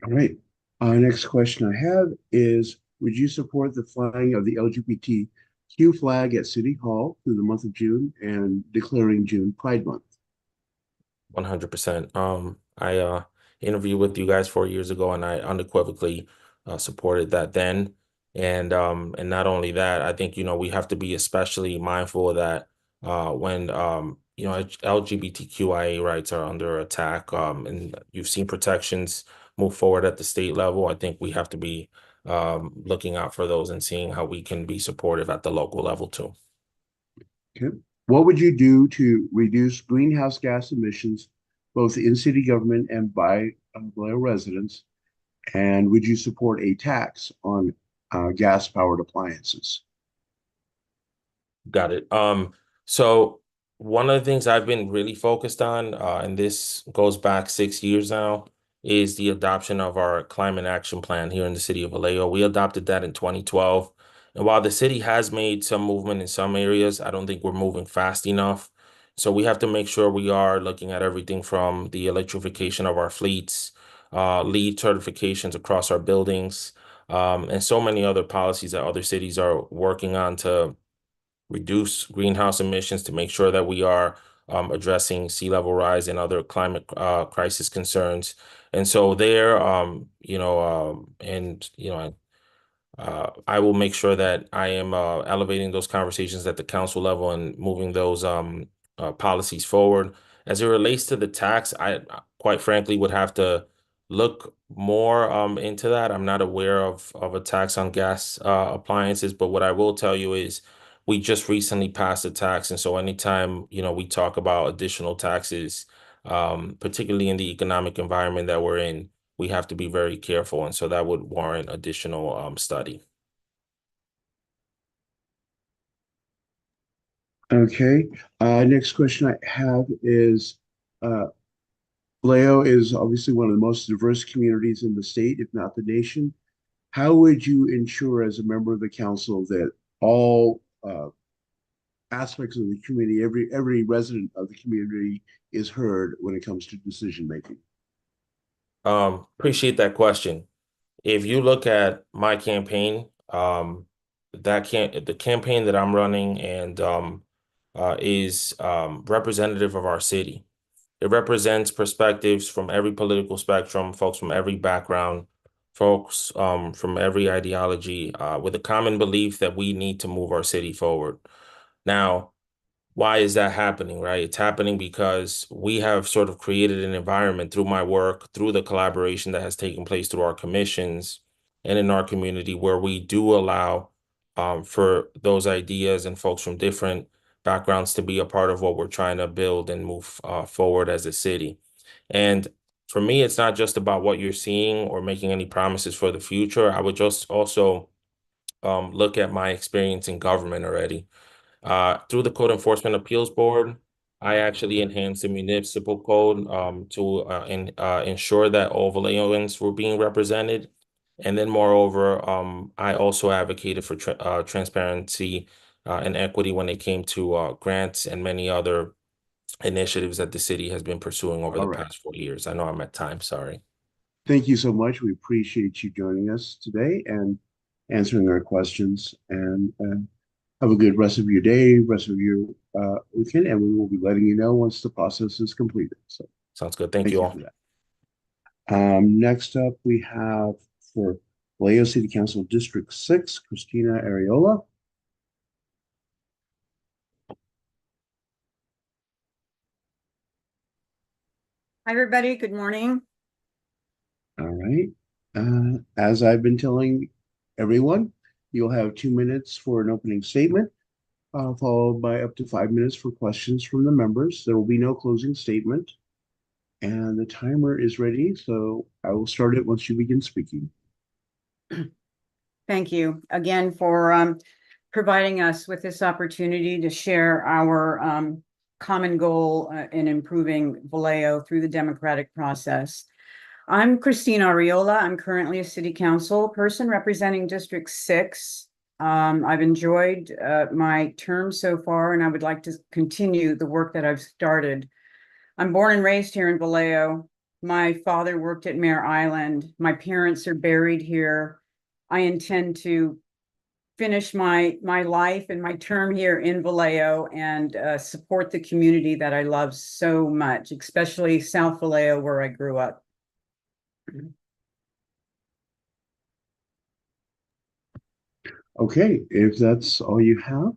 All right. Next question I have is, would you support the flying of the LGBTQ flag at City Hall through the month of June and declaring June Pride Month? 100%. I interviewed with you guys 4 years ago, and I unequivocally supported that then. And not only that, I think we have to be especially mindful of that when LGBTQIA rights are under attack. And you've seen protections move forward at the state level. I think we have to be looking out for those and seeing how we can be supportive at the local level too. Okay. What would you do to reduce greenhouse gas emissions, both in city government and by Vallejo residents? And would you support a tax on gas-powered appliances? Got it. So one of the things I've been really focused on, and this goes back 6 years now, is the adoption of our climate action plan here in the city of Vallejo. We adopted that in 2012. And while the city has made some movement in some areas, I don't think we're moving fast enough. So we have to make sure we are looking at everything from the electrification of our fleets, LEED certifications across our buildings, and so many other policies that other cities are working on to reduce greenhouse emissions, to make sure that we are addressing sea level rise and other climate crisis concerns. And so I will make sure that I am elevating those conversations at the council level and moving those policies forward. As it relates to the tax, I quite frankly would have to look more into that. I'm not aware of a tax on gas appliances, but what I will tell you is we just recently passed a tax. And so anytime, we talk about additional taxes, particularly in the economic environment that we're in, we have to be very careful. And so that would warrant additional study. Okay. Next question I have is, Vallejo is obviously one of the most diverse communities in the state, if not the nation. How would you ensure as a member of the council that all aspects of the community, every resident of the community is heard when it comes to decision making? Appreciate that question. If you look at my campaign, the campaign that I'm running and is representative of our city. It represents perspectives from every political spectrum, folks from every background, folks from every ideology, with a common belief that we need to move our city forward. Now, why is that happening, right? It's happening because we have sort of created an environment through my work, through the collaboration that has taken place through our commissions and in our community, where we do allow for those ideas and folks from different backgrounds to be a part of what we're trying to build and move forward as a city. And for me, it's not just about what you're seeing or making any promises for the future. I would just also look at my experience in government already. Through the Code Enforcement Appeals Board, I actually enhanced the municipal code to ensure that all Vallejoans were being represented. And then moreover, I also advocated for transparency and equity when it came to grants and many other initiatives that the city has been pursuing over the past 4 years. I know I'm at time, sorry. Thank you so much. We appreciate you joining us today and answering our questions. And have a good rest of your day, rest of your weekend, and we will be letting you know once the process is completed. So sounds good. Thank you all. For that. Next up, we have for Vallejo City Council District 6, Christina Ariola. Hi, everybody. Good morning. All right. As I've been telling everyone, you'll have 2 minutes for an opening statement, followed by up to 5 minutes for questions from the members. There will be no closing statement. And the timer is ready, so I will start it once you begin speaking. Thank you again for providing us with this opportunity to share our common goal in improving Vallejo through the democratic process. I'm Christina Ariola. I'm currently a city council person representing District 6. I've enjoyed my term so far, and I would like to continue the work that I've started. I'm born and raised here in Vallejo. My father worked at Mare Island. My parents are buried here. I intend to finish my life and my term here in Vallejo and support the community that I love so much, especially South Vallejo, where I grew up. Okay, if that's all you have,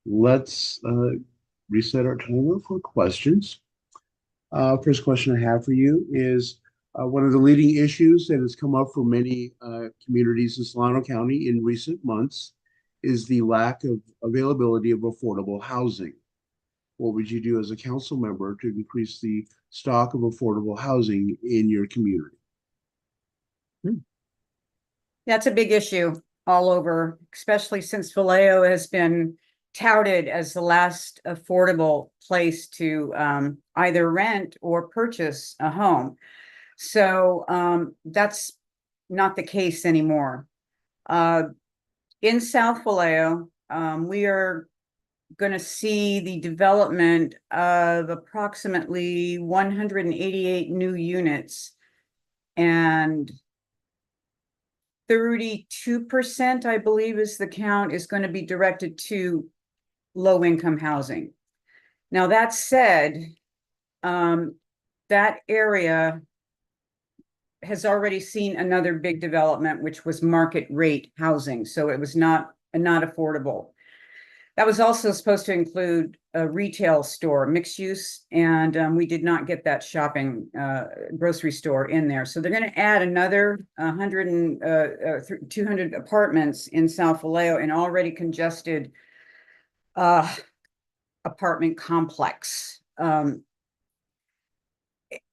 let's reset our timer for questions. First question I have for you is one of the leading issues that has come up for many communities in Solano County in recent months is the lack of availability of affordable housing. What would you do as a council member to increase the stock of affordable housing in your community? That's a big issue all over, especially since Vallejo has been touted as the last affordable place to either rent or purchase a home. So that's not the case anymore. In South Vallejo, we are going to see the development of approximately 188 new units, and 32%, I believe, is the count, is going to be directed to low-income housing. Now, that said, that area has already seen another big development, which was market rate housing. So it was not affordable. That was also supposed to include a retail store, mixed use, and we did not get that shopping grocery store in there. So they're going to add another 200 apartments in South Vallejo, an already congested apartment complex.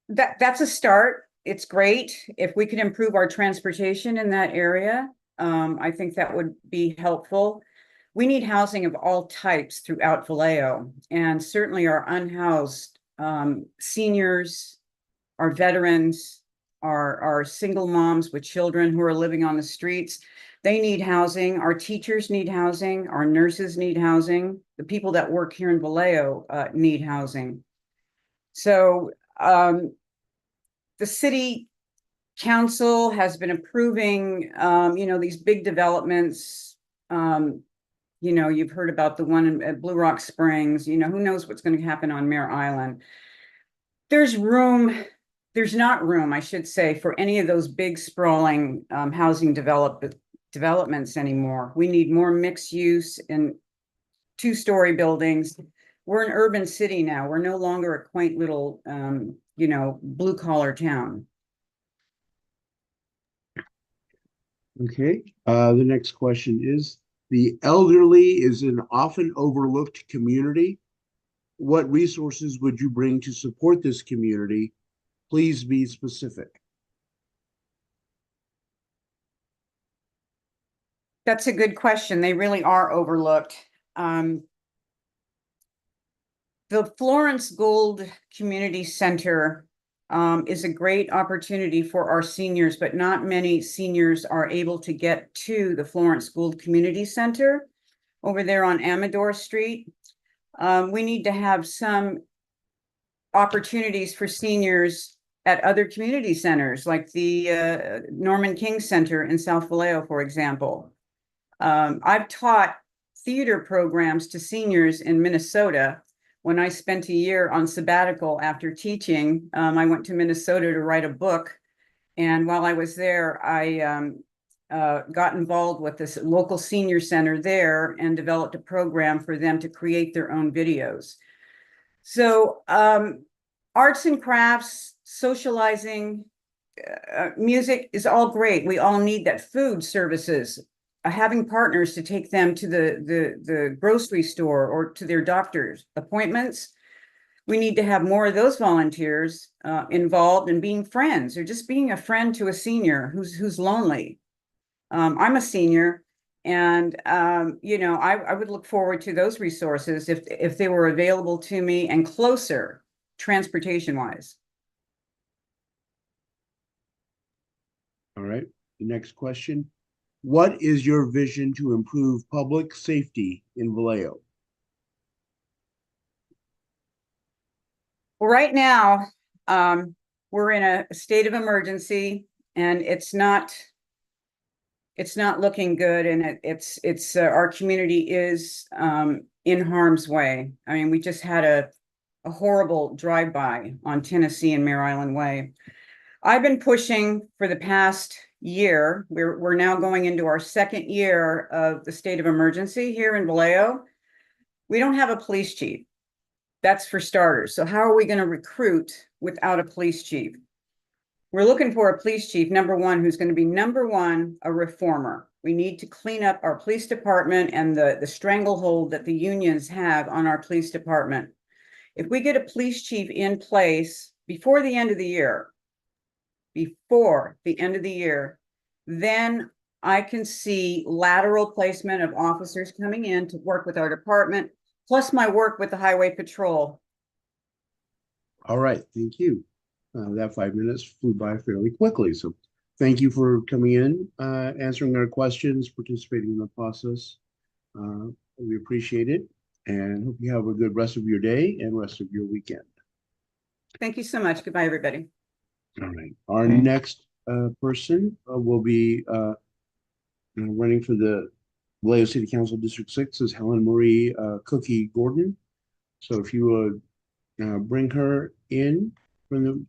That's a start. It's great. If we could improve our transportation in that area, I think that would be helpful. We need housing of all types throughout Vallejo, and certainly our unhoused seniors, our veterans, our single moms with children who are living on the streets. They need housing. Our teachers need housing. Our nurses need housing. The people that work here in Vallejo need housing. So the city council has been approving, these big developments. You've heard about the one at Blue Rock Springs. Who knows what's going to happen on Mare Island. There's not room, I should say, for any of those big sprawling housing developments anymore. We need more mixed use and two-story buildings. We're an urban city now. We're no longer a quaint little, blue-collar town. Okay, the next question is, the elderly is an often overlooked community. What resources would you bring to support this community? Please be specific. That's a good question. They really are overlooked. The Florence Gould Community Center is a great opportunity for our seniors, but not many seniors are able to get to the Florence Gould Community Center over there on Amador Street. We need to have some opportunities for seniors at other community centers, like the Norman King Center in South Vallejo, for example. I've taught theater programs to seniors in Minnesota. When I spent a year on sabbatical after teaching, I went to Minnesota to write a book. And while I was there, I got involved with this local senior center there and developed a program for them to create their own videos. So arts and crafts, socializing, music is all great. We all need that. Food services, having partners to take them to the grocery store or to their doctor's appointments. We need to have more of those volunteers involved in being friends or just being a friend to a senior who's lonely. I'm a senior, and I would look forward to those resources if they were available to me and closer, transportation-wise. All right, the next question. What is your vision to improve public safety in Vallejo? Well, right now, we're in a state of emergency, and it's not looking good, and it's our community is in harm's way. I mean, we just had a horrible drive-by on Tennessee and Mare Island Way. I've been pushing for the past year. We're now going into our second year of the state of emergency here in Vallejo. We don't have a police chief. That's for starters. So how are we going to recruit without a police chief? We're looking for a police chief, number one, who's going to be a reformer. We need to clean up our police department and the stranglehold that the unions have on our police department. If we get a police chief in place before the end of the year, then I can see lateral placement of officers coming in to work with our department, plus my work with the highway patrol. All right, thank you. That 5 minutes flew by fairly quickly. So thank you for coming in, answering our questions, participating in the process. We appreciate it, and hope you have a good rest of your day and rest of your weekend. Thank you so much. Goodbye, everybody. All right. Our next person will be running for the Vallejo City Council District 6 is Helen Marie Cookie Gordon. So if you would bring her in from the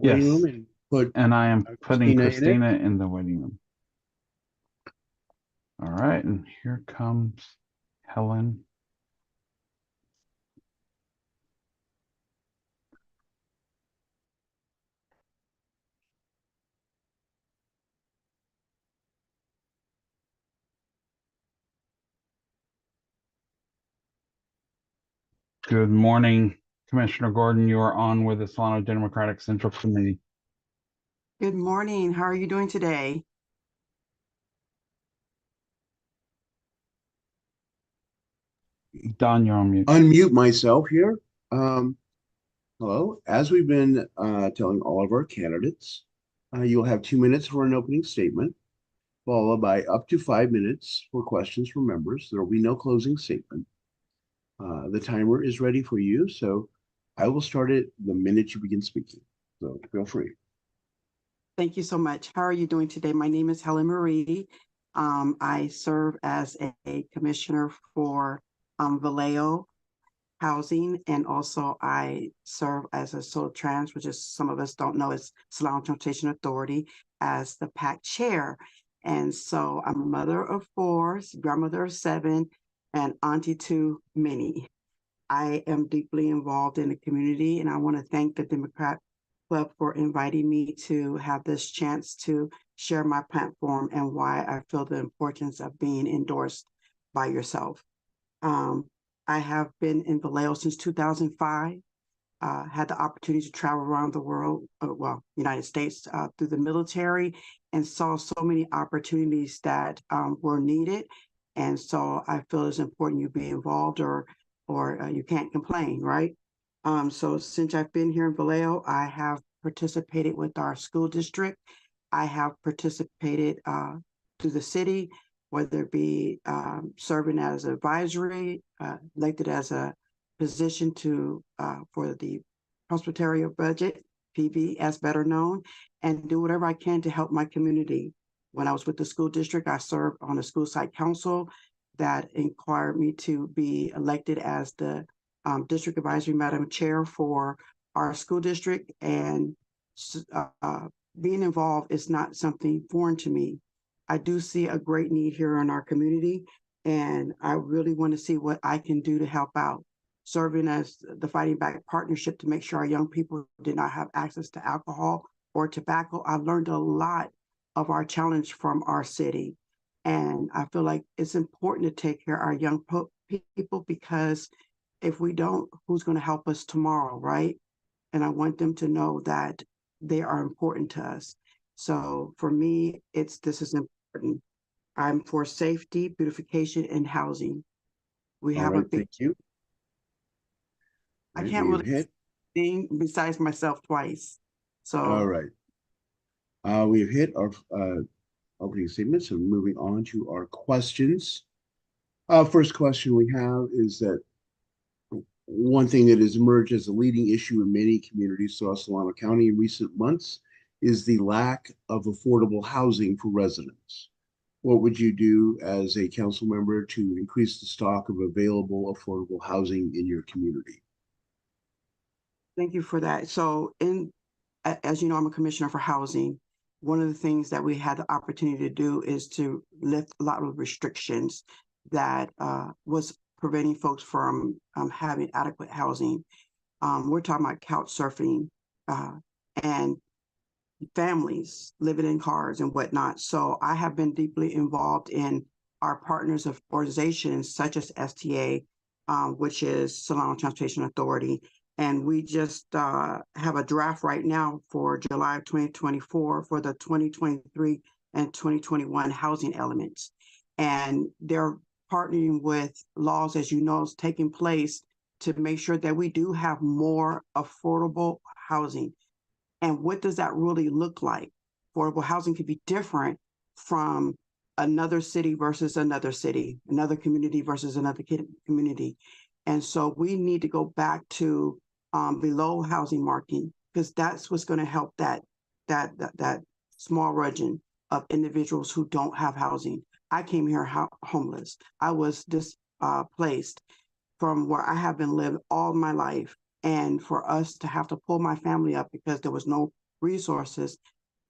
waiting room and I am putting Christina in in the waiting room. All right, and here comes Helen. Good morning, Commissioner Gordon. You are on with the Solano Democratic Central Committee. Good morning. How are you doing today? Don, you're on mute. Unmute myself here. Hello. As we've been telling all of our candidates, you'll have 2 minutes for an opening statement. followed by up to 5 minutes for questions from members. There will be no closing statement. The timer is ready for you, so I will start it the minute you begin speaking. So feel free. Thank you so much. How are you doing today? My name is Helen Marie. I serve as a commissioner for Vallejo Housing, and also I serve as a SOTRANS, which is, some of us don't know, is Solano Transportation Authority, as the PAC chair. And so I'm a mother of 4, grandmother of 7, and auntie to many. I am deeply involved in the community, and I want to thank the Democrat Club for inviting me to have this chance to share my platform and why I feel the importance of being endorsed by yourself. I have been in Vallejo since 2005, had the opportunity to travel around the world, United States, through the military, and saw so many opportunities that were needed. And so I feel it's important you be involved, or you can't complain, right? So since I've been here in Vallejo, I have participated with our school district. I have participated through the city, whether it be serving as advisory, elected as a position for the Prospetarian Budget, PB as better known, and do whatever I can to help my community. When I was with the school district, I served on a school site council that inquired me to be elected as the district advisory madam chair for our school district, and being involved is not something foreign to me. I do see a great need here in our community, and I really want to see what I can do to help out. Serving as the Fighting Back Partnership to make sure our young people did not have access to alcohol or tobacco. I learned a lot of our challenge from our city, and I feel like it's important to take care of our young people, because if we don't, who's going to help us tomorrow, right? And I want them to know that they are important to us. So for me, this is important. I'm for safety, beautification, and housing. We have a big. Thank you. I can't really sing besides myself twice. So. All right. We've hit our opening statements, and moving on to our questions. First question we have is that one thing that has emerged as a leading issue in many communities throughout Solano County in recent months is the lack of affordable housing for residents. What would you do as a council member to increase the stock of available affordable housing in your community? Thank you for that. So as you know, I'm a commissioner for housing. One of the things that we had the opportunity to do is to lift a lot of restrictions that was preventing folks from having adequate housing. We're talking about couch surfing and families living in cars and whatnot. So I have been deeply involved in our partners of organizations such as STA, which is Solano Transportation Authority. And we just have a draft right now for July of 2024 for the 2023 and 2021 housing elements. And they're partnering with laws, as you know, is taking place to make sure that we do have more affordable housing. And what does that really look like? Affordable housing could be different from another city versus another city, another community versus another community. And so we need to go back to below housing marking, because that's what's going to help that small region of individuals who don't have housing. I came here homeless. I was displaced from where I have been living all my life. And for us to have to pull my family up because there was no resources,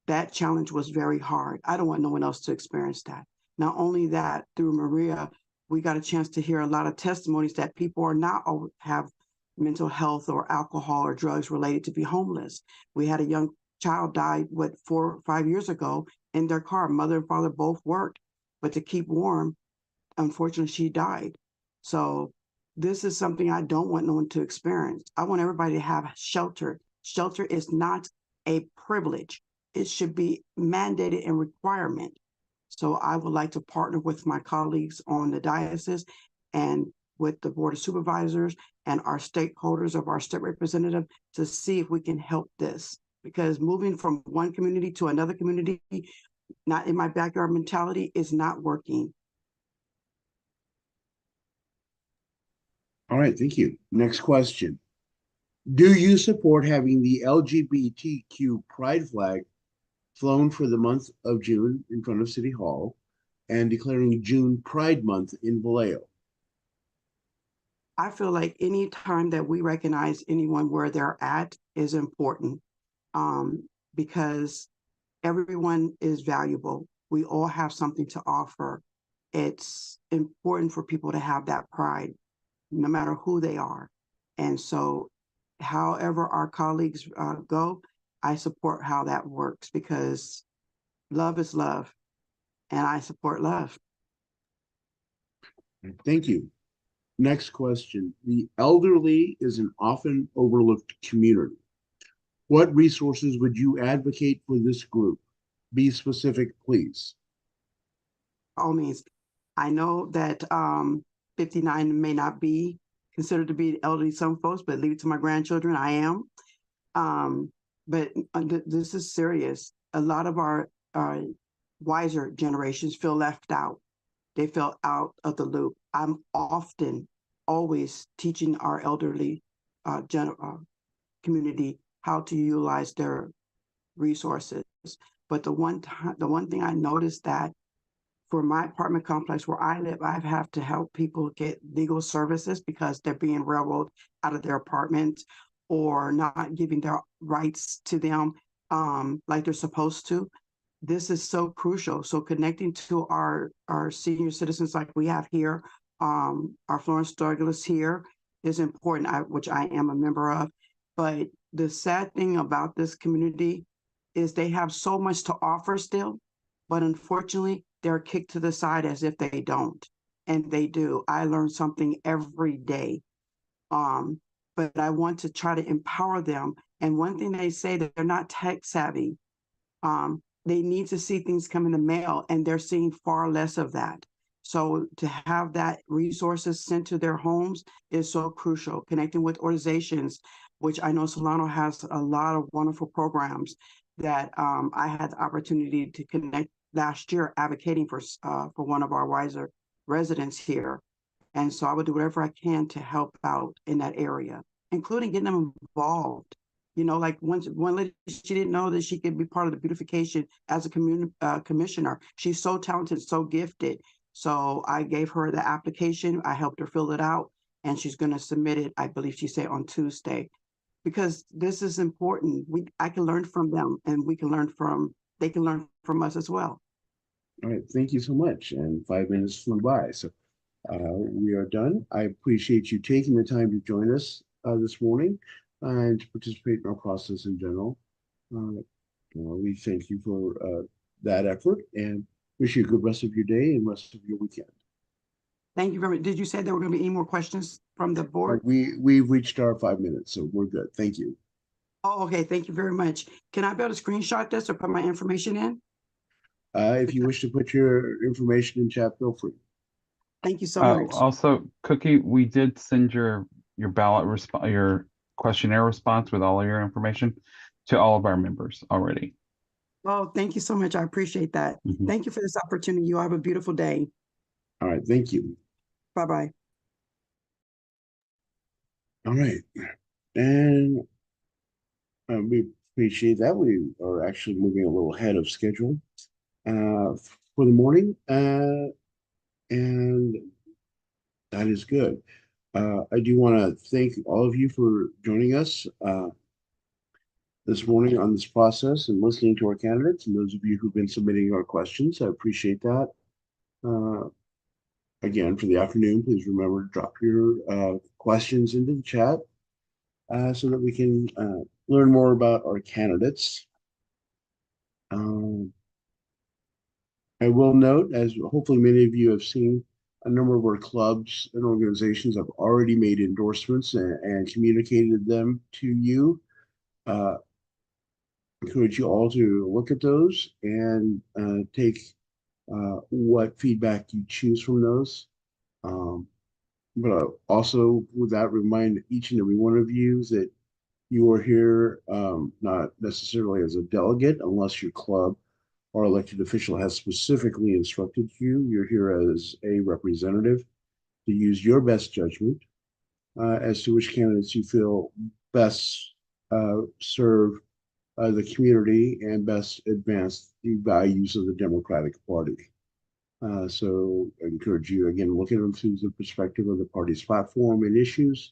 that challenge was very hard. I don't want no one else to experience that. Not only that, through Maria, we got a chance to hear a lot of testimonies that people are not have mental health or alcohol or drugs related to be homeless. We had a young child die, 4 or 5 years ago in their car. Mother and father both worked, but to keep warm, unfortunately, she died. So this is something I don't want no one to experience. I want everybody to have shelter. Shelter is not a privilege. It should be mandated and requirement. So I would like to partner with my colleagues on the diocese and with the Board of Supervisors and our stakeholders of our state representative to see if we can help this. Because moving from one community to another community, not in my backyard mentality is not working. All right, thank you. Next question. Do you support having the LGBTQ pride flag flown for the month of June in front of City Hall and declaring June Pride Month in Vallejo? I feel like any time that we recognize anyone where they're at is important, because everyone is valuable. We all have something to offer. It's important for people to have that pride, no matter who they are. And so, however our colleagues go, I support how that works, because love is love, and I support love. Thank you. Next question. The elderly is an often overlooked community. What resources would you advocate for this group? Be specific, please. All means, I know that 59 may not be considered to be elderly some folks, but leave it to my grandchildren, I am. But this is serious. A lot of our wiser generations feel left out. They feel out of the loop. I'm always teaching our elderly community how to utilize their resources. But the one thing I noticed that for my apartment complex where I live, I have to help people get legal services because they're being railroaded out of their apartments or not giving their rights to them like they're supposed to. This is so crucial. So connecting to our senior citizens like we have here, our Florence Douglas here is important, which I am a member of. But the sad thing about this community is they have so much to offer still, but unfortunately, they're kicked to the side as if they don't. And they do. I learn something every day. But I want to try to empower them. And one thing they say that they're not tech savvy. They need to see things come in the mail, and they're seeing far less of that. So to have that resources sent to their homes is so crucial. Connecting with organizations, which I know Solano has a lot of wonderful programs that I had the opportunity to connect last year, advocating for one of our wiser residents here. And so I would do whatever I can to help out in that area, including getting them involved. You know, like one lady, she didn't know that she could be part of the beautification as a commissioner. She's so talented, so gifted. So I gave her the application. I helped her fill it out, and she's going to submit it, I believe she said, on Tuesday. Because this is important. I can learn from them, and they can learn from us as well. All right, thank you so much. And 5 minutes flew by, so we are done. I appreciate you taking the time to join us this morning and to participate in our process in general. We thank you for that effort and wish you a good rest of your day and rest of your weekend. Thank you very much. Did you say there were going to be any more questions from the board? We've reached our 5 minutes, so we're good. Thank you. Oh, okay. Thank you very much. Can I be able to screenshot this or put my information in? If you wish to put your information in chat, feel free. Thank you so much. Also, Cookie, we did send your your questionnaire response with all of your information to all of our members already. Oh, thank you so much. I appreciate that. Thank you for this opportunity. You have a beautiful day. All right. Thank you. Bye-bye. All right. And we appreciate that. We are actually moving a little ahead of schedule for the morning. And that is good. I do want to thank all of you for joining us this morning on this process and listening to our candidates, and those of you who've been submitting our questions. I appreciate that. Again, for the afternoon, please remember to drop your questions into the chat so that we can learn more about our candidates. I will note, as hopefully many of you have seen, a number of our clubs and organizations have already made endorsements and communicated them to you. Encourage you all to look at those and take what feedback you choose from those. But also with that, remind each and every one of you that you are here not necessarily as a delegate unless your club or elected official has specifically instructed you. You're here as a representative to use your best judgment as to which candidates you feel best serve the community and best advance the values of the Democratic Party. So I encourage you, again, look at them through the perspective of the party's platform and issues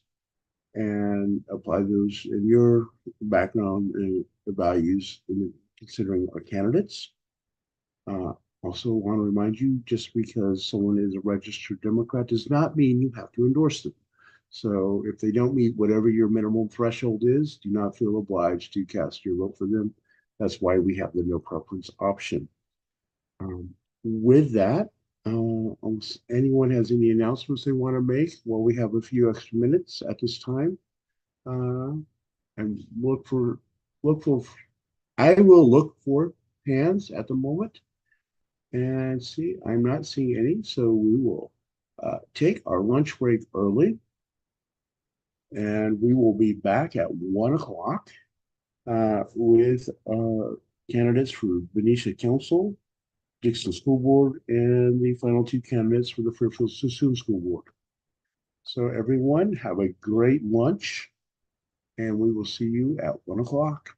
and apply those in your background and the values in considering our candidates. Also want to remind you, just because someone is a registered Democrat does not mean you have to endorse them. So if they don't meet whatever your minimum threshold is, do not feel obliged to cast your vote for them. That's why we have the no preference option. With that, anyone has any announcements they want to make? Well, we have a few extra minutes at this time. And I will look for hands at the moment and see, I'm not seeing any, so we will take our lunch break early and we will be back at 1 o'clock with candidates for Benicia Council, Dixon School Board, and the final two candidates for the Fairfield Suisun School Board. So everyone have a great lunch and we will see you at 1 o'clock.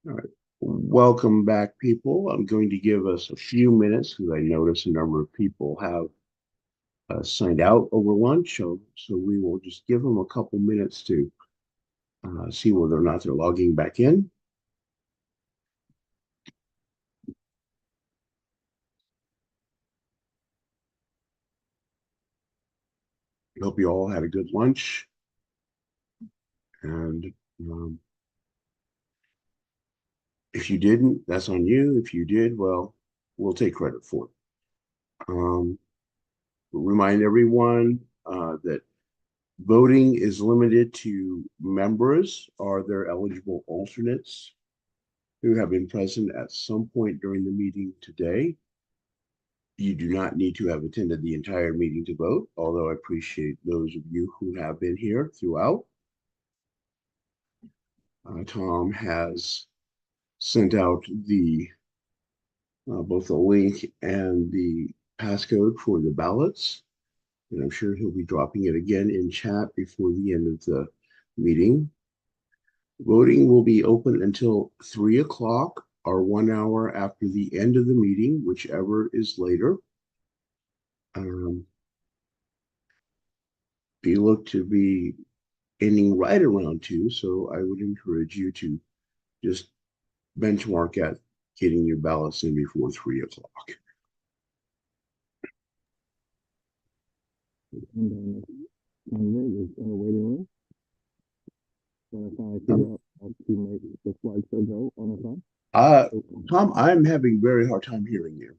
All right. Welcome back, people. I'm going to give us a few minutes because I notice a number of people have signed out over lunch. So we will just give them a couple minutes to see whether or not they're logging back in. I hope you all had a good lunch. And if you didn't, that's on you. If you did, well, we'll take credit for it. Remind everyone that voting is limited to members or their eligible alternates who have been present at some point during the meeting today. You do not need to have attended the entire meeting to vote, although I appreciate those of you who have been here throughout. Tom has sent out the both the link and the passcode for the ballots, and I'm sure he'll be dropping it again in chat before the end of the meeting. Voting will be open until 3 o'clock or 1 hour after the end of the meeting, whichever is later. We look to be ending right around 2, so I would encourage you to just benchmark at getting your ballots in before 3 o'clock. Tom, I'm having a very hard time hearing you.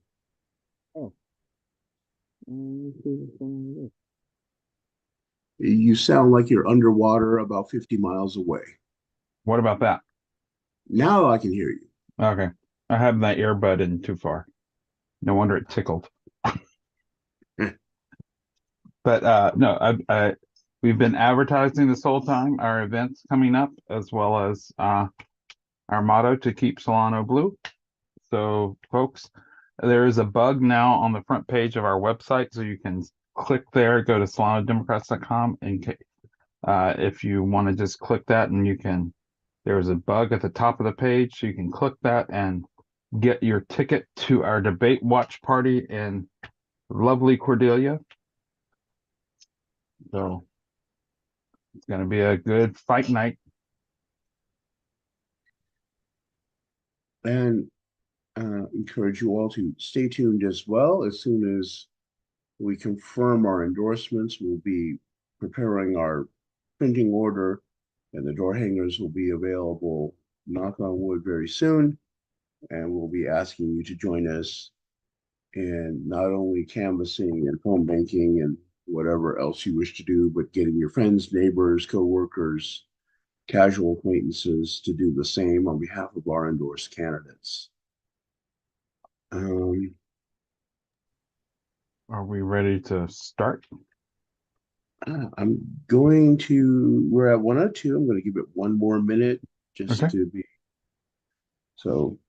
You sound like you're underwater about 50 miles away. What about that? Now I can hear you. Okay. I have my earbud in too far. No wonder it tickled. But no, we've been advertising this whole time our events coming up, as well as our motto to keep Solano blue. So folks, there is a bug now on the front page of our website, so you can click there, go to solanodemocrats.com, and if you want to just click that, and you can, there's a bug at the top of the page, so you can click that and get your ticket to our debate watch party in lovely Cordelia. So it's going to be a good fight night. And encourage you all to stay tuned as well. As soon as we confirm our endorsements, we'll be preparing our printing order, and the door hangers will be available, knock on wood, very soon. And we'll be asking you to join us in not only canvassing and phone banking and whatever else you wish to do, but getting your friends, neighbors, coworkers, casual acquaintances to do the same on behalf of our endorsed candidates. Are we ready to start? I'm going to, we're at 102. I'm going to give it one more minute just to be, so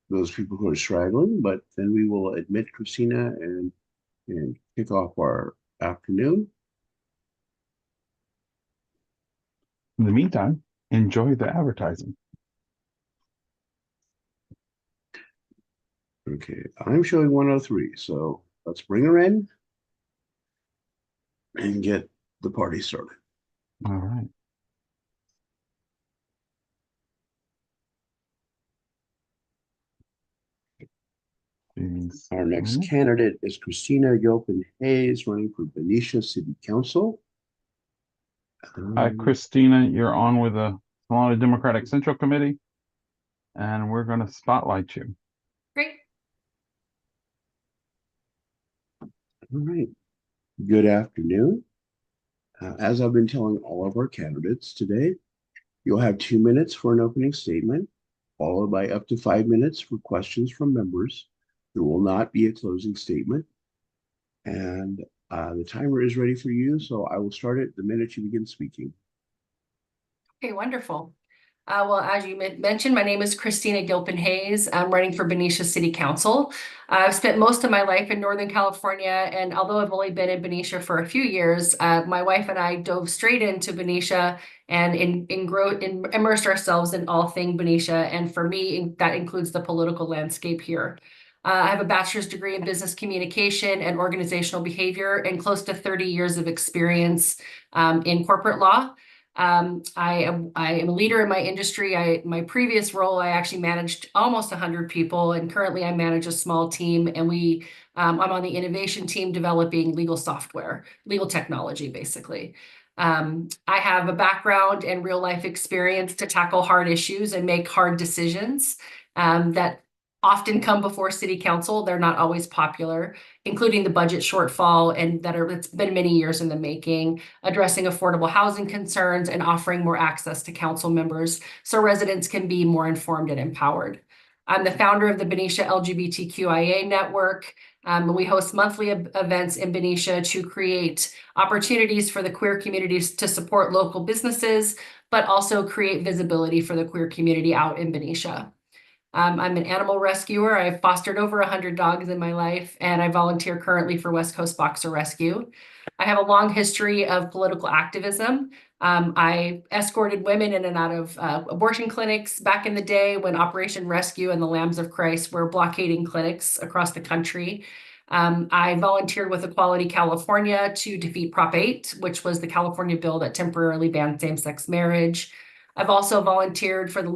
those people who are straggling, but then we will admit Christina and kick off our afternoon. In the meantime, enjoy the advertising. Okay, I'm showing 103, so let's bring her in and get the party started. All right. Our next candidate is Christina Gilpin Hayes, running for Benicia City Council. Hi, Christina. You're on with the Solano Democratic Central Committee, and we're going to spotlight you. Great. All right. Good afternoon. As I've been telling all of our candidates today, you'll have 2 minutes for an opening statement, followed by up to 5 minutes for questions from members. There will not be a closing statement. And the timer is ready for you, so I will start it the minute you begin speaking. Okay, wonderful. Well, as you mentioned, my name is Christina Gilpin Hayes. I'm running for Benicia City Council. I've spent most of my life in Northern California, and although I've only been in Benicia for a few years, my wife and I dove straight into Benicia and immersed ourselves in all things Benicia. And for me, that includes the political landscape here. I have a bachelor's degree in business communication and organizational behavior and close to 30 years of experience in corporate law. I am a leader in my industry. My previous role, I actually managed almost 100 people, and currently I manage a small team. And I'm on the innovation team developing legal software, legal technology, basically. I have a background and real life experience to tackle hard issues and make hard decisions that often come before city council. They're not always popular, including the budget shortfall, and it's been many years in the making, addressing affordable housing concerns and offering more access to council members so residents can be more informed and empowered. I'm the founder of the Benicia LGBTQIA network. We host monthly events in Benicia to create opportunities for the queer communities to support local businesses, but also create visibility for the queer community out in Benicia. I'm an animal rescuer. I've fostered over 100 dogs in my life, and I volunteer currently for West Coast Boxer Rescue. I have a long history of political activism. I escorted women in and out of abortion clinics back in the day when Operation Rescue and the Lambs of Christ were blockading clinics across the country. I volunteered with Equality California to defeat Prop 8, which was the California bill that temporarily banned same-sex marriage. I've also volunteered for the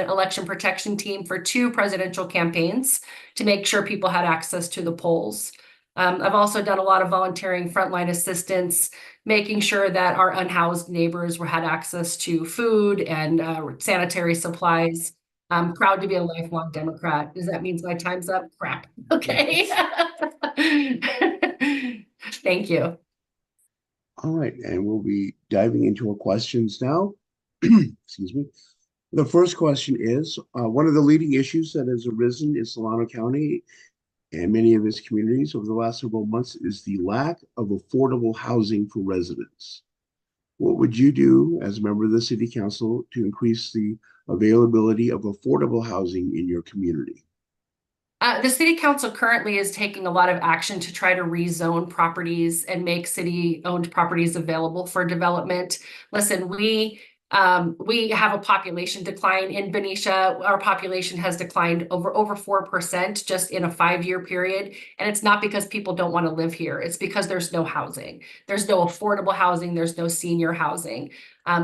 election protection team for 2 presidential campaigns to make sure people had access to the polls. I've also done a lot of volunteering frontline assistance, making sure that our unhoused neighbors had access to food and sanitary supplies. I'm proud to be a lifelong Democrat. Does that mean my time's up? Crap. Okay. Thank you. All right, and we'll be diving into our questions now. Excuse me. The first question is, one of the leading issues that has arisen in Solano County and many of its communities over the last several months is the lack of affordable housing for residents. What would you do as a member of the city council to increase the availability of affordable housing in your community? The city council currently is taking a lot of action to try to rezone properties and make city-owned properties available for development. Listen, we have a population decline in Benicia. Our population has declined over 4% just in a 5-year period. And it's not because people don't want to live here. It's because there's no housing. There's no affordable housing. There's no senior housing.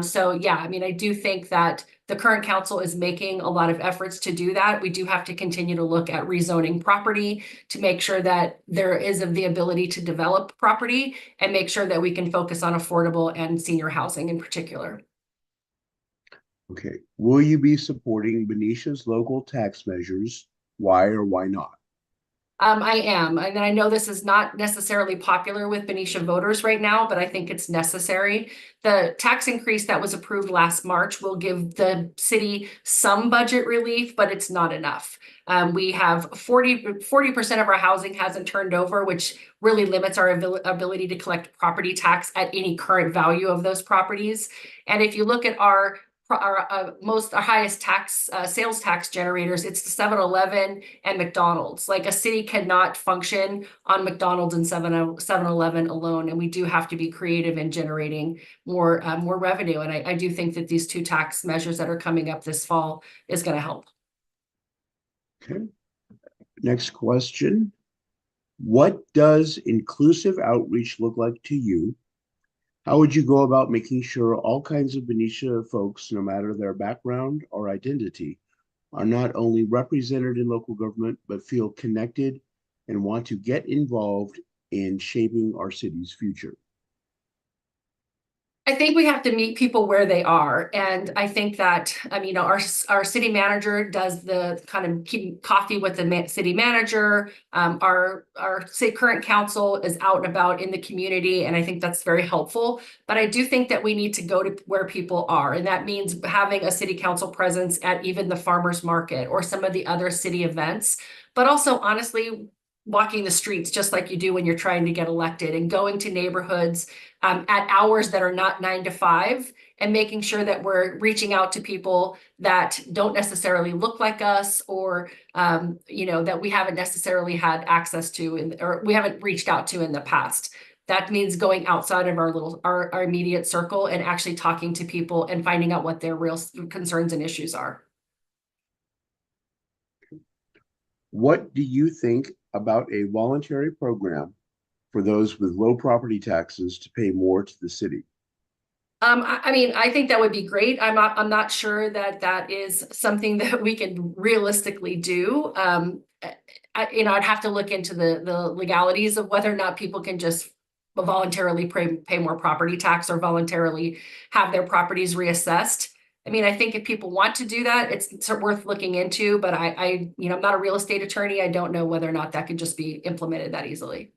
So yeah, I mean, I do think that the current council is making a lot of efforts to do that. We do have to continue to look at rezoning property to make sure that there is the ability to develop property and make sure that we can focus on affordable and senior housing in particular. Okay. Will you be supporting Benicia's local tax measures? Why or why not? I am, and I know this is not necessarily popular with Benicia voters right now, but I think it's necessary. The tax increase that was approved last March will give the city some budget relief, but it's not enough. We have 40% of our housing hasn't turned over, which really limits our ability to collect property tax at any current value of those properties. And if you look at our highest tax sales tax generators, it's the 7-Eleven and McDonald's. Like, a city cannot function on McDonald's and 7-Eleven alone, and we do have to be creative in generating more revenue. And I do think that these 2 tax measures that are coming up this fall is going to help. Okay. Next question. What does inclusive outreach look like to you? How would you go about making sure all kinds of Benicia folks, no matter their background or identity, are not only represented in local government, but feel connected and want to get involved in shaping our city's future? I think we have to meet people where they are. And I think that, our city manager does the kind of keep coffee with the city manager. Our current council is out and about in the community, and I think that's very helpful. But I do think that we need to go to where people are. And that means having a city council presence at even the farmers market or some of the other city events. But also, honestly, walking the streets just like you do when you're trying to get elected, and going to neighborhoods at hours that are not 9 to 5, and making sure that we're reaching out to people that don't necessarily look like us, or that we haven't necessarily had access to, or we haven't reached out to in the past. That means going outside of our immediate circle and actually talking to people and finding out what their real concerns and issues are. What do you think about a voluntary program for those with low property taxes to pay more to the city? I mean, I think that would be great. I'm not sure that is something that we can realistically do. I'd have to look into the legalities of whether or not people can just voluntarily pay more property tax, or voluntarily have their properties reassessed. I mean, I think if people want to do that, it's worth looking into, but I'm not a real estate attorney. I don't know whether or not that could just be implemented that easily.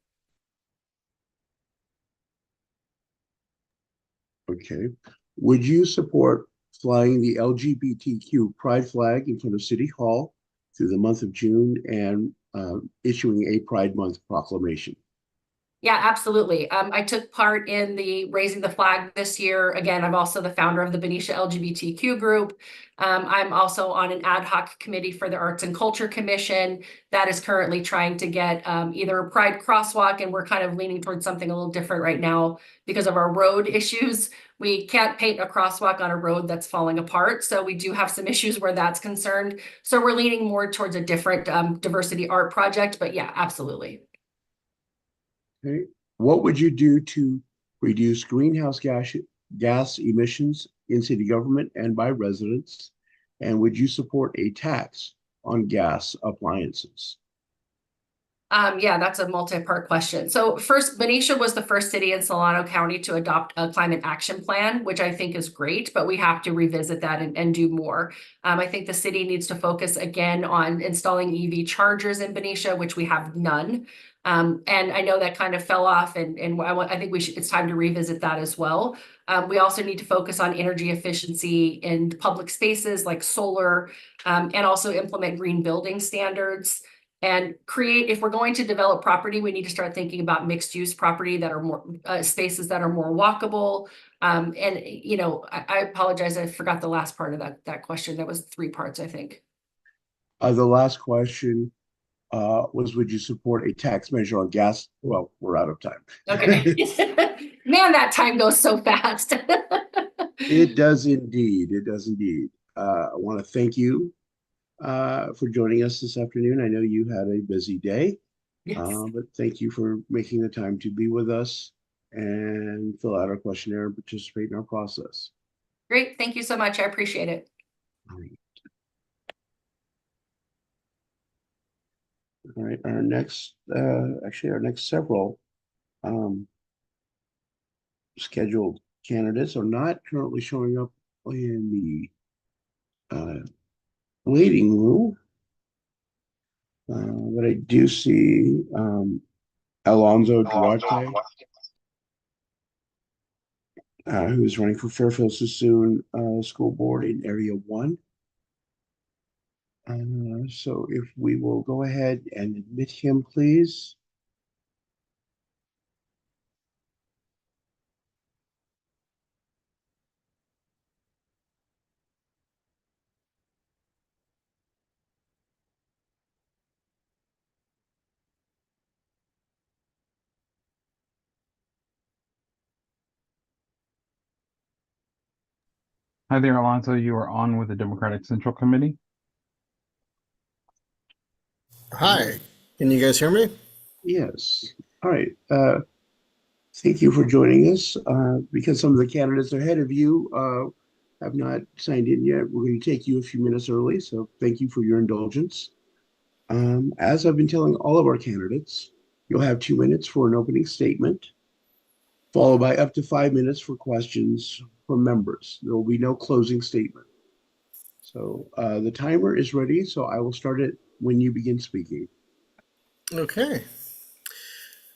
Okay. Would you support flying the LGBTQ pride flag in front of City Hall through the month of June, and issuing a Pride Month proclamation? Yeah, absolutely. I took part in the raising the flag this year. Again, I'm also the founder of the Benicia LGBTQ group. I'm also on an ad hoc committee for the Arts and Culture Commission that is currently trying to get either a Pride crosswalk, and we're kind of leaning towards something a little different right now because of our road issues. We can't paint a crosswalk on a road that's falling apart. So we do have some issues where that's concerned. So we're leaning more towards a different diversity art project, but yeah, absolutely. Okay. What would you do to reduce greenhouse gas emissions in city government and by residents? And would you support a tax on gas appliances? Yeah, that's a multi-part question. So first, Benicia was the first city in Solano County to adopt a climate action plan, which I think is great, but we have to revisit that and do more. I think the city needs to focus again on installing EV chargers in Benicia, which we have none. And I know that kind of fell off, and I think it's time to revisit that as well. We also need to focus on energy efficiency in public spaces like solar, and also implement green building standards. And if we're going to develop property, we need to start thinking about mixed use property that are more spaces that are more walkable. I apologize, I forgot the last part of that question. That was 3 parts, I think. The last question was, would you support a tax measure on gas? Well, we're out of time. Okay. Man, that time goes so fast. It does indeed. It does indeed. I want to thank you for joining us this afternoon. I know you had a busy day, yes. But thank you for making the time to be with us and fill out our questionnaire and participate in our process. Great. Thank you so much. I appreciate it. All right. Our next several scheduled candidates are not currently showing up in the waiting room. But I do see Alonzo Duarte, who is running for Fairfield-Sassoon School Board in Area 1. So if we will go ahead and admit him, please. Hi there, Alonso. You are on with the Democratic Central Committee. Hi, can you guys hear me? Yes. All right. Thank you for joining us. Because some of the candidates ahead of you have not signed in yet, we're going to take you a few minutes early. So thank you for your indulgence. As I've been telling all of our candidates, you'll have 2 minutes for an opening statement, followed by up to 5 minutes for questions from members. There will be no closing statement. So the timer is ready, so I will start it when you begin speaking. Okay.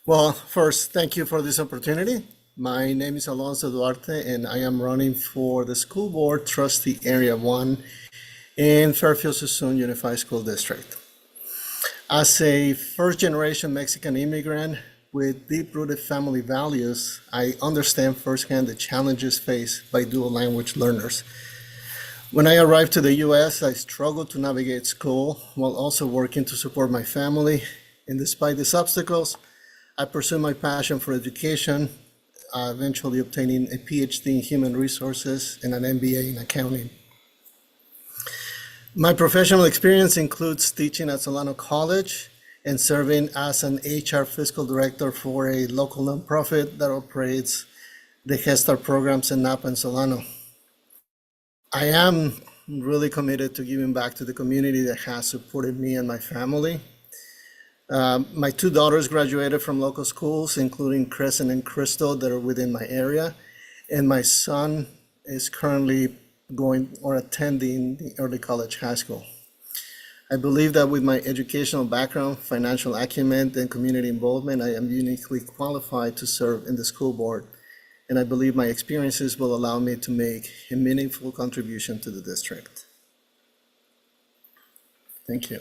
Well, first, thank you for this opportunity. My name is Alonso Duarte, and I am running for the School Board Trustee Area 1 in Fairfield-Sassoon Unified School District. As a first generation Mexican immigrant with deep rooted family values, I understand firsthand the challenges faced by dual language learners. When I arrived to the US, I struggled to navigate school while also working to support my family. And despite these obstacles, I pursued my passion for education, eventually obtaining a PhD in human resources and an MBA in accounting. My professional experience includes teaching at Solano College and serving as an HR fiscal director for a local nonprofit that operates the Head Start programs in Napa and Solano. I am really committed to giving back to the community that has supported me and my family. My two daughters graduated from local schools, including Crescent and Crystal, that are within my area. And my son is currently going or attending the early college high school. I believe that with my educational background, financial acumen, and community involvement, I am uniquely qualified to serve in the school board. And I believe my experiences will allow me to make a meaningful contribution to the district. Thank you.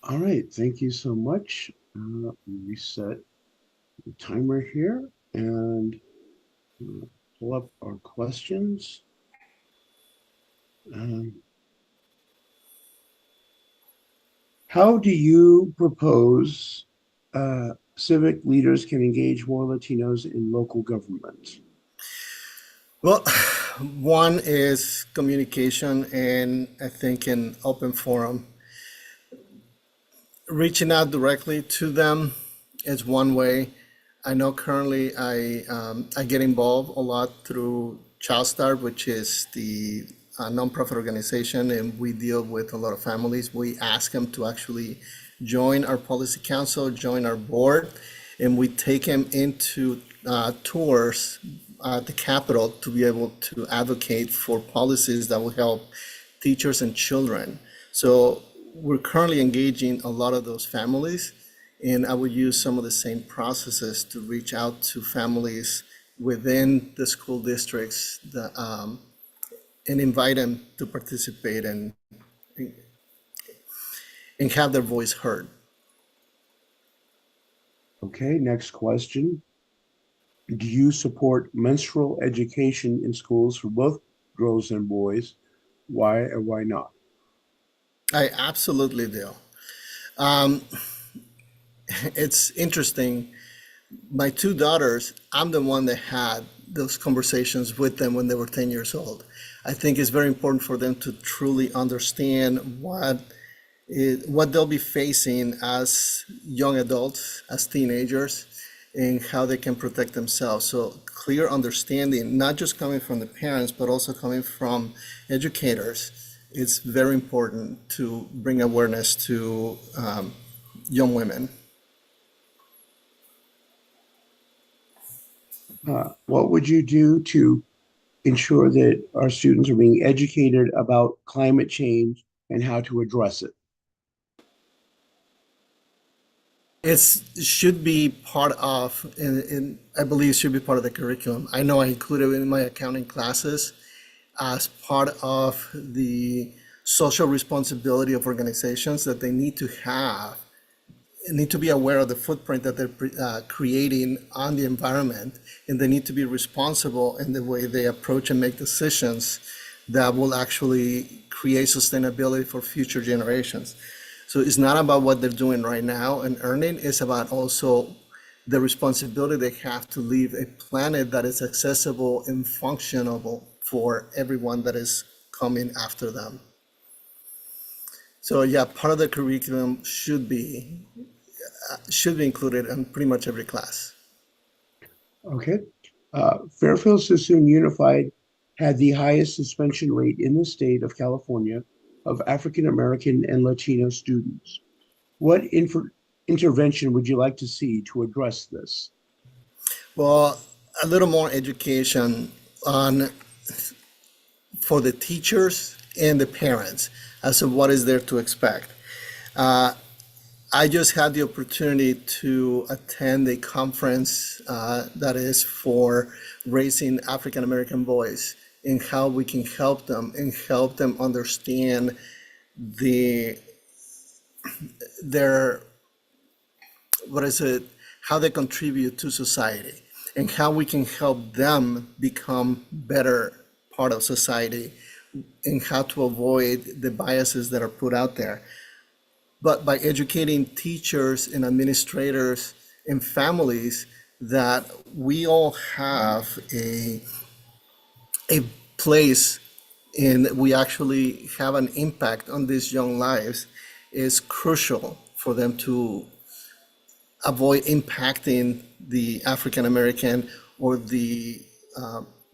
All right, thank you so much. Reset the timer here and pull up our questions. How do you propose civic leaders can engage more Latinos in local government? Well, one is communication, and I think an open forum. Reaching out directly to them is one way. I know currently I get involved a lot through Child Start, which is the nonprofit organization, and we deal with a lot of families. We ask them to actually join our policy council, join our board, and we take them into tours at the Capitol to be able to advocate for policies that will help teachers and children. So we're currently engaging a lot of those families, and I would use some of the same processes to reach out to families within the school districts that, and invite them to participate and have their voice heard. Okay, next question. Do you support menstrual education in schools for both girls and boys? Why or why not? I absolutely do. It's interesting. My two daughters, I'm the one that had those conversations with them when they were 10 years old. I think it's very important for them to truly understand what they'll be facing as young adults, as teenagers, and how they can protect themselves. So clear understanding, not just coming from the parents, but also coming from educators. It's very important to bring awareness to young women. What would you do to ensure that our students are being educated about climate change and how to address it? It should be part of, and I believe it should be part of the curriculum. I know I included it in my accounting classes as part of the social responsibility of organizations that they need to be aware of the footprint that they're creating on the environment, and they need to be responsible in the way they approach and make decisions that will actually create sustainability for future generations. So it's not about what they're doing right now and earning, it's about also the responsibility they have to leave a planet that is accessible and functionable for everyone that is coming after them. So yeah, part of the curriculum should be included in pretty much every class. Okay. Fairfield Sassoon Unified had the highest suspension rate in the state of California of African American and Latino students. What intervention would you like to see to address this? Well, a little more education for the teachers and the parents as to what is there to expect. I just had the opportunity to attend a conference that is for raising African American boys and how we can help them and help them understand the their, what is it, how they contribute to society and how we can help them become better part of society and how to avoid the biases that are put out there. But by educating teachers and administrators and families that we all have a place and we actually have an impact on these young lives is crucial for them to avoid impacting the African American or the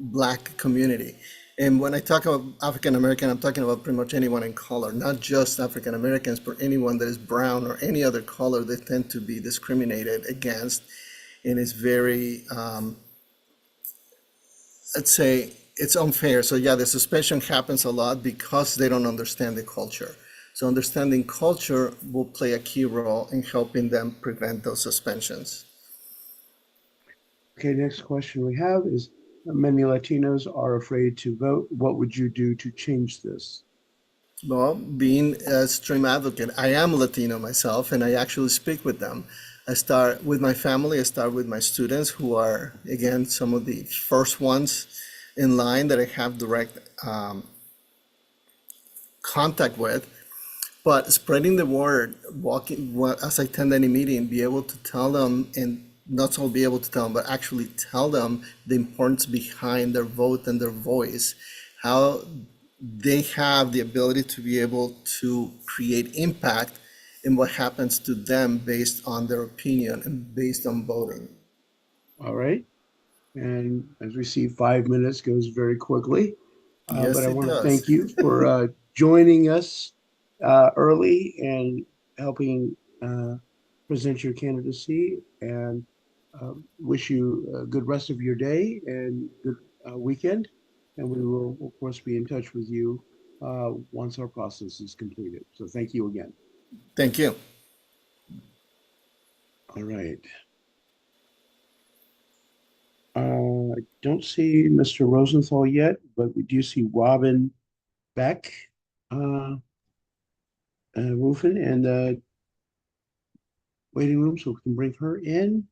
Black community. And when I talk about African American, I'm talking about pretty much anyone in color, not just African Americans, but anyone that is brown or any other color. They tend to be discriminated against, and it's very, let's say, it's unfair. So yeah, the suspension happens a lot because they don't understand the culture. So understanding culture will play a key role in helping them prevent those suspensions. Okay, next question we have is, many Latinos are afraid to vote. What would you do to change this? Well, being a stream advocate, I am Latino myself, and I actually speak with them. I start with my family, I start with my students, who are, again, some of the first ones in line that I have direct contact with. But spreading the word, walking, as I attend any meeting, be able to tell them, and not only be able to tell them, but actually tell them the importance behind their vote and their voice, how they have the ability to be able to create impact in what happens to them based on their opinion and based on voting. All right. And as we see, 5 minutes goes very quickly. Yes, But I it want to does. thank you for joining us early and helping present your candidacy, and wish you a good rest of your day and good weekend. And we will, of course, be in touch with you once our process is completed. So thank you again. Thank you. All right. I don't see Mr. Rosenthal yet, but we do see Robin Beck, Rufin, and waiting room, so we can bring her in.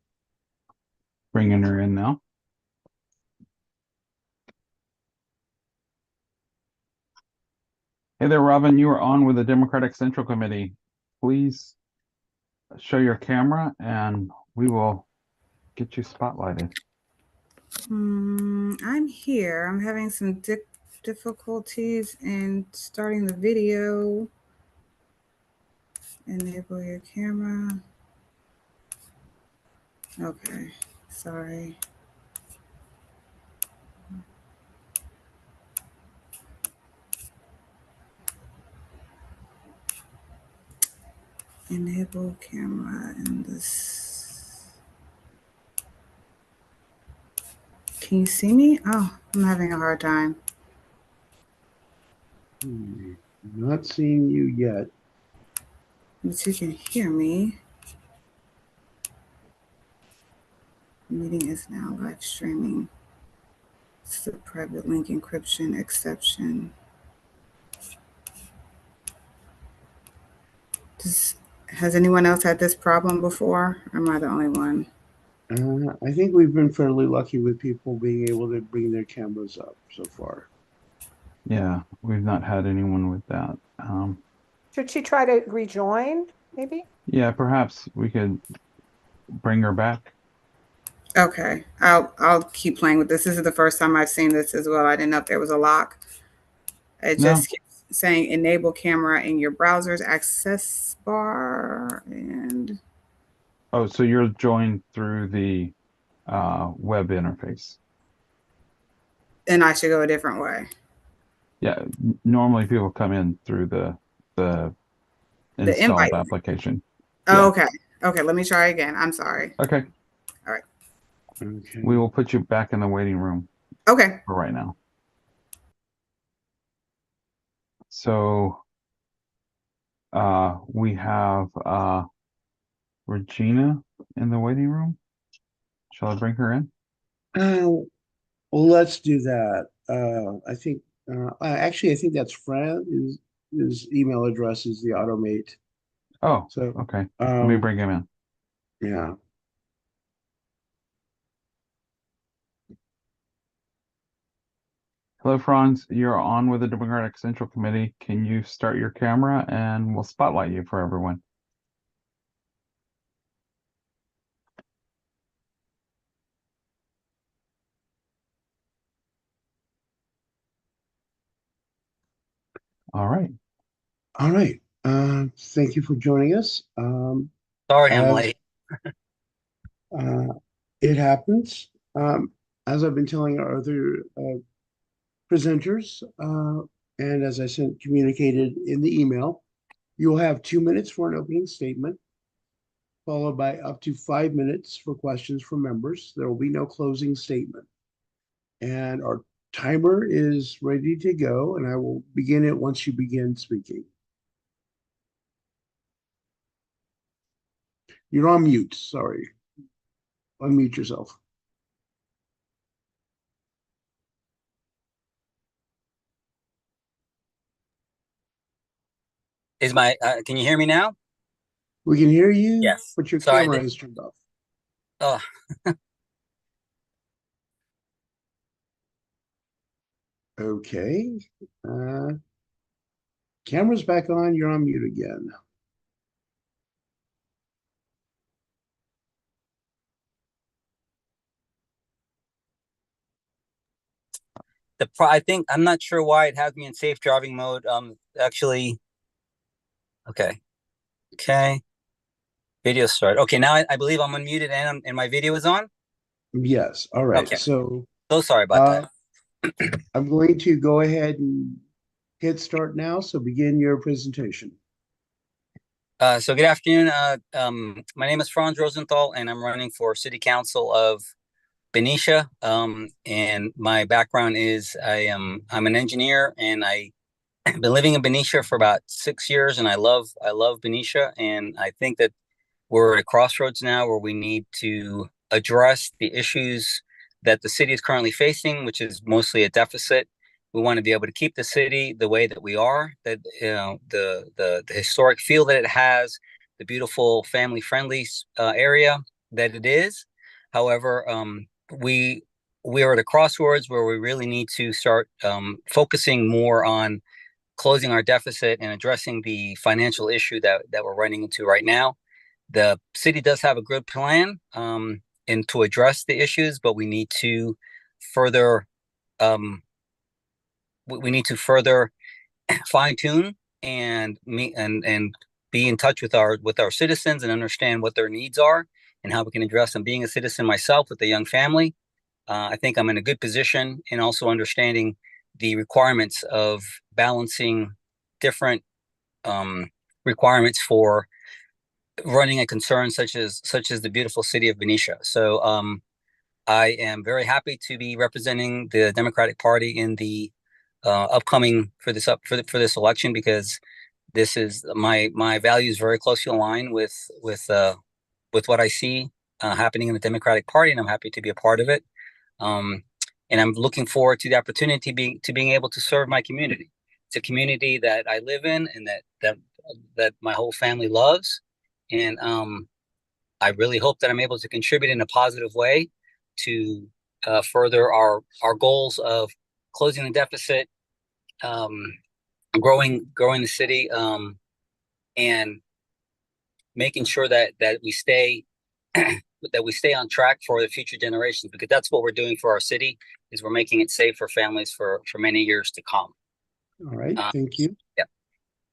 Bringing her in now. Hey there, Robin. You are on with the Democratic Central Committee. Please show your camera and we will get you spotlighted. I'm here. I'm having some difficulties in starting the video. Enable your camera. Okay, sorry. Enable camera in this. Can you see me? Oh, I'm having a hard time. Not seeing you yet. But you can hear me. The meeting is now live streaming. It's the private link encryption exception. Has anyone else had this problem before? Or am I the only one? I think we've been fairly lucky with people being able to bring their cameras up so far. Yeah, we've not had anyone with that. Should she try to rejoin, maybe? Yeah, perhaps we could bring her back. Okay, I'll keep playing with this. This is the first time I've seen this as well. I didn't know if there was a lock. It just keeps saying enable camera in your browser's access bar, and Oh, so you're joined through the web interface. I should go a different way. Yeah, normally people come in through the installed invite. application. Oh, okay. Okay, let me try again. I'm sorry. Okay. All right. Okay. We will put you back in the waiting room. Okay. For right now. So we have Regina in the waiting room. Shall I bring her in? Well, let's do that. I think actually I think that's Fran. His email address is the automate Oh, So, okay. Let me um, bring him in. yeah. Hello, Franz. You're on with the Democratic Central Committee. Can you start your camera and we'll spotlight you for everyone? All right. All right. Thank you for joining us. Sorry, I'm As late. it happens, as I've been telling our other presenters, and as I sent communicated in the email, you'll have 2 minutes for an opening statement, followed by up to 5 minutes for questions from members. There will be no closing statement. And our timer is ready to go, and I will begin it once you begin speaking. You're on mute, sorry. Unmute yourself. Is my can you hear me now? We can hear you, Yes. but your Sorry. camera is turned off. Oh, Okay. Camera's back on. You're on mute again. I think I'm not sure why it has me in safe driving mode. Actually, okay. Video start. Okay, now I believe I'm unmuted and my video is on. Yes. All right. Okay. So Sorry about that. I'm going to go ahead and hit start now. So begin your presentation. So good afternoon. My name is Franz Rosenthal, and I'm running for City Council of Benicia. And my background is I'm an engineer, and I've been living in Benicia for about 6 years, and I love Benicia, and I think that we're at a crossroads now where we need to address the issues that the city is currently facing, which is mostly a deficit. We want to be able to keep the city the way that we are, that the historic feel that it has, the beautiful family friendly area that it is. However, we are at a crossroads where we really need to start focusing more on closing our deficit and addressing the financial issue that we're running into right now. The city does have a good plan and to address the issues, but we need to further fine tune and be in touch with our citizens and understand what their needs are and how we can address them. Being a citizen myself with a young family, I think I'm in a good position in also understanding the requirements of balancing different requirements for running a concern such as the beautiful city of Benicia. So I am very happy to be representing the Democratic Party in the upcoming for this election, because this is my values very closely aligned with what I see happening in the Democratic Party, and I'm happy to be a part of it. And I'm looking forward to the opportunity being able to serve my community. It's a community that I live in and that my whole family loves. And I really hope that I'm able to contribute in a positive way to further our goals of closing the deficit, growing the city, and making sure that we stay that we stay on track for the future generations, because that's what we're doing for our city, is we're making it safe for families for many years to come. All right. Thank you. Yeah.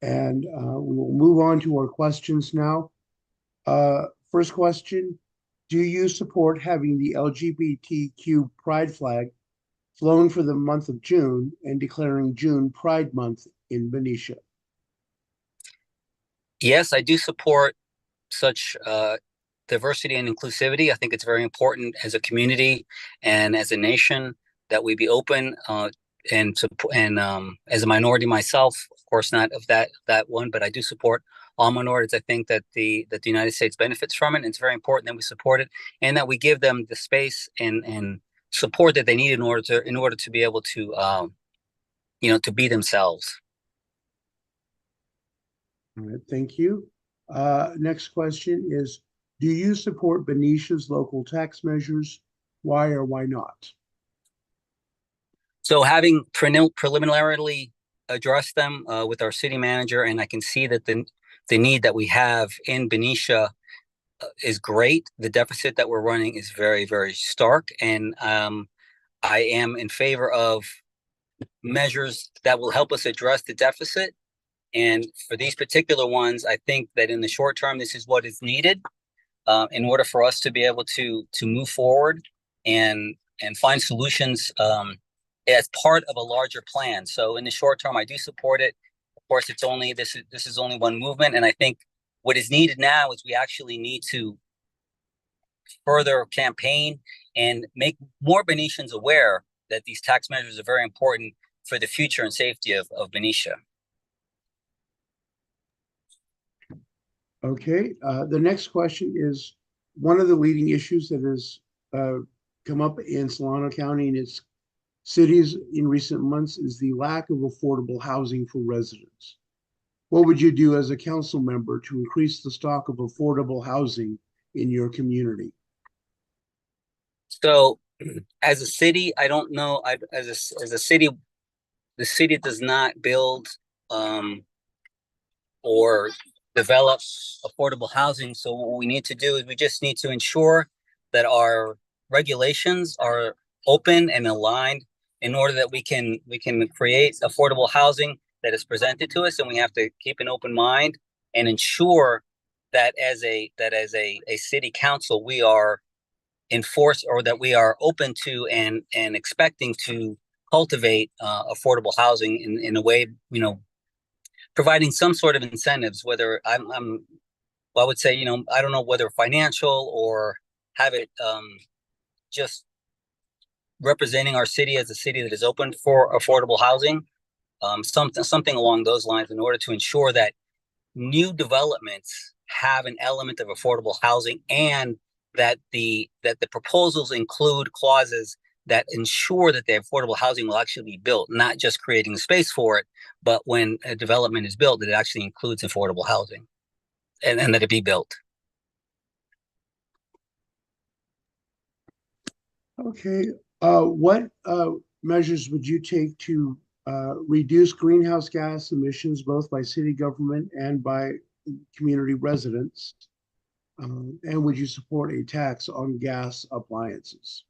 And we will move on to our questions now. First question, do you support having the LGBTQ pride flag flown for the month of June and declaring June Pride Month in Benicia? Yes, I do support such diversity and inclusivity. I think it's very important as a community and as a nation that we be open and as a minority myself, of course not of that one, but I do support all minorities. I think that the United States benefits from it, and it's very important that we support it and that we give them the space and support that they need in order to be able to to be themselves. All right, thank you. Next question is, do you support Benicia's local tax measures? Why or why not? So having preliminarily addressed them with our city manager, and I can see that the need that we have in Benicia is great. The deficit that we're running is very, very stark, and I am in favor of measures that will help us address the deficit. And for these particular ones, I think that in the short term, this is what is needed in order for us to be able to move forward and find solutions as part of a larger plan. So in the short term, I do support it. Of course, this is only one movement, and I think what is needed now is we actually need to further campaign and make more Benicians aware that these tax measures are very important for the future and safety of Benicia. Okay, the next question is, one of the leading issues that has come up in Solano County and its cities in recent months is the lack of affordable housing for residents. What would you do as a council member to increase the stock of affordable housing in your community? So as a city, I don't know, as a city, the city does not build or develop affordable housing. So what we need to do is we just need to ensure that our regulations are open and aligned in order that we can create affordable housing that is presented to us, and we have to keep an open mind and ensure that as a city council we are enforced, or that we are open to and expecting to cultivate affordable housing in a way, providing some sort of incentives, whether I would say, I don't know whether financial or have it just representing our city as a city that is open for affordable housing, something along those lines, in order to ensure that new developments have an element of affordable housing, and that the proposals include clauses that ensure that the affordable housing will actually be built, not just creating space for it, but when a development is built, that it actually includes affordable housing and that it be built. Okay, what measures would you take to reduce greenhouse gas emissions, both by city government and by community residents? And would you support a tax on gas appliances?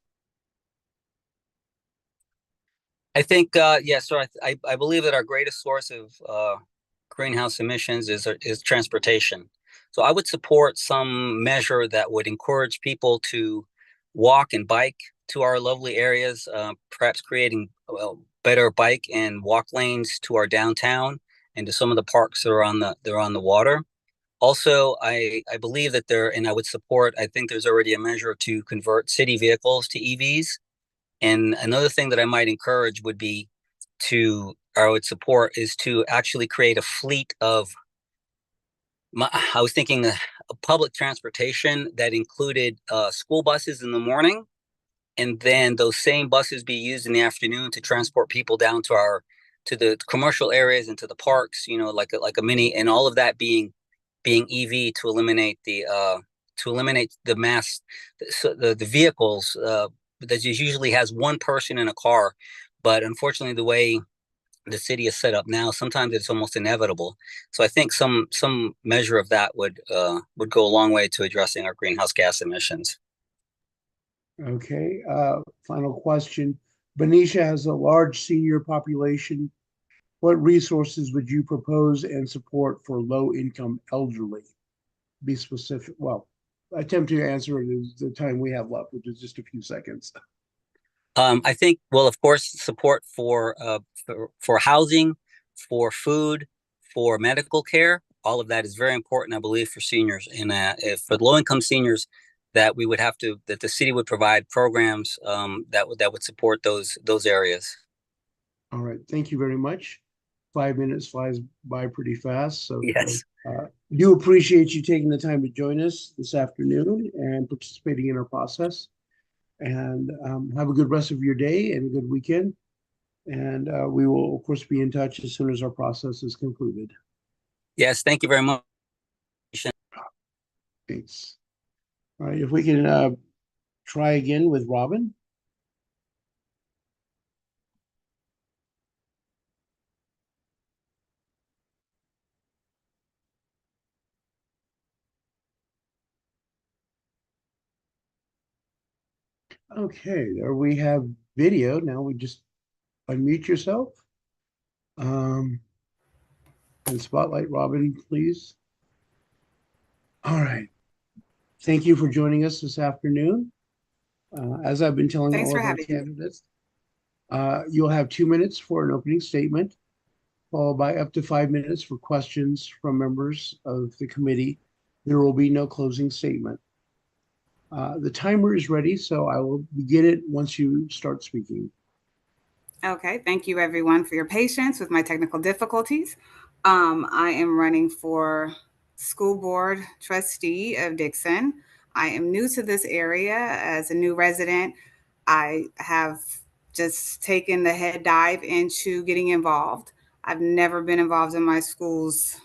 I think, yes. So I believe that our greatest source of greenhouse emissions is transportation. So I would support some measure that would encourage people to walk and bike to our lovely areas, perhaps creating better bike and walk lanes to our downtown and to some of the parks that are on the water. Also, I believe that and I would support, I think there's already a measure to convert city vehicles to EVs. And another thing that I might encourage would be I would support is to actually create a fleet of, I was thinking a public transportation that included school buses in the morning, and then those same buses be used in the afternoon to transport people down to the commercial areas and to the parks, like a mini, and all of that being EV to eliminate the mass, the vehicles that usually has one person in a car. But unfortunately, the way the city is set up now, sometimes it's almost inevitable. So I think some measure of that would go a long way to addressing our greenhouse gas emissions. Okay, final question. Benicia has a large senior population. What resources would you propose and support for low-income elderly? Be specific. Well, attempt to answer it in the time we have left, which is just a few seconds. I think, well, of course, support for housing, for food, for medical care. All of that is very important, I believe, for seniors. And for low-income seniors, that the city would provide programs that would support those areas. All right, thank you very much. 5 minutes flies by pretty fast. So yes, do appreciate you taking the time to join us this afternoon and participating in our process. And have a good rest of your day and a good weekend. And we will, of course, be in touch as soon as our process is concluded. Yes, thank you very much. Thanks. All right, if we can try again with Robin. Okay, there we have video. Now we just unmute yourself. And spotlight Robin, please. All right. Thank you for joining us this afternoon. As I've been telling Thanks all for of our having me. candidates, you'll have 2 minutes for an opening statement, followed by up to 5 minutes for questions from members of the committee. There will be no closing statement. The timer is ready, so I will begin it once you start speaking. Okay, thank you everyone for your patience with my technical difficulties. I am running for school board trustee of Dixon. I am new to this area as a new resident. I have just taken the head dive into getting involved. I've never been involved in my school's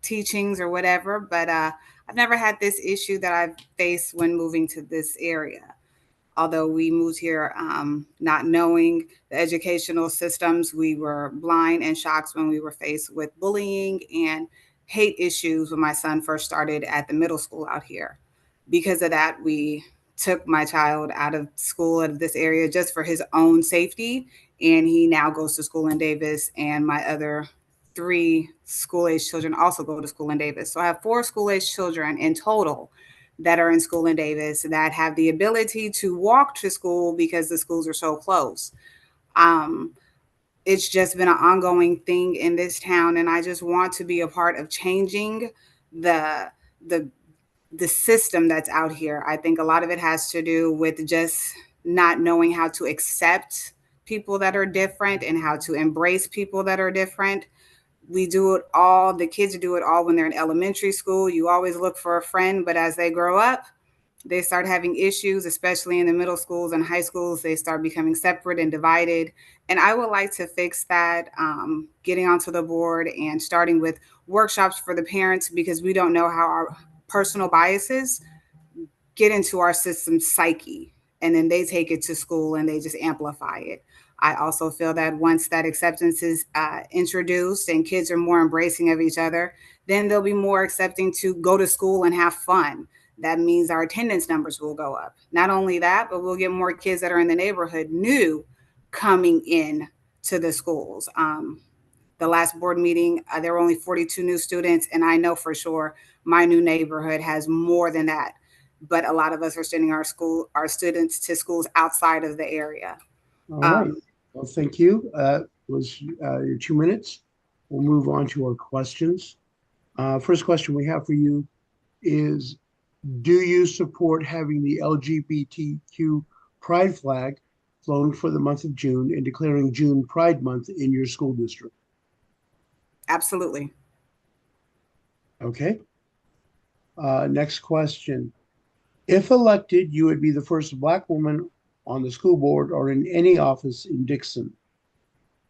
teachings or whatever, but I've never had this issue that I've faced when moving to this area. Although we moved here not knowing the educational systems, we were blind and shocked when we were faced with bullying and hate issues when my son first started at the middle school out here. Because of that, we took my child out of school out of this area just for his own safety. And he now goes to school in Davis, and my other 3 school-age children also go to school in Davis. So I have 4 school-age children in total that are in school in Davis that have the ability to walk to school because the schools are so close. It's just been an ongoing thing in this town, and I just want to be a part of changing the system that's out here. I think a lot of it has to do with just not knowing how to accept people that are different and how to embrace people that are different. We do it all, the kids do it all when they're in elementary school. You always look for a friend, but as they grow up, they start having issues, especially in the middle schools and high schools. They start becoming separate and divided. And I would like to fix that, getting onto the board and starting with workshops for the parents, because we don't know how our personal biases get into our system's psyche. And then they take it to school and they just amplify it. I also feel that once that acceptance is introduced and kids are more embracing of each other, then they'll be more accepting to go to school and have fun. That means our attendance numbers will go up. Not only that, but we'll get more kids that are in the neighborhood new coming in to the schools. The last board meeting, there were only 42 new students, and I know for sure my new neighborhood has more than that. But a lot of us are sending our students to schools outside of the area. All right. Well, thank you. Was your 2 minutes. We'll move on to our questions. First question we have for you is, do you support having the LGBTQ pride flag flown for the month of June and declaring June Pride Month in your school district? Absolutely. Okay. Next question. If elected, you would be the first Black woman on the school board or in any office in Dixon.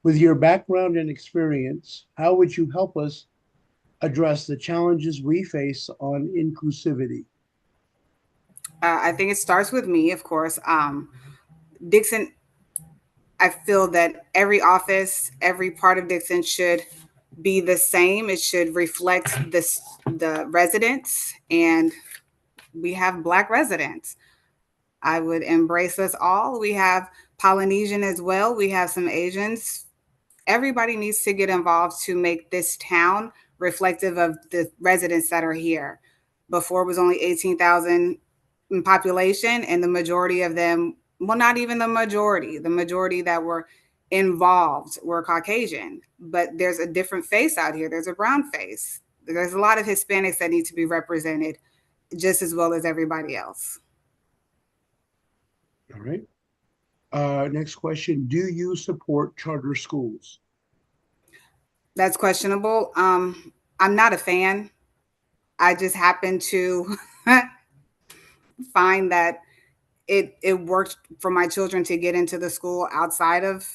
With your background and experience, how would you help us address the challenges we face on inclusivity? I think it starts with me, of course. Dixon, I feel that every office, every part of Dixon should be the same. It should reflect the residents, and we have Black residents. I would embrace us all. We have Polynesian as well. We have some Asians. Everybody needs to get involved to make this town reflective of the residents that are here. Before it was only 18,000 in population, and the majority of them, well, not even the majority that were involved were Caucasian. But there's a different face out here. There's a brown face. There's a lot of Hispanics that need to be represented just as well as everybody else. All right. Next question. Do you support charter schools? That's questionable. I'm not a fan. I just happen to find that it worked for my children to get into the school outside of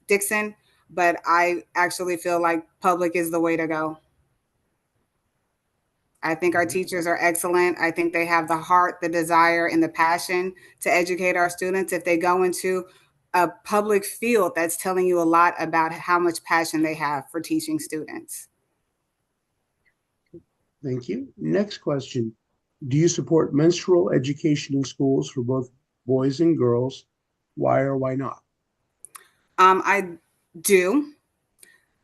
Dixon, but I actually feel like public is the way to go. I think our teachers are excellent. I think they have the heart, the desire, and the passion to educate our students. If they go into a public field, that's telling you a lot about how much passion they have for teaching students. Thank you. Next question. Do you support menstrual education in schools for both boys and girls? Why or why not? I do.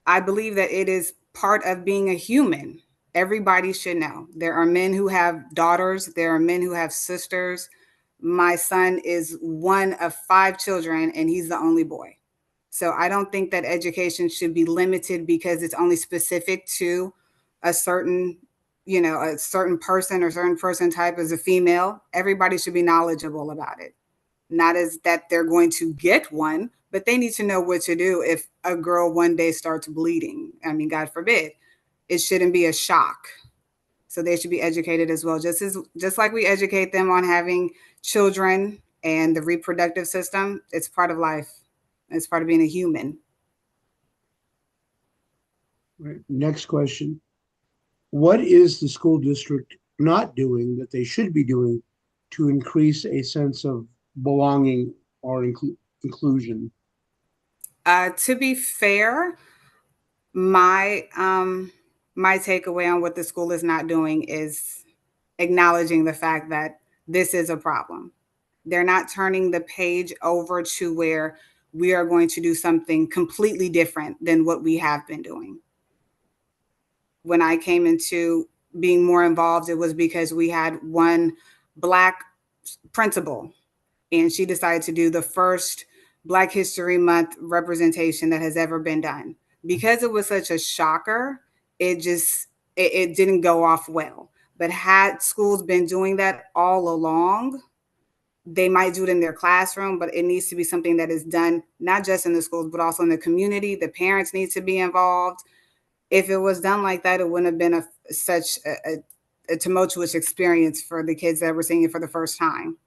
I believe that it is part of being a human. Everybody should know. There are men who have daughters, there are men who have sisters. My son is one of 5 children, and he's the only boy. So I don't think that education should be limited because it's only specific to a certain, a certain person or certain person type as a female. Everybody should be knowledgeable about it. Not as that they're going to get one, but they need to know what to do if a girl one day starts bleeding. I mean, God forbid, it shouldn't be a shock. So they should be educated as well, just like we educate them on having children and the reproductive system. It's part of life. It's part of being a human. Right. Next question. What is the school district not doing that they should be doing to increase a sense of belonging or inclusion? To be fair, my my takeaway on what the school is not doing is acknowledging the fact that this is a problem. They're not turning the page over to where we are going to do something completely different than what we have been doing. When I came into being more involved, it was because we had one Black principal, and she decided to do the first Black History Month representation that has ever been done. Because it was such a shocker, it didn't go off well. But had schools been doing that all along, they might do it in their classroom, but it needs to be something that is done not just in the schools, but also in the community. The parents need to be involved. If it was done like that, it wouldn't have been such a tumultuous experience for the kids that were seeing it for the first time.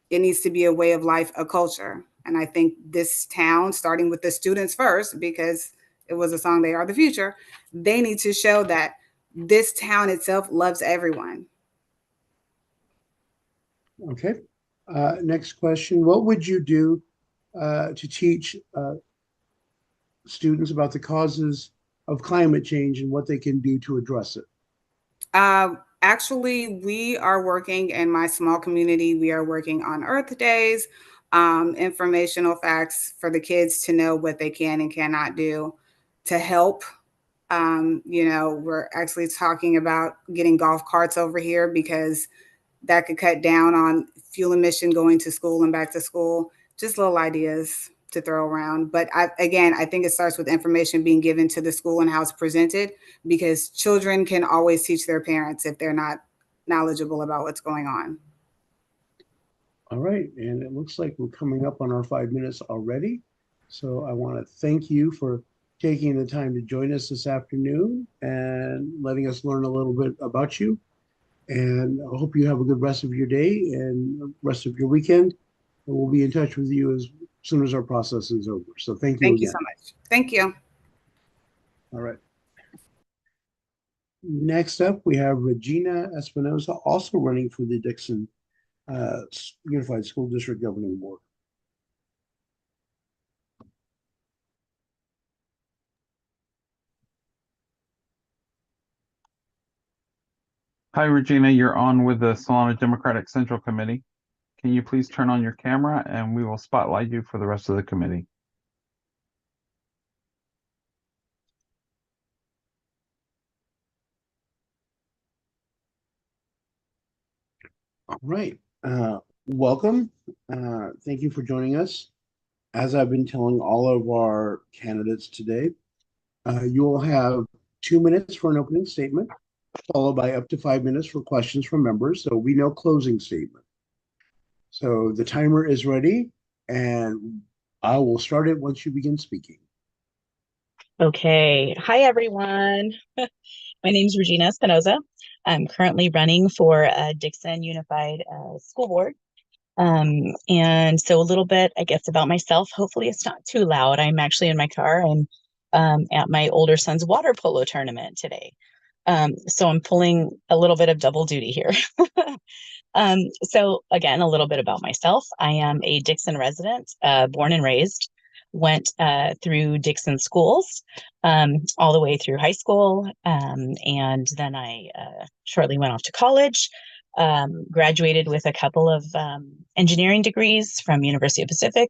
It needs to be a way of life, a culture. And I think this town, starting with the students first, because it was a song, They Are the Future, they need to show that this town itself loves everyone. Okay. Next question. What would you do to teach students about the causes of climate change and what they can do to address it? Actually, we are working in my small community. We are working on Earth Days, informational facts for the kids to know what they can and cannot do to help. We're actually talking about getting golf carts over here because that could cut down on fuel emission going to school and back to school. Just little ideas to throw around. But I think it starts with information being given to the school and how it's presented, because children can always teach their parents if they're not knowledgeable about what's going on. All right. And it looks like we're coming up on our 5 minutes already. So I want to thank you for taking the time to join us this afternoon and letting us learn a little bit about you. And I hope you have a good rest of your day and rest of your weekend. And we'll be in touch with you as soon as our process is over. So thank you again. Thank you so much. Thank you. All right. Next up, we have Regina Espinoza, also running for the Dixon Unified School District Governing Board. Hi, Regina. You're on with the Solano Democratic Central Committee. Can you please turn on your camera and we will spotlight you for the rest of the committee. All right. Welcome. Thank you for joining us. As I've been telling all of our candidates today, you will have 2 minutes for an opening statement, followed by up to 5 minutes for questions from members. So we know closing statement. So the timer is ready, and I will start it once you begin speaking. Okay. Hi, everyone. My name is Regina Espinoza. I'm currently running for Dixon Unified School Board. And so a little bit, I guess, about myself. Hopefully it's not too loud. I'm actually in my car. I'm at my older son's water polo tournament today. So I'm pulling a little bit of double duty here. So again, a little bit about myself. I am a Dixon resident, born and raised, went through Dixon schools all the way through high school. And then I shortly went off to college, graduated with a couple of engineering degrees from University of Pacific,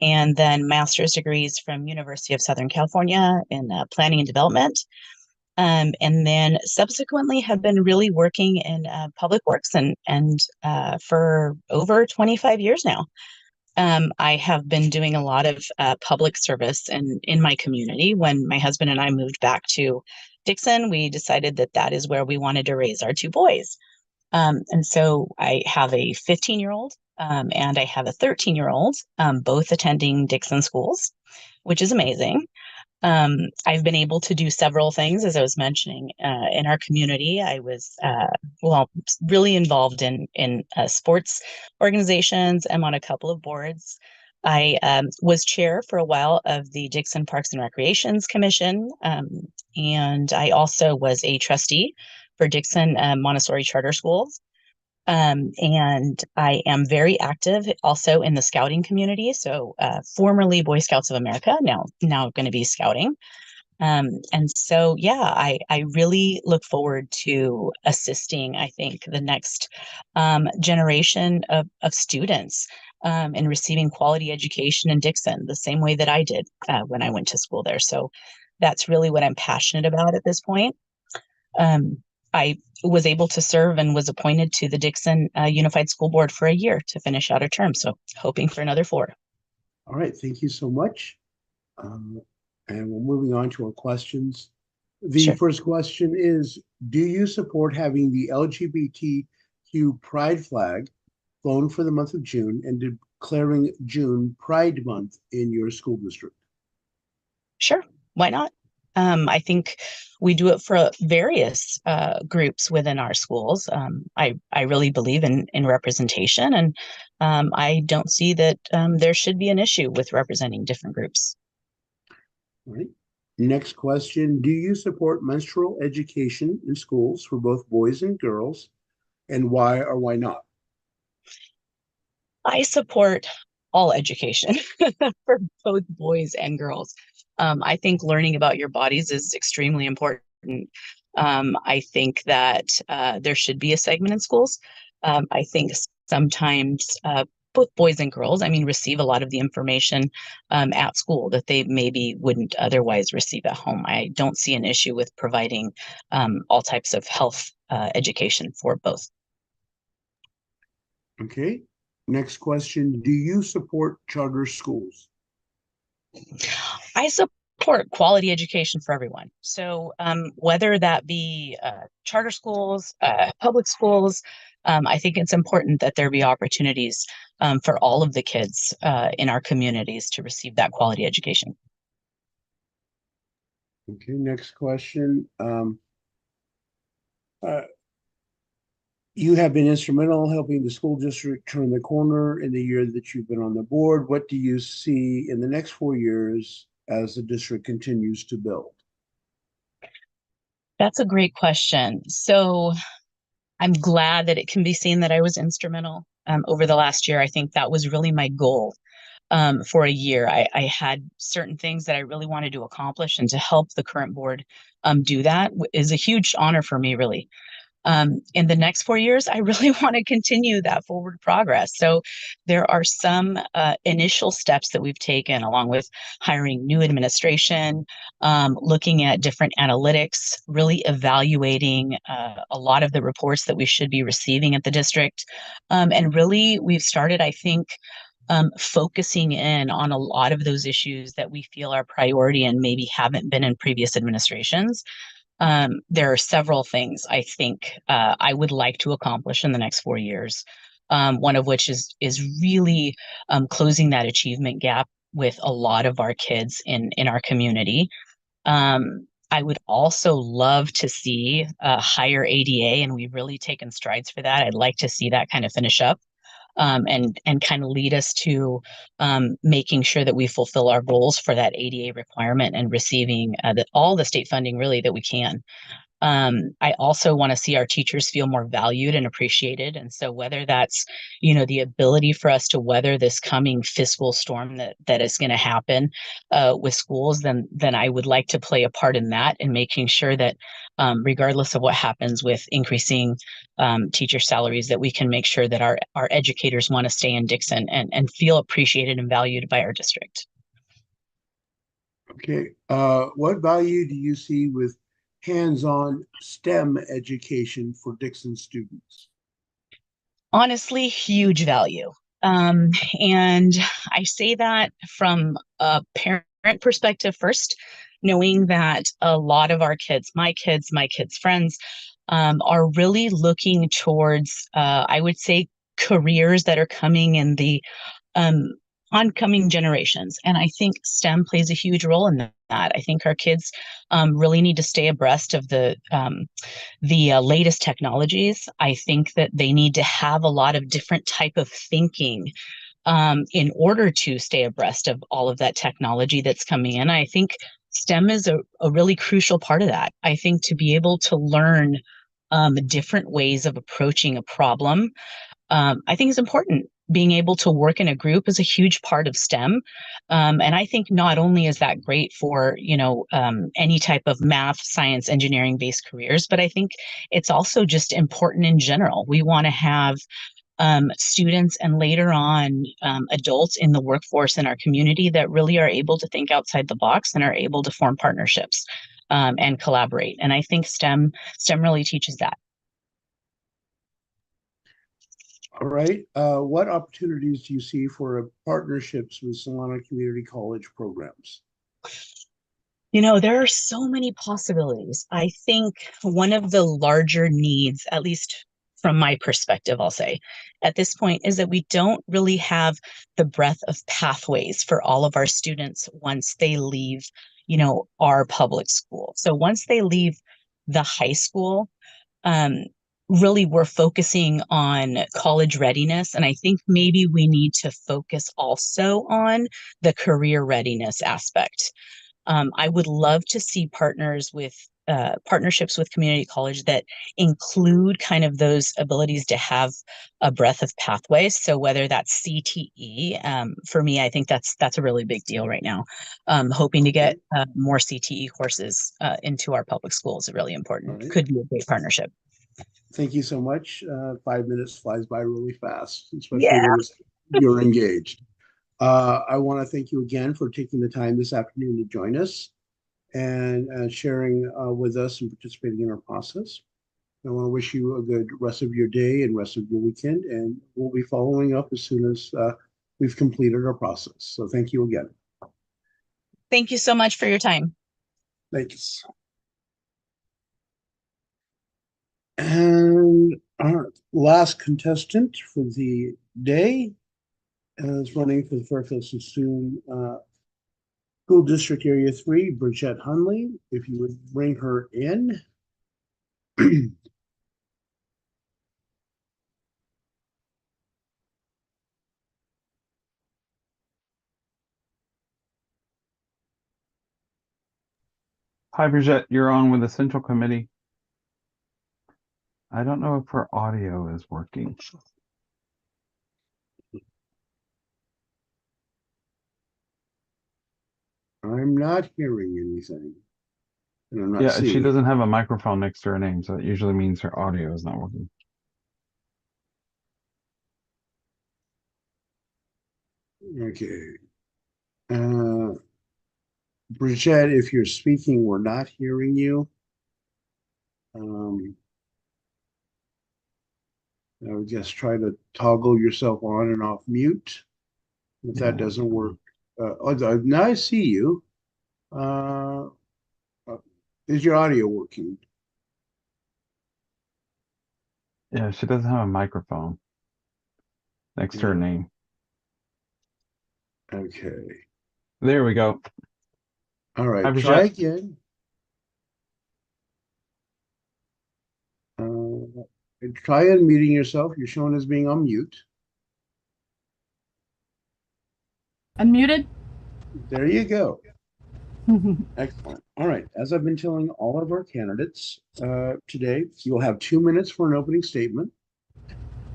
and then master's degrees from University of Southern California in planning and development. And then subsequently have been really working in public works and for over 25 years now. I have been doing a lot of public service in my community. When my husband and I moved back to Dixon, we decided that that is where we wanted to raise our two boys. And so I have a 15-year-old and I have a 13-year-old, both attending Dixon schools, which is amazing. I've been able to do several things, as I was mentioning, in our community. I was, really involved in sports organizations. I'm on a couple of boards. I was chair for a while of the Dixon Parks and Recreations Commission, and I also was a trustee for Dixon Montessori Charter Schools. And I am very active also in the scouting community. So formerly Boy Scouts of America, now going to be scouting. And so, yeah, I really look forward to assisting, I think, the next generation of students in receiving quality education in Dixon, the same way that I did when I went to school there. So that's really what I'm passionate about at this point. I was able to serve and was appointed to the Dixon Unified School Board for a year to finish out a term. So hoping for another 4. All right, thank you so much. And we're moving on to our questions. The first question is, do you support having the LGBTQ pride flag flown for the month of June and declaring June Pride Month in your school district? Sure, why not? I think we do it for various groups within our schools. I really believe in representation, and I don't see that there should be an issue with representing different groups. All right. Next question. Do you support menstrual education in schools for both boys and girls, and why or why not? I support all education for both boys and girls. I think learning about your bodies is extremely important. I think that there should be a segment in schools. I think sometimes both boys and girls, receive a lot of the information at school that they maybe wouldn't otherwise receive at home. I don't see an issue with providing all types of health education for both. Okay. Next question. Do you support charter schools? I support quality education for everyone. So whether that be charter schools, public schools, I think it's important that there be opportunities for all of the kids in our communities to receive that quality education. Okay, next question. You have been instrumental helping the school district turn the corner in the year that you've been on the board. What do you see in the next 4 years as the district continues to build? That's a great question. So I'm glad that it can be seen that I was instrumental over the last year. I think that was really my goal for a year. I had certain things that I really wanted to accomplish, and to help the current board do that is a huge honor for me, really. In the next 4 years, I really want to continue that forward progress. So there are some initial steps that we've taken, along with hiring new administration, looking at different analytics, really evaluating a lot of the reports that we should be receiving at the district. And really, we've started, I think, focusing in on a lot of those issues that we feel are priority and maybe haven't been in previous administrations. There are several things I think I would like to accomplish in the next 4 years. One of which is really closing that achievement gap with a lot of our kids in our community. I would also love to see higher ADA, and we've really taken strides for that. I'd like to see that kind of finish up. And kind of lead us to making sure that we fulfill our goals for that ADA requirement and receiving all the state funding really that we can. I also want to see our teachers feel more valued and appreciated. And so whether that's, the ability for us to weather this coming fiscal storm that is going to happen with schools, then I would like to play a part in that and making sure that regardless of what happens with increasing teacher salaries, that we can make sure that our educators want to stay in Dixon and feel appreciated and valued by our district. Okay. What value do you see with hands-on STEM education for Dixon students? Honestly, huge value. And I say that from a parent perspective first, knowing that a lot of our kids, my kids' friends, are really looking towards, I would say, careers that are coming in the oncoming generations. And I think STEM plays a huge role in that. I think our kids really need to stay abreast of the latest technologies. I think that they need to have a lot of different type of thinking in order to stay abreast of all of that technology that's coming in. I think STEM is a really crucial part of that. I think to be able to learn different ways of approaching a problem, I think is important. Being able to work in a group is a huge part of STEM. And I think not only is that great for, any type of math, science, engineering based careers, but I think it's also just important in general. We want to have students and later on adults in the workforce in our community that really are able to think outside the box and are able to form partnerships and collaborate. And I think STEM really teaches that. All right. What opportunities do you see for partnerships with Solano Community College programs? There are so many possibilities. I think one of the larger needs, at least from my perspective, I'll say, at this point, is that we don't really have the breadth of pathways for all of our students once they leave, our public school. So once they leave the high school, really we're focusing on college readiness. And I think maybe we need to focus also on the career readiness aspect. I would love to see partnerships with community college that include kind of those abilities to have a breadth of pathways. So whether that's CTE, for me, I think that's a really big deal right now. Hoping to get more CTE courses into our public schools is really important. Right. Could be a great partnership. Thank you so much. 5 minutes flies by really fast, especially when you're engaged. I want to thank you again for taking the time this afternoon to join us and sharing with us and participating in our process. I want to wish you a good rest of your day and rest of your weekend, and we'll be following up as soon as we've completed our process. So thank you again. Thank you so much for your time. Thanks. And our last contestant for the day is running for the Fairfield Sassoon School District Area 3, Bridgette Hunley. If you would bring her in. Hi, Bridgette, you're on with the Central Committee. I don't know if her audio is working. I'm not hearing anything. And I'm not And she seeing doesn't have a microphone next to her name, so that usually means her audio is not working. Okay. Bridgette, if you're speaking, we're not hearing you. I would just try to toggle yourself on and off mute. If that doesn't work, now I see you. Is your audio working? Yeah, she doesn't have a microphone next to her name. Okay. There we go. All right, Hi, try Bridgette. again. Try unmuting yourself. You're shown as being on mute. Unmuted? There you go. Excellent. All right. As I've been telling all of our candidates today, you'll have 2 minutes for an opening statement,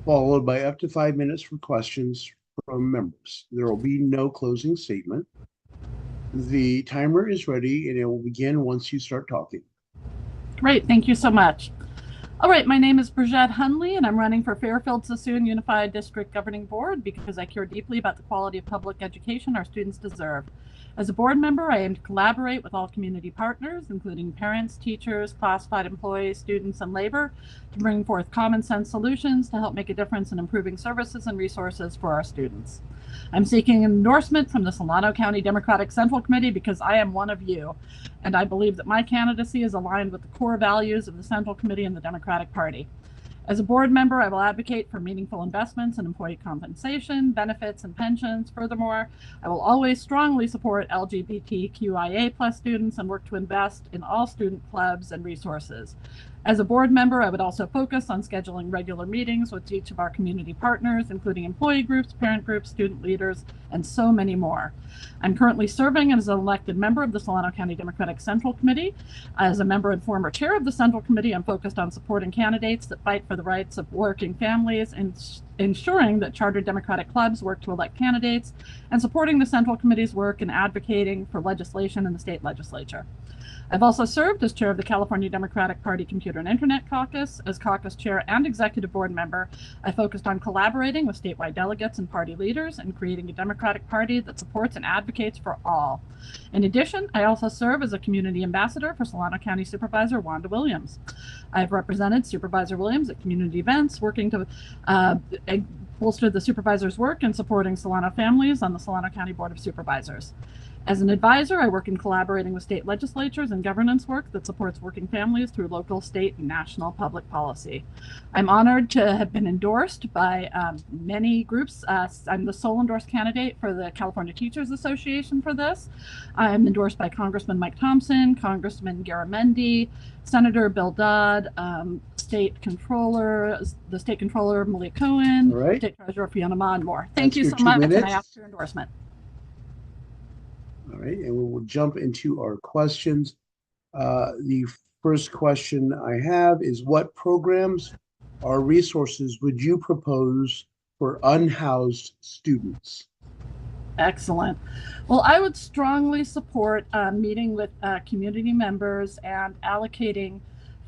followed by up to 5 minutes for questions from members. There will be no closing statement. The timer is ready and it will begin once you start talking. Great. Thank you so much. All right, my name is Bridgette Hunley, and I'm running for Fairfield-Sassoon Unified District Governing Board because I care deeply about the quality of public education our students deserve. As a board member, I aim to collaborate with all community partners, including parents, teachers, classified employees, students, and labor, to bring forth common sense solutions to help make a difference in improving services and resources for our students. I'm seeking an endorsement from the Solano County Democratic Central Committee because I am one of you, and I believe that my candidacy is aligned with the core values of the Central Committee and the Democratic Party. As a board member, I will advocate for meaningful investments in employee compensation, benefits, and pensions. Furthermore, I will always strongly support LGBTQIA+ students and work to invest in all student clubs and resources. As a board member, I would also focus on scheduling regular meetings with each of our community partners, including employee groups, parent groups, student leaders, and so many more. I'm currently serving as an elected member of the Solano County Democratic Central Committee. As a member and former chair of the Central Committee, I'm focused on supporting candidates that fight for the rights of working families and ensuring that chartered Democratic clubs work to elect candidates, and supporting the Central Committee's work in advocating for legislation in the state legislature. I've also served as chair of the California Democratic Party Computer and Internet Caucus. As caucus chair and executive board member, I focused on collaborating with statewide delegates and party leaders and creating a Democratic Party that supports and advocates for all. In addition, I also serve as a community ambassador for Solano County Supervisor Wanda Williams. I've represented Supervisor Williams at community events, working to bolster the supervisor's work in supporting Solano families on the Solano County Board of Supervisors. As an advisor, I work in collaborating with state legislatures and governance work that supports working families through local, state, and national public policy. I'm honored to have been endorsed by many groups. I'm the sole endorsed candidate for the California Teachers Association for this. I'm endorsed by Congressman Mike Thompson, Congressman Garamendi, Senator Bill Dodd, the State Controller Malia Cohen, All right. State Treasurer Fiona Ma, and more. Thank That's you your so 2 much, and minutes. I ask for your endorsement. All right, and we will jump into our questions. The first question I have is, what programs or resources would you propose for unhoused students? Excellent. Well, I would strongly support meeting with community members and allocating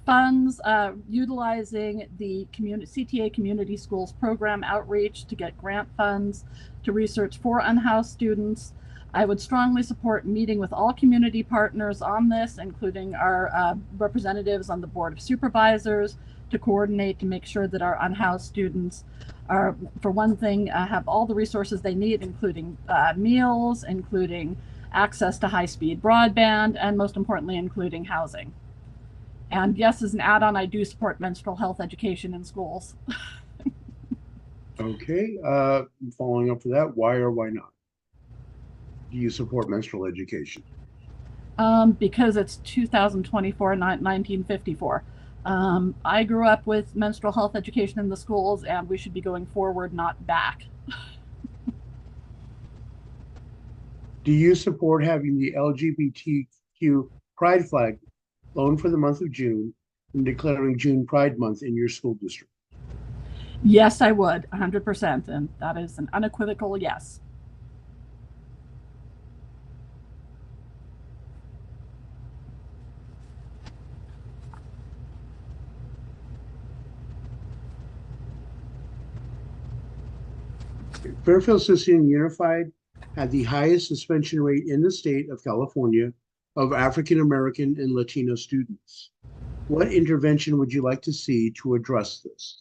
funds, utilizing the CTA Community Schools program outreach to get grant funds to research for unhoused students. I would strongly support meeting with all community partners on this, including our representatives on the Board of Supervisors, to coordinate to make sure that our unhoused students are, for one thing, have all the resources they need, including meals, including access to high-speed broadband, and most importantly, including housing. And yes, as an add-on, I do support menstrual health education in schools. Okay, following up for that, why or why not do you support menstrual education? Because it's 2024, not 1954. I grew up with menstrual health education in the schools, and we should be going forward, not back. Do you support having the LGBTQ pride flag flown for the month of June and declaring June Pride Month in your school district? Yes, I would, 100%, and that is an unequivocal yes. Fairfield-Sassoon Unified had the highest suspension rate in the state of California of African American and Latino students. What intervention would you like to see to address this?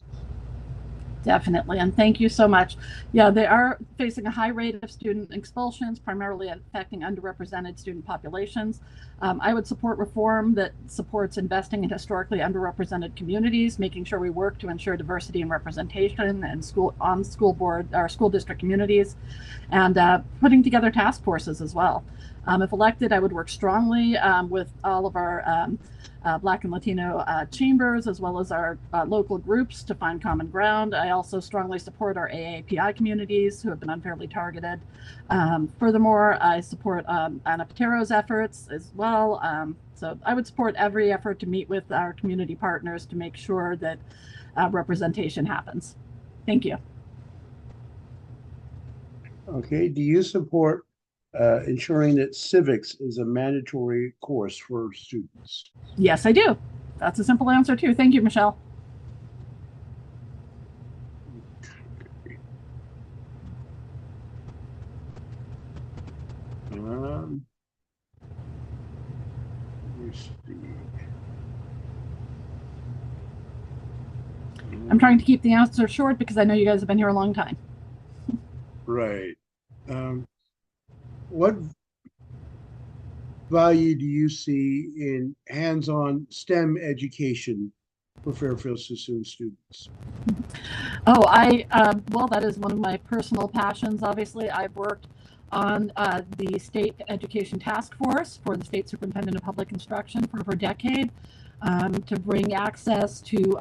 Definitely, and thank you so much. Yeah, they are facing a high rate of student expulsions, primarily affecting underrepresented student populations. I would support reform that supports investing in historically underrepresented communities, making sure we work to ensure diversity and representation and school board or school district communities, and putting together task forces as well. If elected, I would work strongly with all of our Black and Latino chambers, as well as our local groups to find common ground. I also strongly support our AAPI communities who have been unfairly targeted. Furthermore, I support Anna Patero's efforts as well. So I would support every effort to meet with our community partners to make sure that representation happens. Thank you. Okay, do you support ensuring that civics is a mandatory course for students? Yes, I do. That's a simple answer too. Thank you, Michelle. Let me see. I'm trying to keep the answer short because I know you guys have been here a long time. Right. What value do you see in hands-on STEM education for Fairfield Sassoon students? Oh, well, that is one of my personal passions. Obviously, I've worked on the State Education Task Force for the State Superintendent of Public Instruction for over a decade to bring access to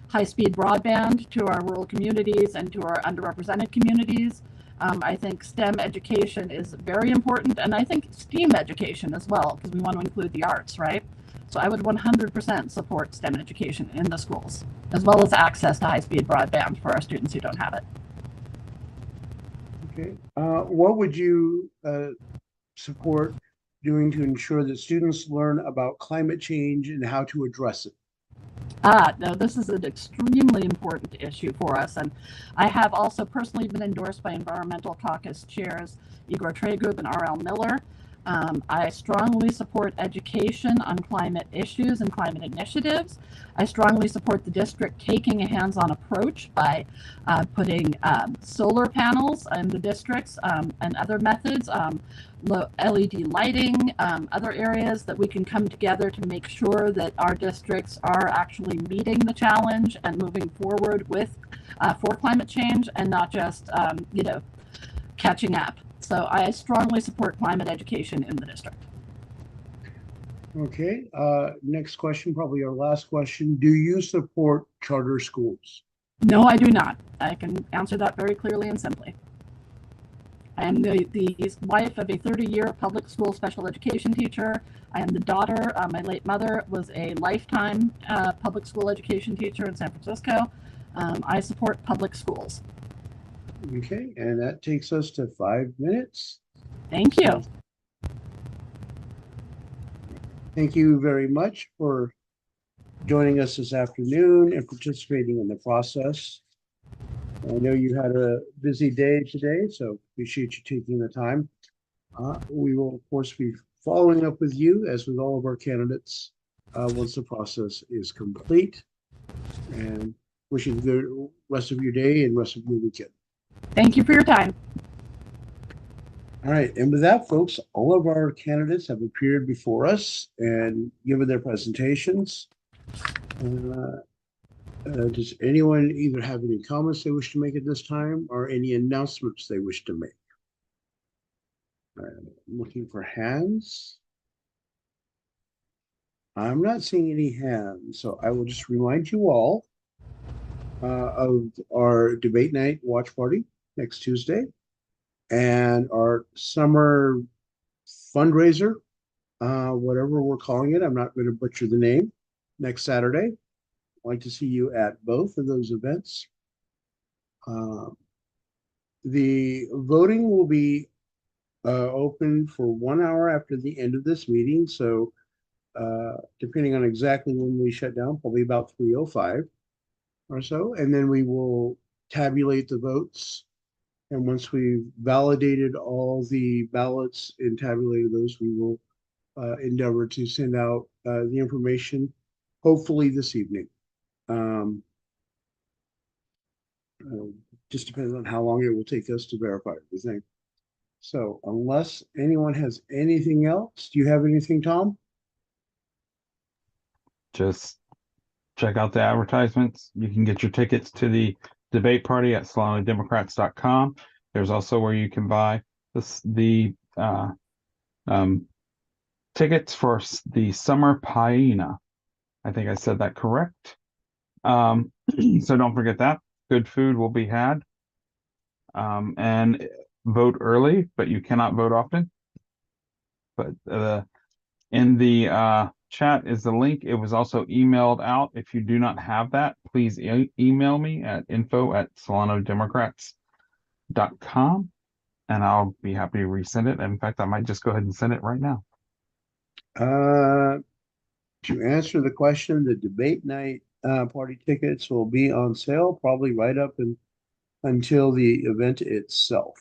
high-speed broadband to our rural communities and to our underrepresented communities. I think STEM education is very important, and I think STEAM education as well, because we want to include the arts, right? So I would 100% support STEM education in the schools, as well as access to high-speed broadband for our students who don't have it. Okay. What would you support doing to ensure that students learn about climate change and how to address it? No, this is an extremely important issue for us. And I have also personally been endorsed by Environmental Caucus chairs Igor Tregub and R.L. Miller. I strongly support education on climate issues and climate initiatives. I strongly support the district taking a hands-on approach by putting solar panels in the districts and other methods, LED lighting, other areas that we can come together to make sure that our districts are actually meeting the challenge and moving forward with for climate change and not just catching up. So I strongly support climate education in the district. Okay, next question, probably our last question. Do you support charter schools? No, I do not. I can answer that very clearly and simply. I am the wife of a 30-year public school special education teacher. I am the daughter. My late mother was a lifetime public school education teacher in San Francisco. I support public schools. Okay, and that takes us to 5 minutes. Thank you. Thank you very much for joining us this afternoon and participating in the process. I know you had a busy day today, so appreciate you taking the time. We will, of course, be following up with you, as with all of our candidates, once the process is complete. And wishing you the rest of your day and rest of your weekend. Thank you for your time. All right, and with that, folks, all of our candidates have appeared before us and given their presentations. Does anyone either have any comments they wish to make at this time or any announcements they wish to make? I'm looking for hands. I'm not seeing any hands, so I will just remind you all of our debate night watch party next Tuesday and our summer fundraiser, whatever we're calling it. I'm not going to butcher the name, next Saturday. I'd like to see you at both of those events. The voting will be open for 1 hour after the end of this meeting. So depending on exactly when we shut down, probably about 3:05 or so. And then we will tabulate the votes. And once we've validated all the ballots and tabulated those, we will endeavor to send out the information, hopefully this evening. Just depends on how long it will take us to verify everything. So unless anyone has anything else, do you have anything, Tom? Just check out the advertisements. You can get your tickets to the debate party at SolanoDemocrats.com. There's also where you can buy the tickets for the Summer Paina I think I said that correct. So don't forget that. Good food will be had. And vote early, but you cannot vote often. But in the chat is the link. It was also emailed out. If you do not have that, please email me at info@solanodemocrats.com and I'll be happy to resend it. In fact, I might just go ahead and send it right now. To answer the question, the debate night party tickets will be on sale probably right up until the event itself.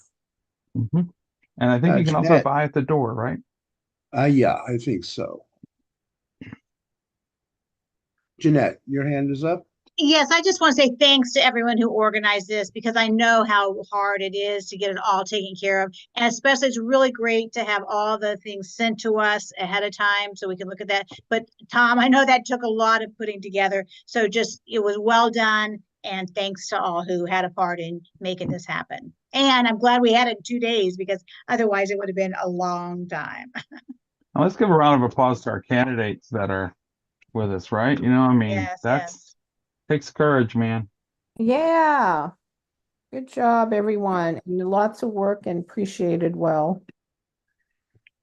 Mm-hmm. And I think you can also Jeanette, buy at the door, right? Yeah, I think so. Jeanette, your hand is up. Yes, I just want to say thanks to everyone who organized this because I know how hard it is to get it all taken care of. And especially it's really great to have all the things sent to us ahead of time so we can look at that. But Tom, I know that took a lot of putting together. So just it was well done. And thanks to all who had a part in making this happen. And I'm glad we had it in 2 days because otherwise it would have been a long time. Now let's give a round of applause to our candidates that are with us, right? You know, I mean, Yes, that's takes courage, man. Yeah. Good job, everyone. And lots of work and appreciated well.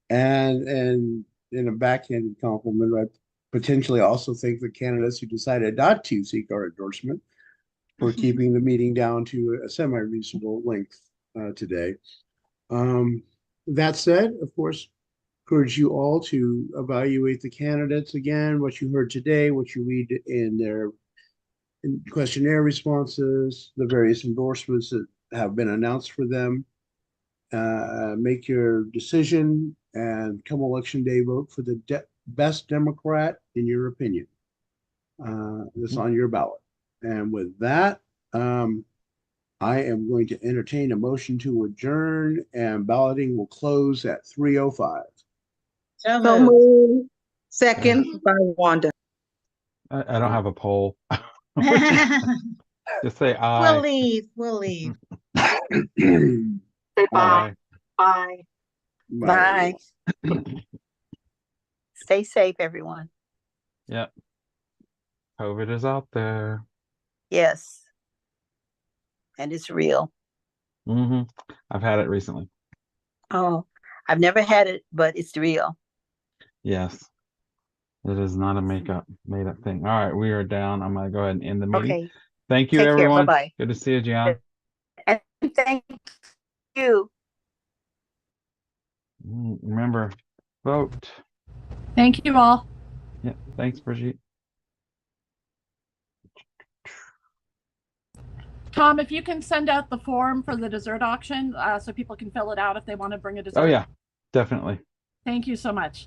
And in a backhanded compliment, I potentially also thank the candidates who decided not to seek our endorsement for keeping the meeting down to a semi-reasonable length today. That said, of course, encourage you all to evaluate the candidates again, what you heard today, what you read in their questionnaire responses, the various endorsements that have been announced for them. Make your decision and come election day, vote for the best Democrat in your opinion. That's on your ballot. And with that, I am going to entertain a motion to adjourn, and balloting will close at 3:05. So So moved. moved. Second by Wanda. I don't have a poll. Just say We'll aye. leave. We'll leave. Say bye. Bye. Bye. Stay safe, everyone. Yep. COVID is out there. Yes. And it's real. Mm-hmm. I've had it recently. Oh, I've never had it, but it's real. Yes. It is not a made up thing. All right, we are down. I'm gonna go ahead and end the meeting. Okay. Thank you, Take care. everyone. Bye-bye. Good to see you, Gian. And thank you. Remember, vote. Thank you all. Yeah, thanks, Brigitte. Tom, if you can send out the form for the dessert auction so people can fill it out if they want to bring a dessert. Oh, yeah, definitely. Thank you so much.